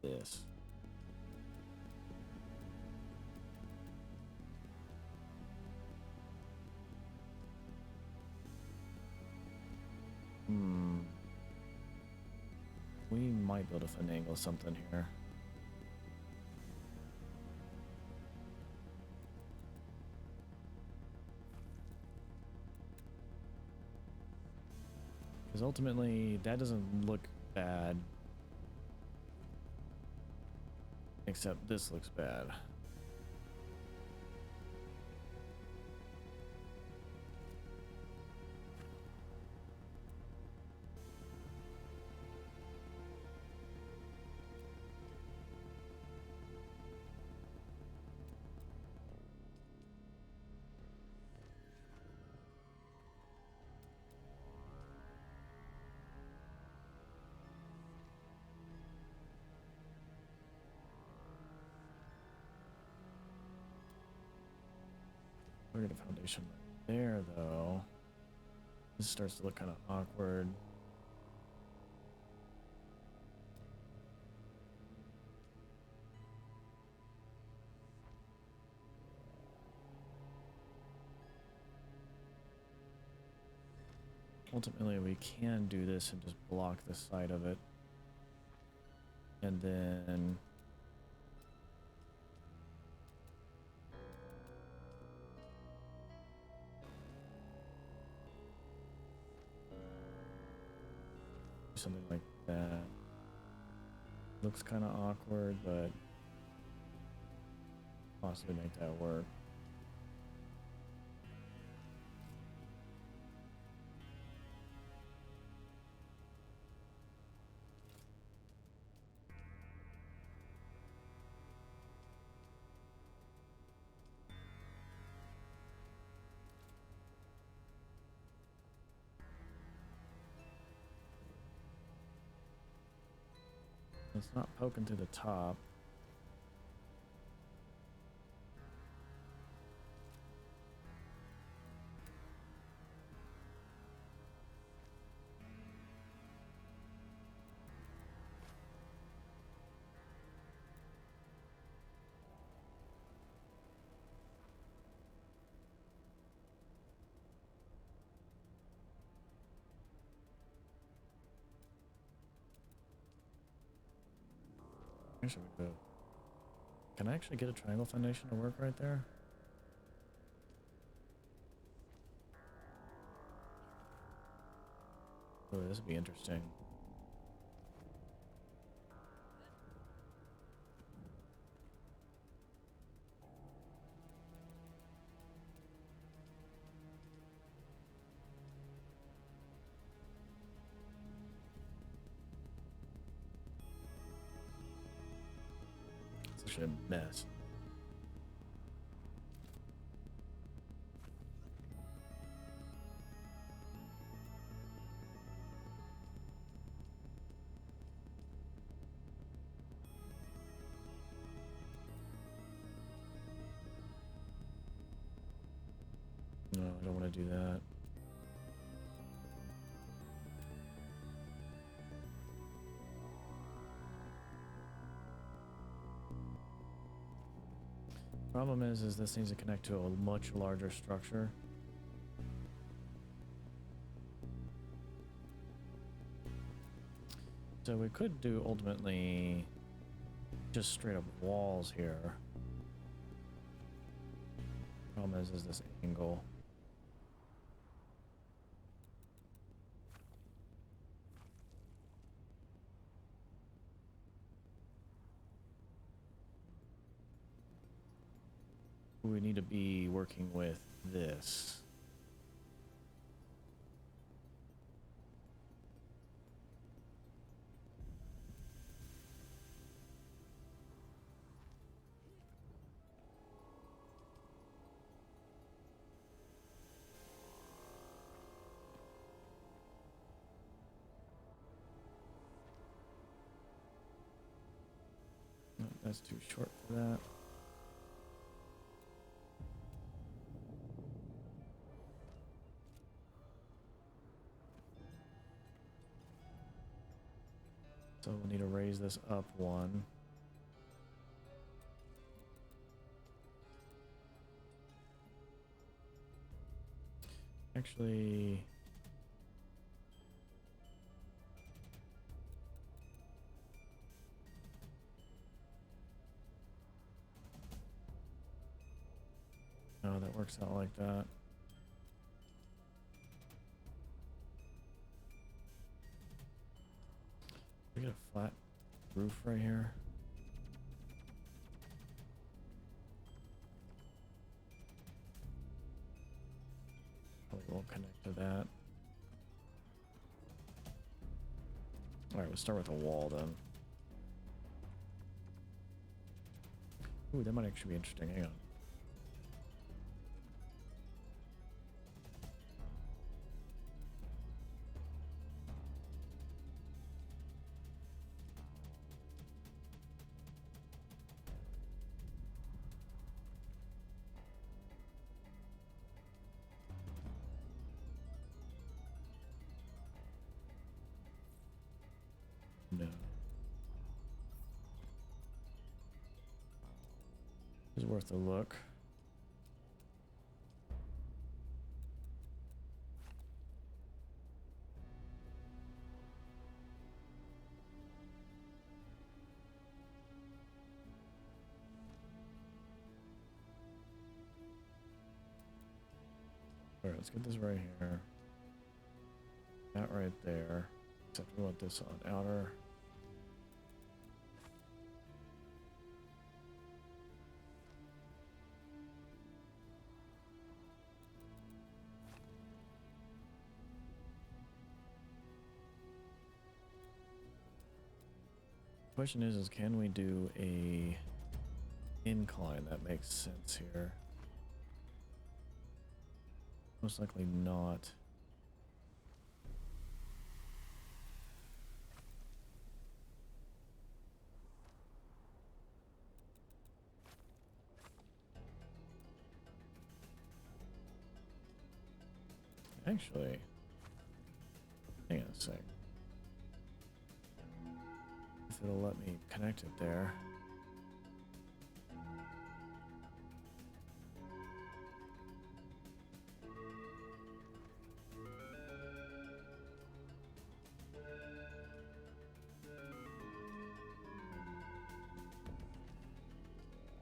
this. We might be able to finagle something here. Because ultimately, that doesn't look bad. Except this looks bad. We're gonna foundation right there, though. This starts to look kind of awkward. Ultimately, we can do this and just block the side of it. And then something like that. Looks kind of awkward, but possibly make that work. It's not poking through the top. Actually, can I actually get a triangle foundation to work right there? Oh, this would be interesting. It's actually a mess. No, I don't want to do that. Problem is this needs to connect to a much larger structure. So we could do ultimately just straight up walls here. Problem is this angle. We need to be working with this. No, that's too short for that. So we need to raise this up one. Actually, no, that works out like that. We get a flat roof right here. Probably won't connect to that. Alright, we'll start with a wall then. Ooh, that might actually be interesting. Hang on. No. It's worth a look. Alright, let's get this right here. That right there. Except we want this on outer. Question is can we do a incline that makes sense here? Most likely not. Actually, hang on a sec. If it'll let me connect it there.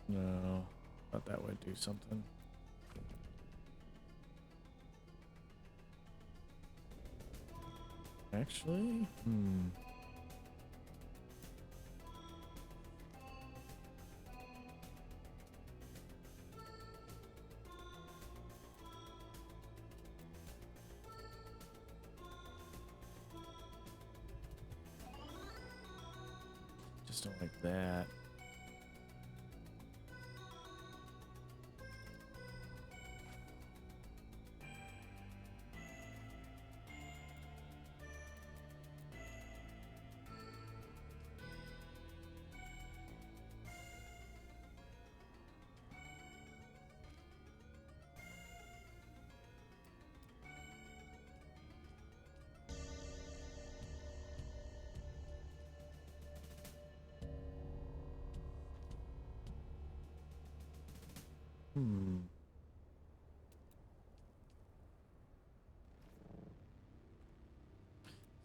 No, thought that would do something. Actually, just don't like that.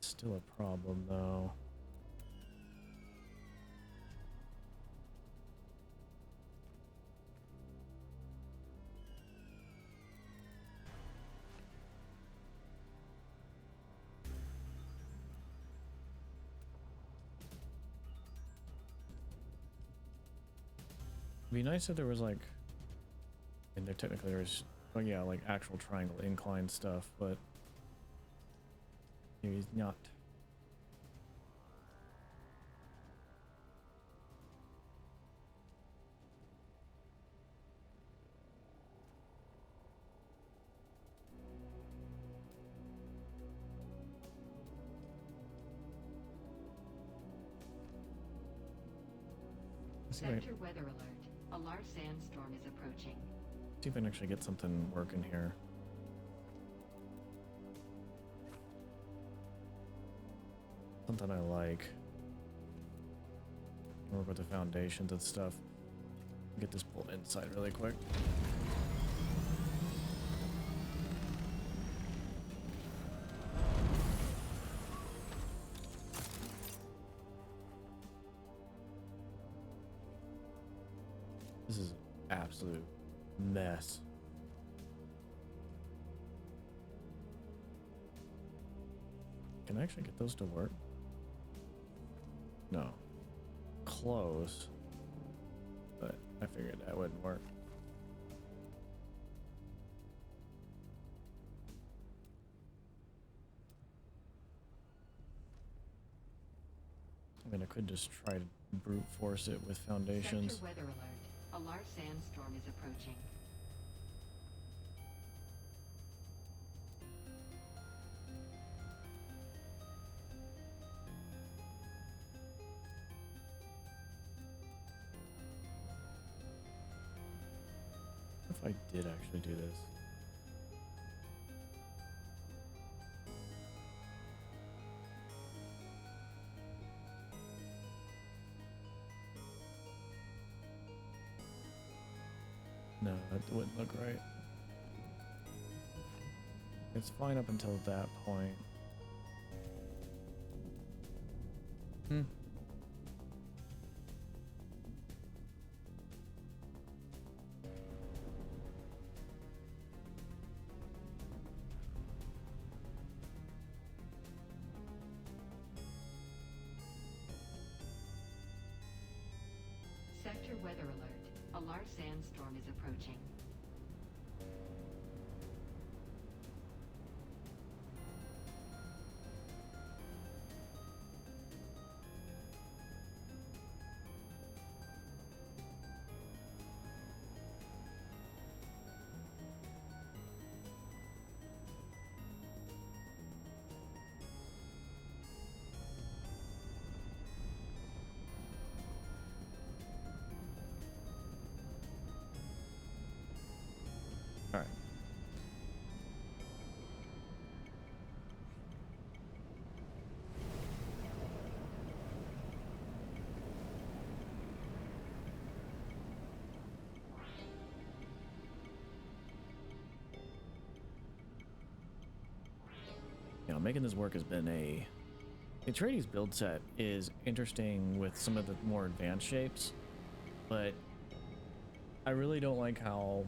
Still a problem though. It'd be nice if there was like, and there technically there's, oh yeah, like actual triangle incline stuff, but he's not. Sector weather alert. A large sandstorm is approaching. See if I can actually get something working here. Something I like. Work with the foundations and stuff. Get this pulled inside really quick. This is an absolute mess. Can I actually get those to work? No. Close. But I figured that wouldn't work. I mean, I could just try to brute force it with foundations. Sector weather alert. A large sandstorm is approaching. What if I did actually do this? No, that wouldn't look right. It's fine up until that point. Sector weather alert. A large sandstorm is approaching. making this work has been a... The Atreides build set is interesting with some of the more advanced shapes, but I really don't like how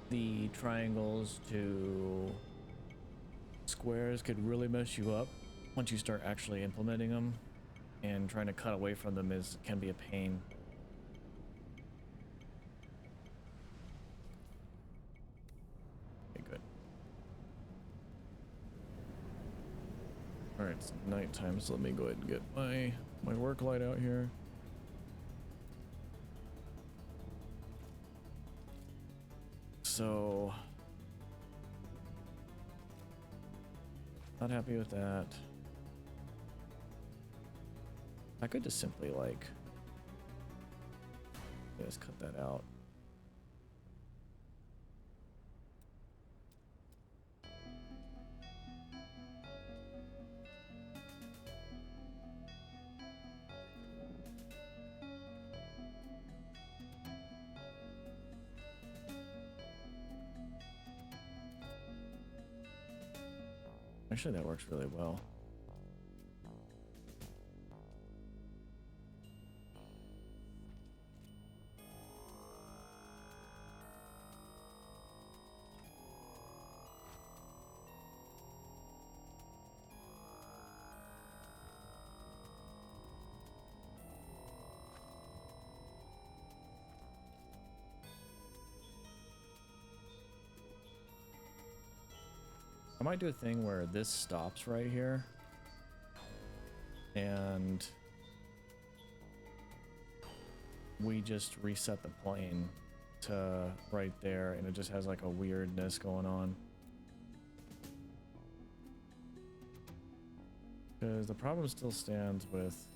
the triangles to squares could really mess you up once you start actually implementing them, and trying to cut away from them can be a pain. Okay, good. Alright, it's nighttime, so let me go ahead and get my work light out here. So, not happy with that. I could just simply like, just cut that out. Actually, that works really well. I might do a thing where this stops right here, and we just reset the plane to right there, and it just has like a weirdness going on. Because the problem still stands with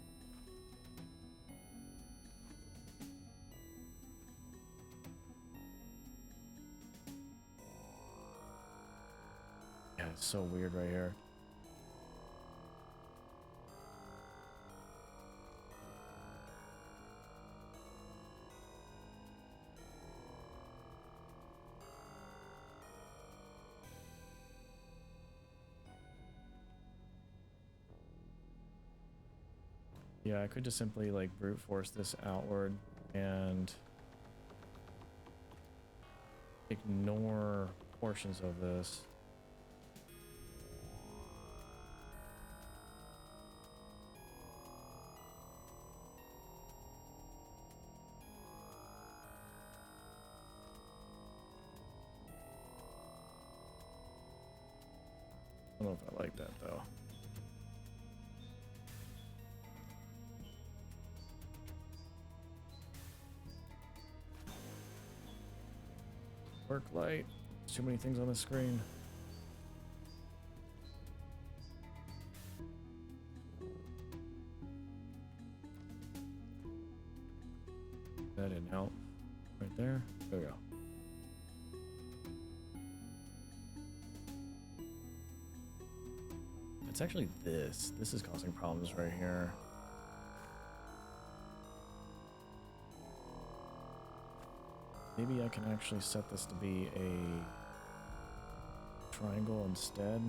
it's so weird right here. Yeah, I could just simply like brute force this outward and ignore portions of this. I don't know if I like that though. Work light. There's too many things on the screen. That didn't help. Right there. There we go. It's actually this. This is causing problems right here. Maybe I can actually set this to be a triangle instead.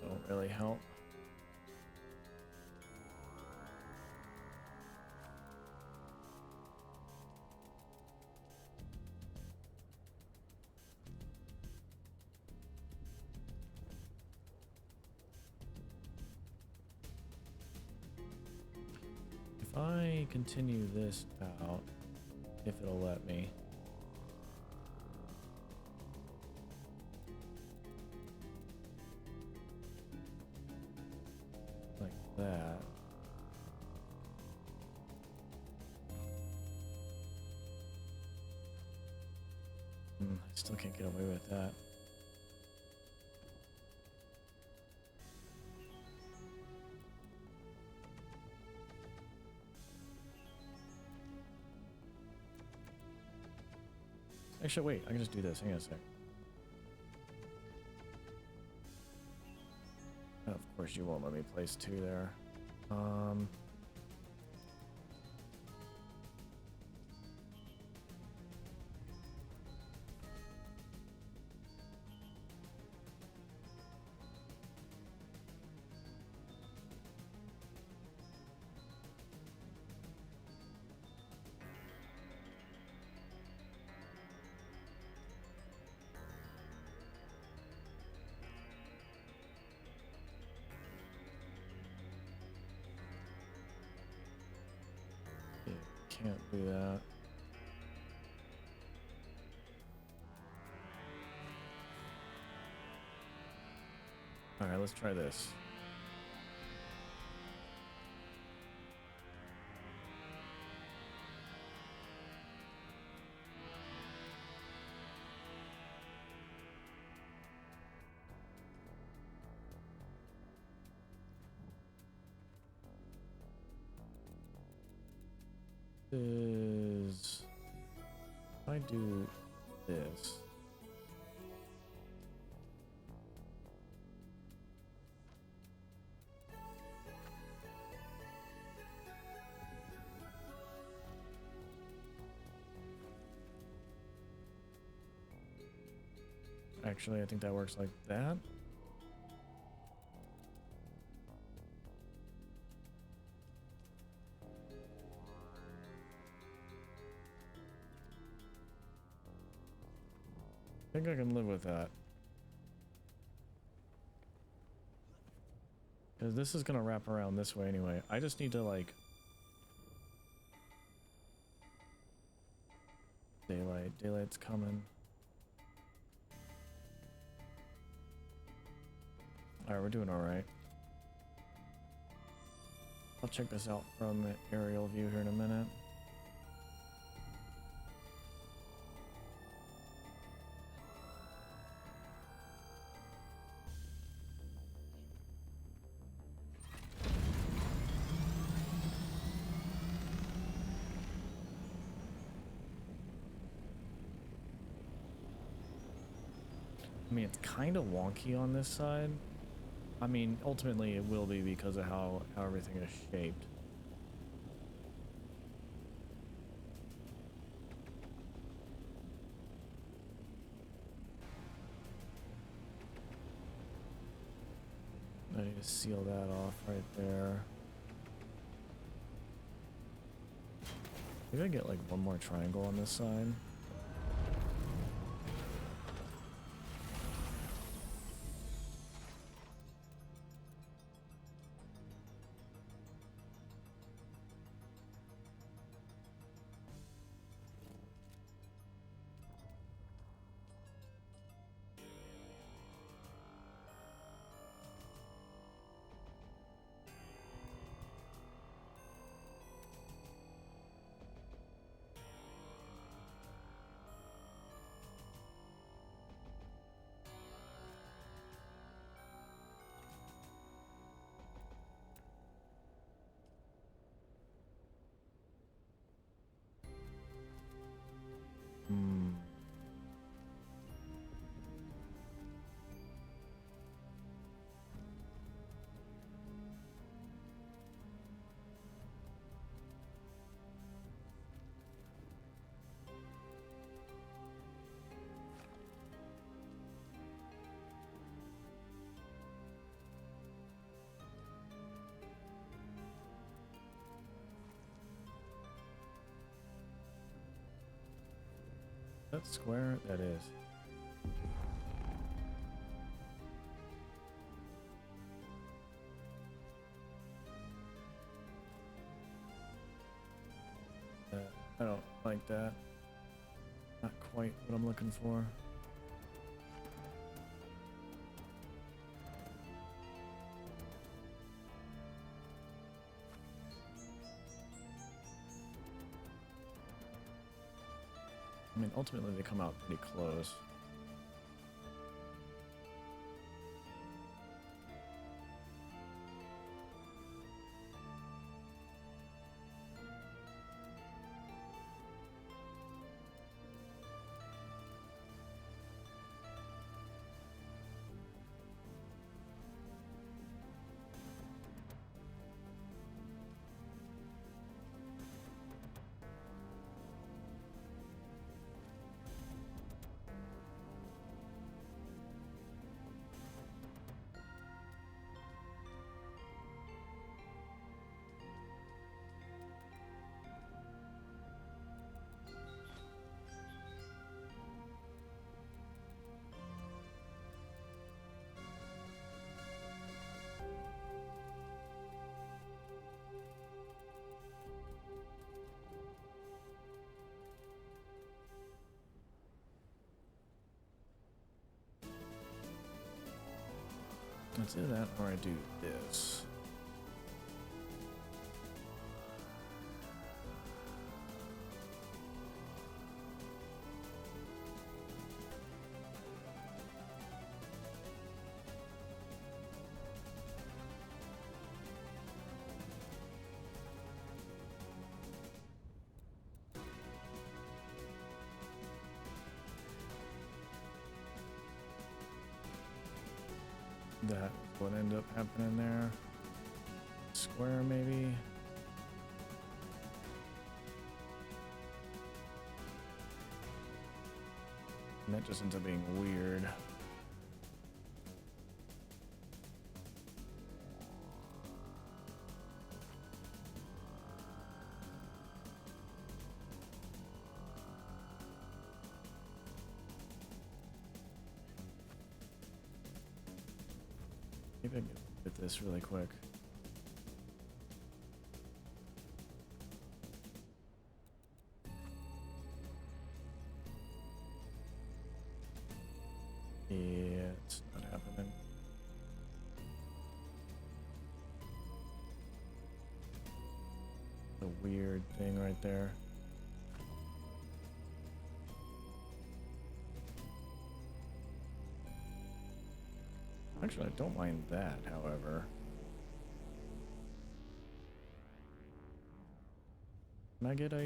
Don't really help. If I continue this out, if it'll let me. Like that. I still can't get away with that. Actually, wait, I can just do this. Hang on a sec. And of course, you won't let me place 2 there. Can't do that. Alright, let's try this. Is if I do this. Actually, I think that works like that. I think I can live with that. Because this is gonna wrap around this way anyway. I just need to like... Daylight. Daylight's coming. Alright, we're doing alright. I'll check this out from the aerial view here in a minute. I mean, it's kind of wonky on this side. I mean, ultimately it will be because of how everything is shaped. I need to seal that off right there. Maybe I get like one more triangle on this side. That square? That is. I don't like that. Not quite what I'm looking for. I mean, ultimately they come out pretty close. Let's do that, or I do this. That what ended up happening there. Square maybe. And that just ends up being weird. Maybe I can get this really quick. Yeah, it's not happening. The weird thing right there. Actually, I don't mind that, however. Can I get a,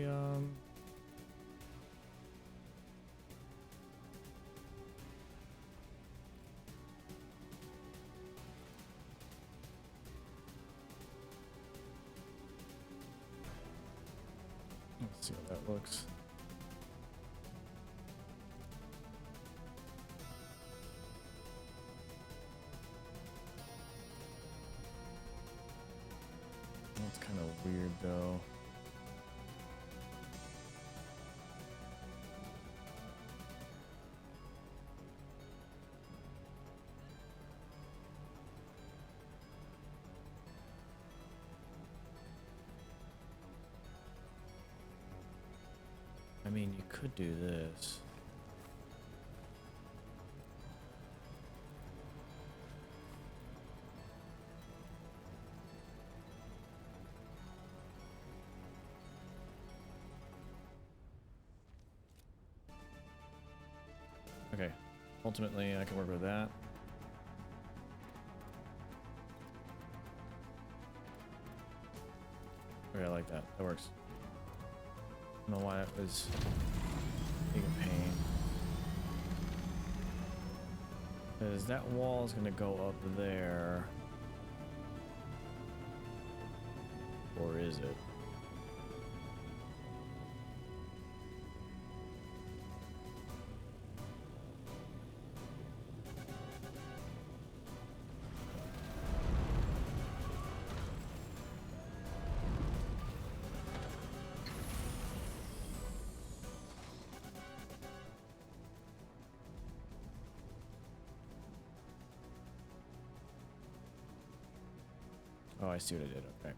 let's see how that looks. That's kind of weird, though. I mean, you could do this. Okay, ultimately I can work with that. Okay, I like that. That works. I don't know why that was being a pain. Because that wall is going to go up there. Or is it? Oh, I see what I did. Okay.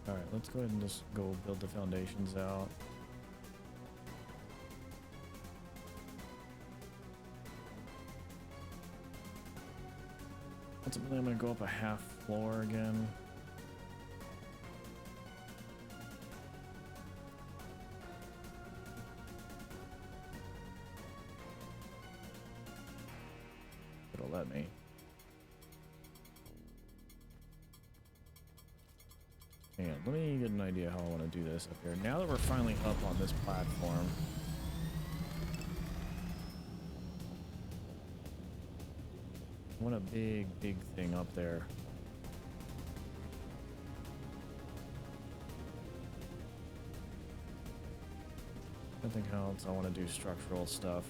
Alright, let's go ahead and just go build the foundations out. Ultimately, I'm going to go up a half floor again. It'll let me. Hang on, let me get an idea how I want to do this up here. Now that we're finally up on this platform. I want a big, big thing up there. I think how else I want to do structural stuff.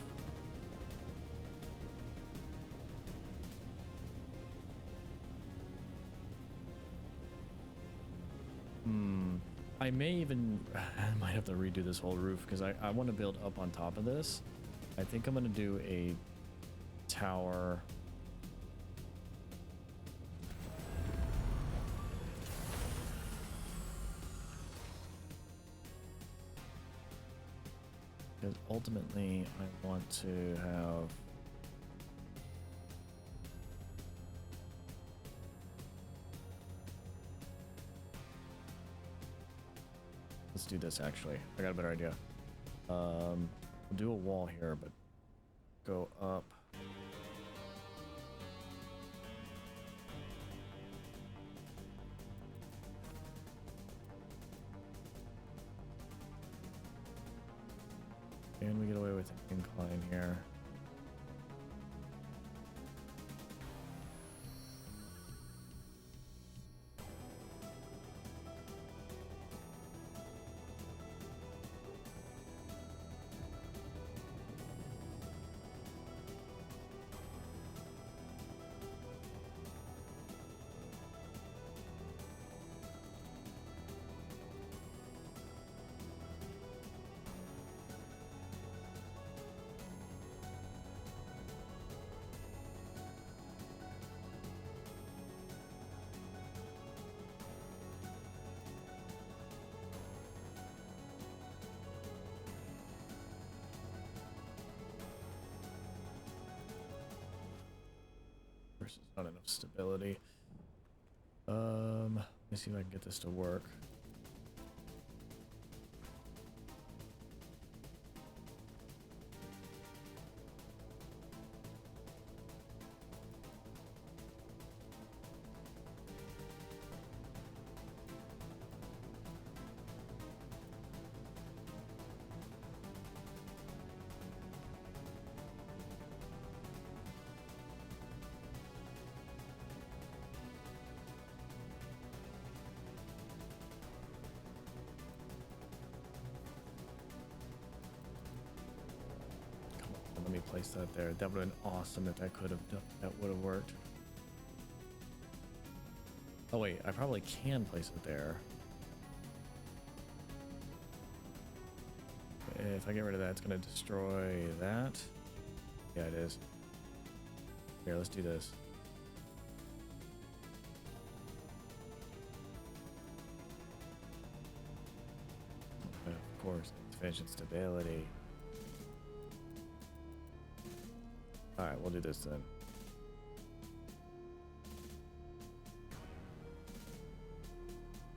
I may even, I might have to redo this whole roof because I want to build up on top of this. I think I'm going to do a tower. Because ultimately I want to have let's do this actually. I got a better idea. We'll do a wall here, but go up. And we get away with an incline here. There's not enough stability. Let me see if I can get this to work. Let me place that there. That would have been awesome if I could have done. That would have worked. Oh wait, I probably can place it there. If I get rid of that, it's going to destroy that. Yeah, it is. Here, let's do this. Of course, sufficient stability. Alright, we'll do this then.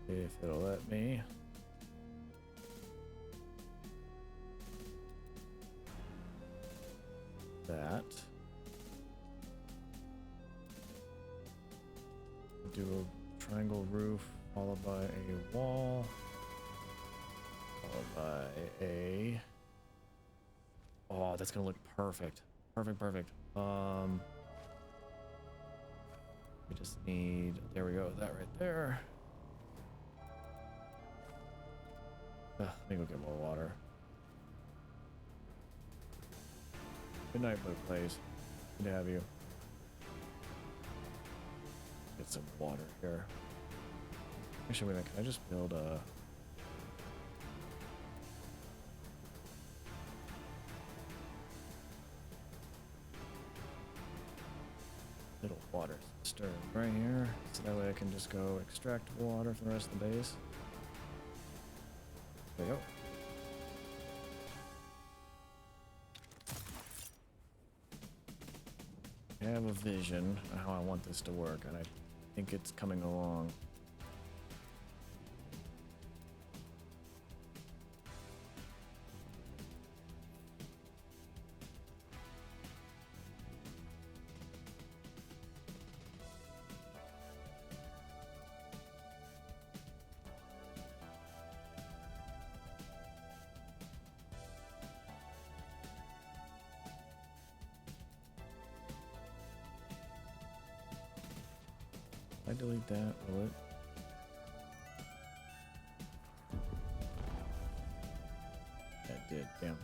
If it'll let me. That. Do a triangle roof followed by a wall. Followed by a... Oh, that's gonna look perfect. Perfect. We just need, there we go, that right there. Let me go get more water. Good night, boat place. Good to have you. Get some water here. Actually, wait a minute, can I just build a... little water cistern right here, so that way I can just go extract water from the rest of the base. There you go. I have a vision of how I want this to work, and I think it's coming along. I delete that, will it? That did, damn.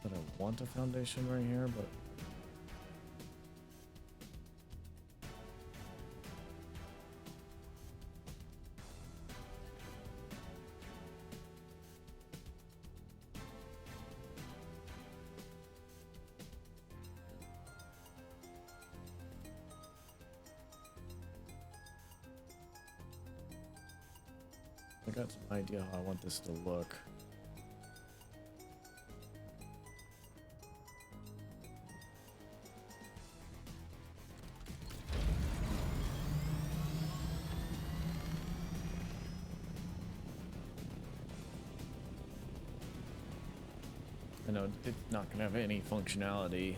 But I want a foundation right here, but I got some idea how I want this to look. I know it's not gonna have any functionality.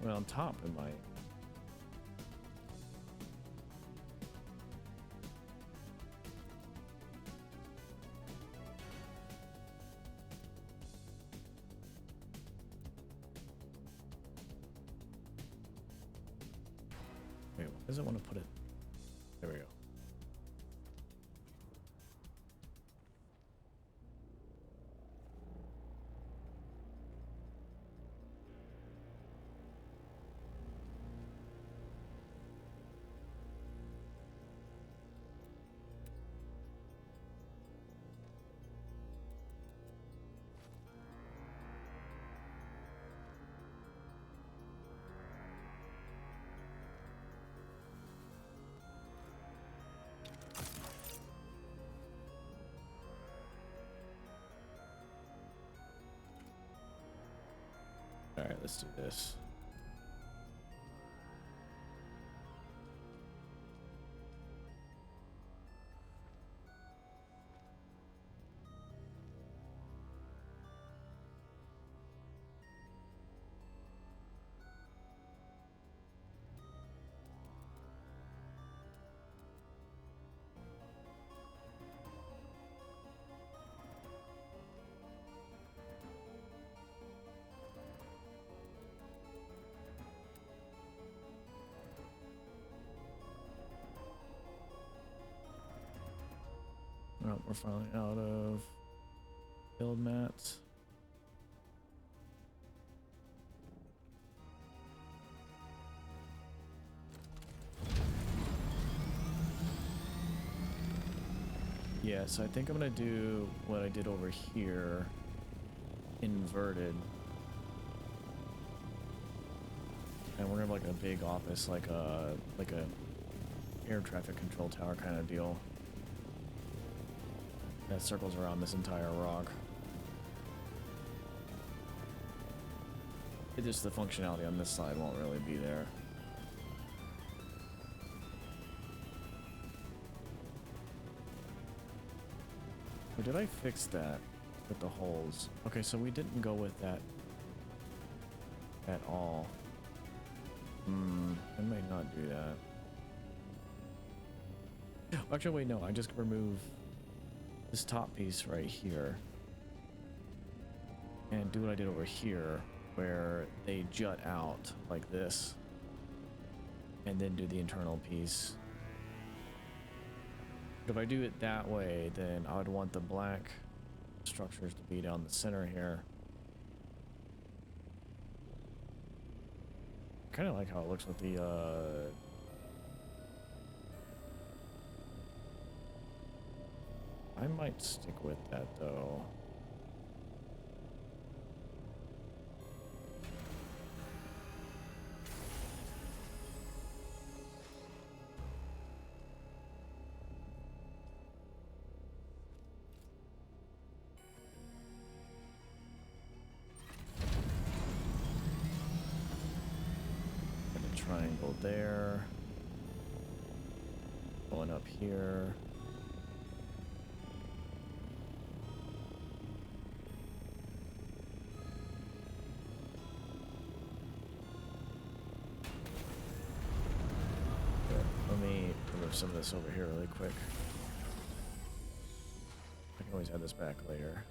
Well, on top it might. Wait, why does it want to put it? There we go. All right, let's do this. Oh, we're finally out of build mats. Yeah, so I think I'm gonna do what I did over here, inverted. And we're gonna have like a big office, like a air traffic control tower kind of deal. That circles around this entire rock. It just the functionality on this side won't really be there. Or did I fix that with the holes? Okay, so we didn't go with that at all. I might not do that. Actually, wait, no, I just remove this top piece right here and do what I did over here where they jut out like this and then do the internal piece. But if I do it that way, then I would want the black structures to be down the center here. Kind of like how it looks with the I might stick with that though. And a triangle there. Going up here. move some of this over here really quick. I can always add this back later.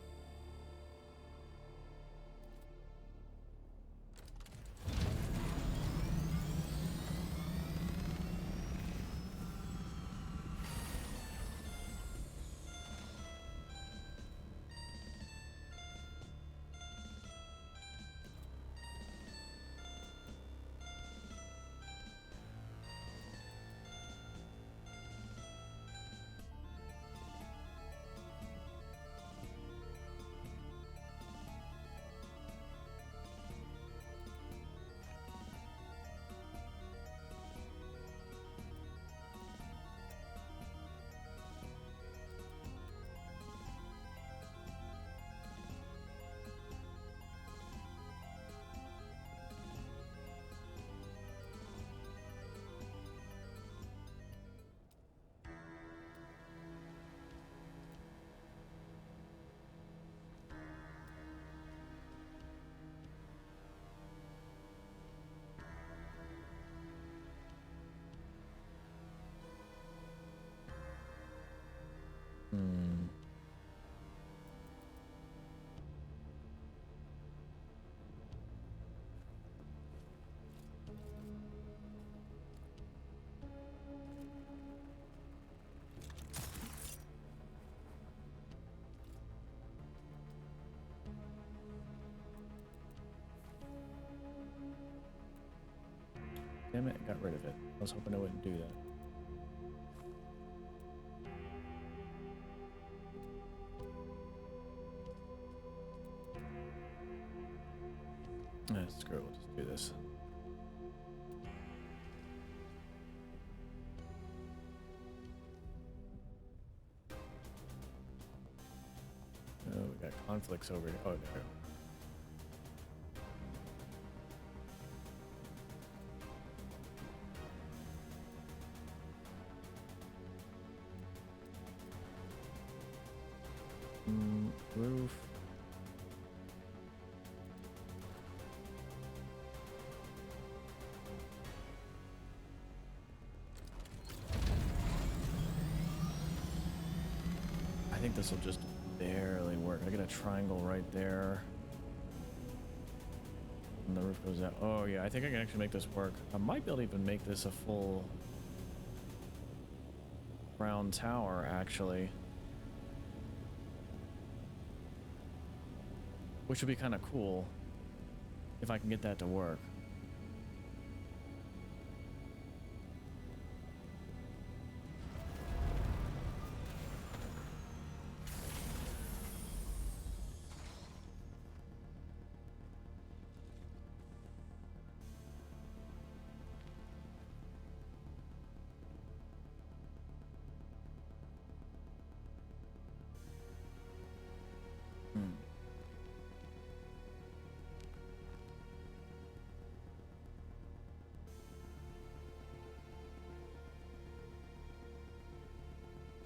Hmm. Damn it, got rid of it. I was hoping I wouldn't do that. Screw it, we'll just do this. Oh, we got conflicts over here. Oh, there. Roof. I think this will just barely work. I get a triangle right there. And the roof goes out. Oh yeah, I think I can actually make this work. I might be able to even make this a full round tower, actually. Which would be kind of cool if I can get that to work.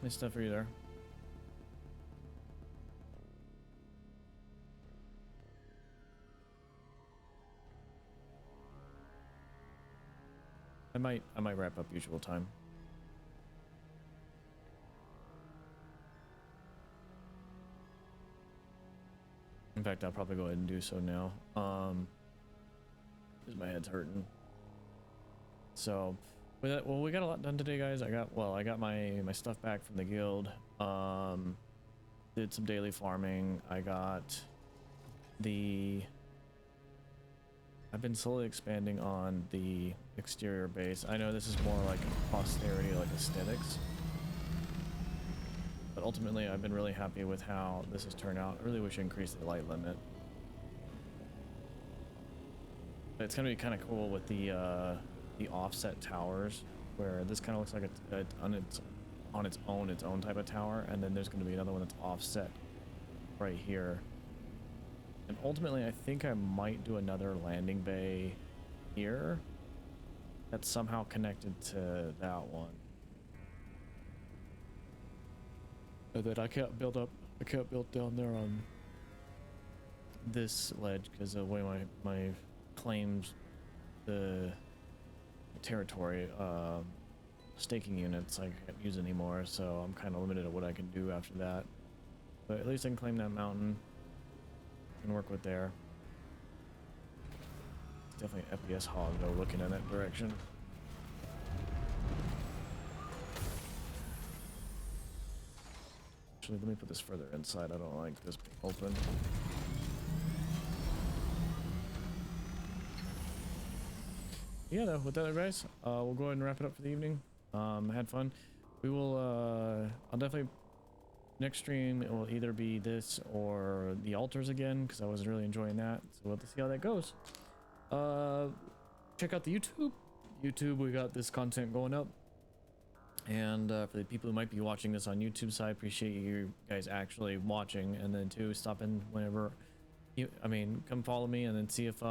Nice stuff for you there. I might wrap up usual time. In fact, I'll probably go ahead and do so now. Because my head's hurting. So, with that, well, we got a lot done today, guys. I got my stuff back from the guild. Did some daily farming. I've been slowly expanding on the exterior base. I know this is more like posterity, like aesthetics. But ultimately, I've been really happy with how this has turned out. I really wish I increased the light limit. But it's gonna be kind of cool with the offset towers, where this kind of looks like it's on its own type of tower, and then there's going to be another one that's offset right here. And ultimately, I think I might do another landing bay here that's somehow connected to that one. And then I can't build down there on this ledge because of the way my claims the territory staking units I can't use anymore, so I'm kind of limited at what I can do after that. But at least I can claim that mountain and work with there. It's definitely an FPS hog though, looking in that direction. Actually, let me put this further inside. I don't like this being open. Yeah, though, with that, guys, we'll go ahead and wrap it up for the evening. Had fun. We will, I'll definitely, next stream, it will either be this or the altars again, because I was really enjoying that. So we'll have to see how that goes. Check out the YouTube, we got this content going up. And for the people who might be watching this on YouTube side, I appreciate you guys actually watching. And then too, stop in whenever you, come follow me, and then see if,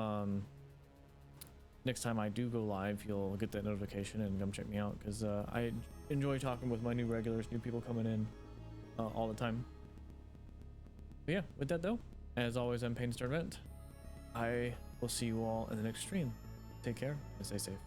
next time I do go live, you'll get that notification and come check me out, because I enjoy talking with my new regulars, new people coming in all the time. But yeah, with that though, as always, I'm Paden Sturtevant. I will see you all in the next stream. Take care and stay safe.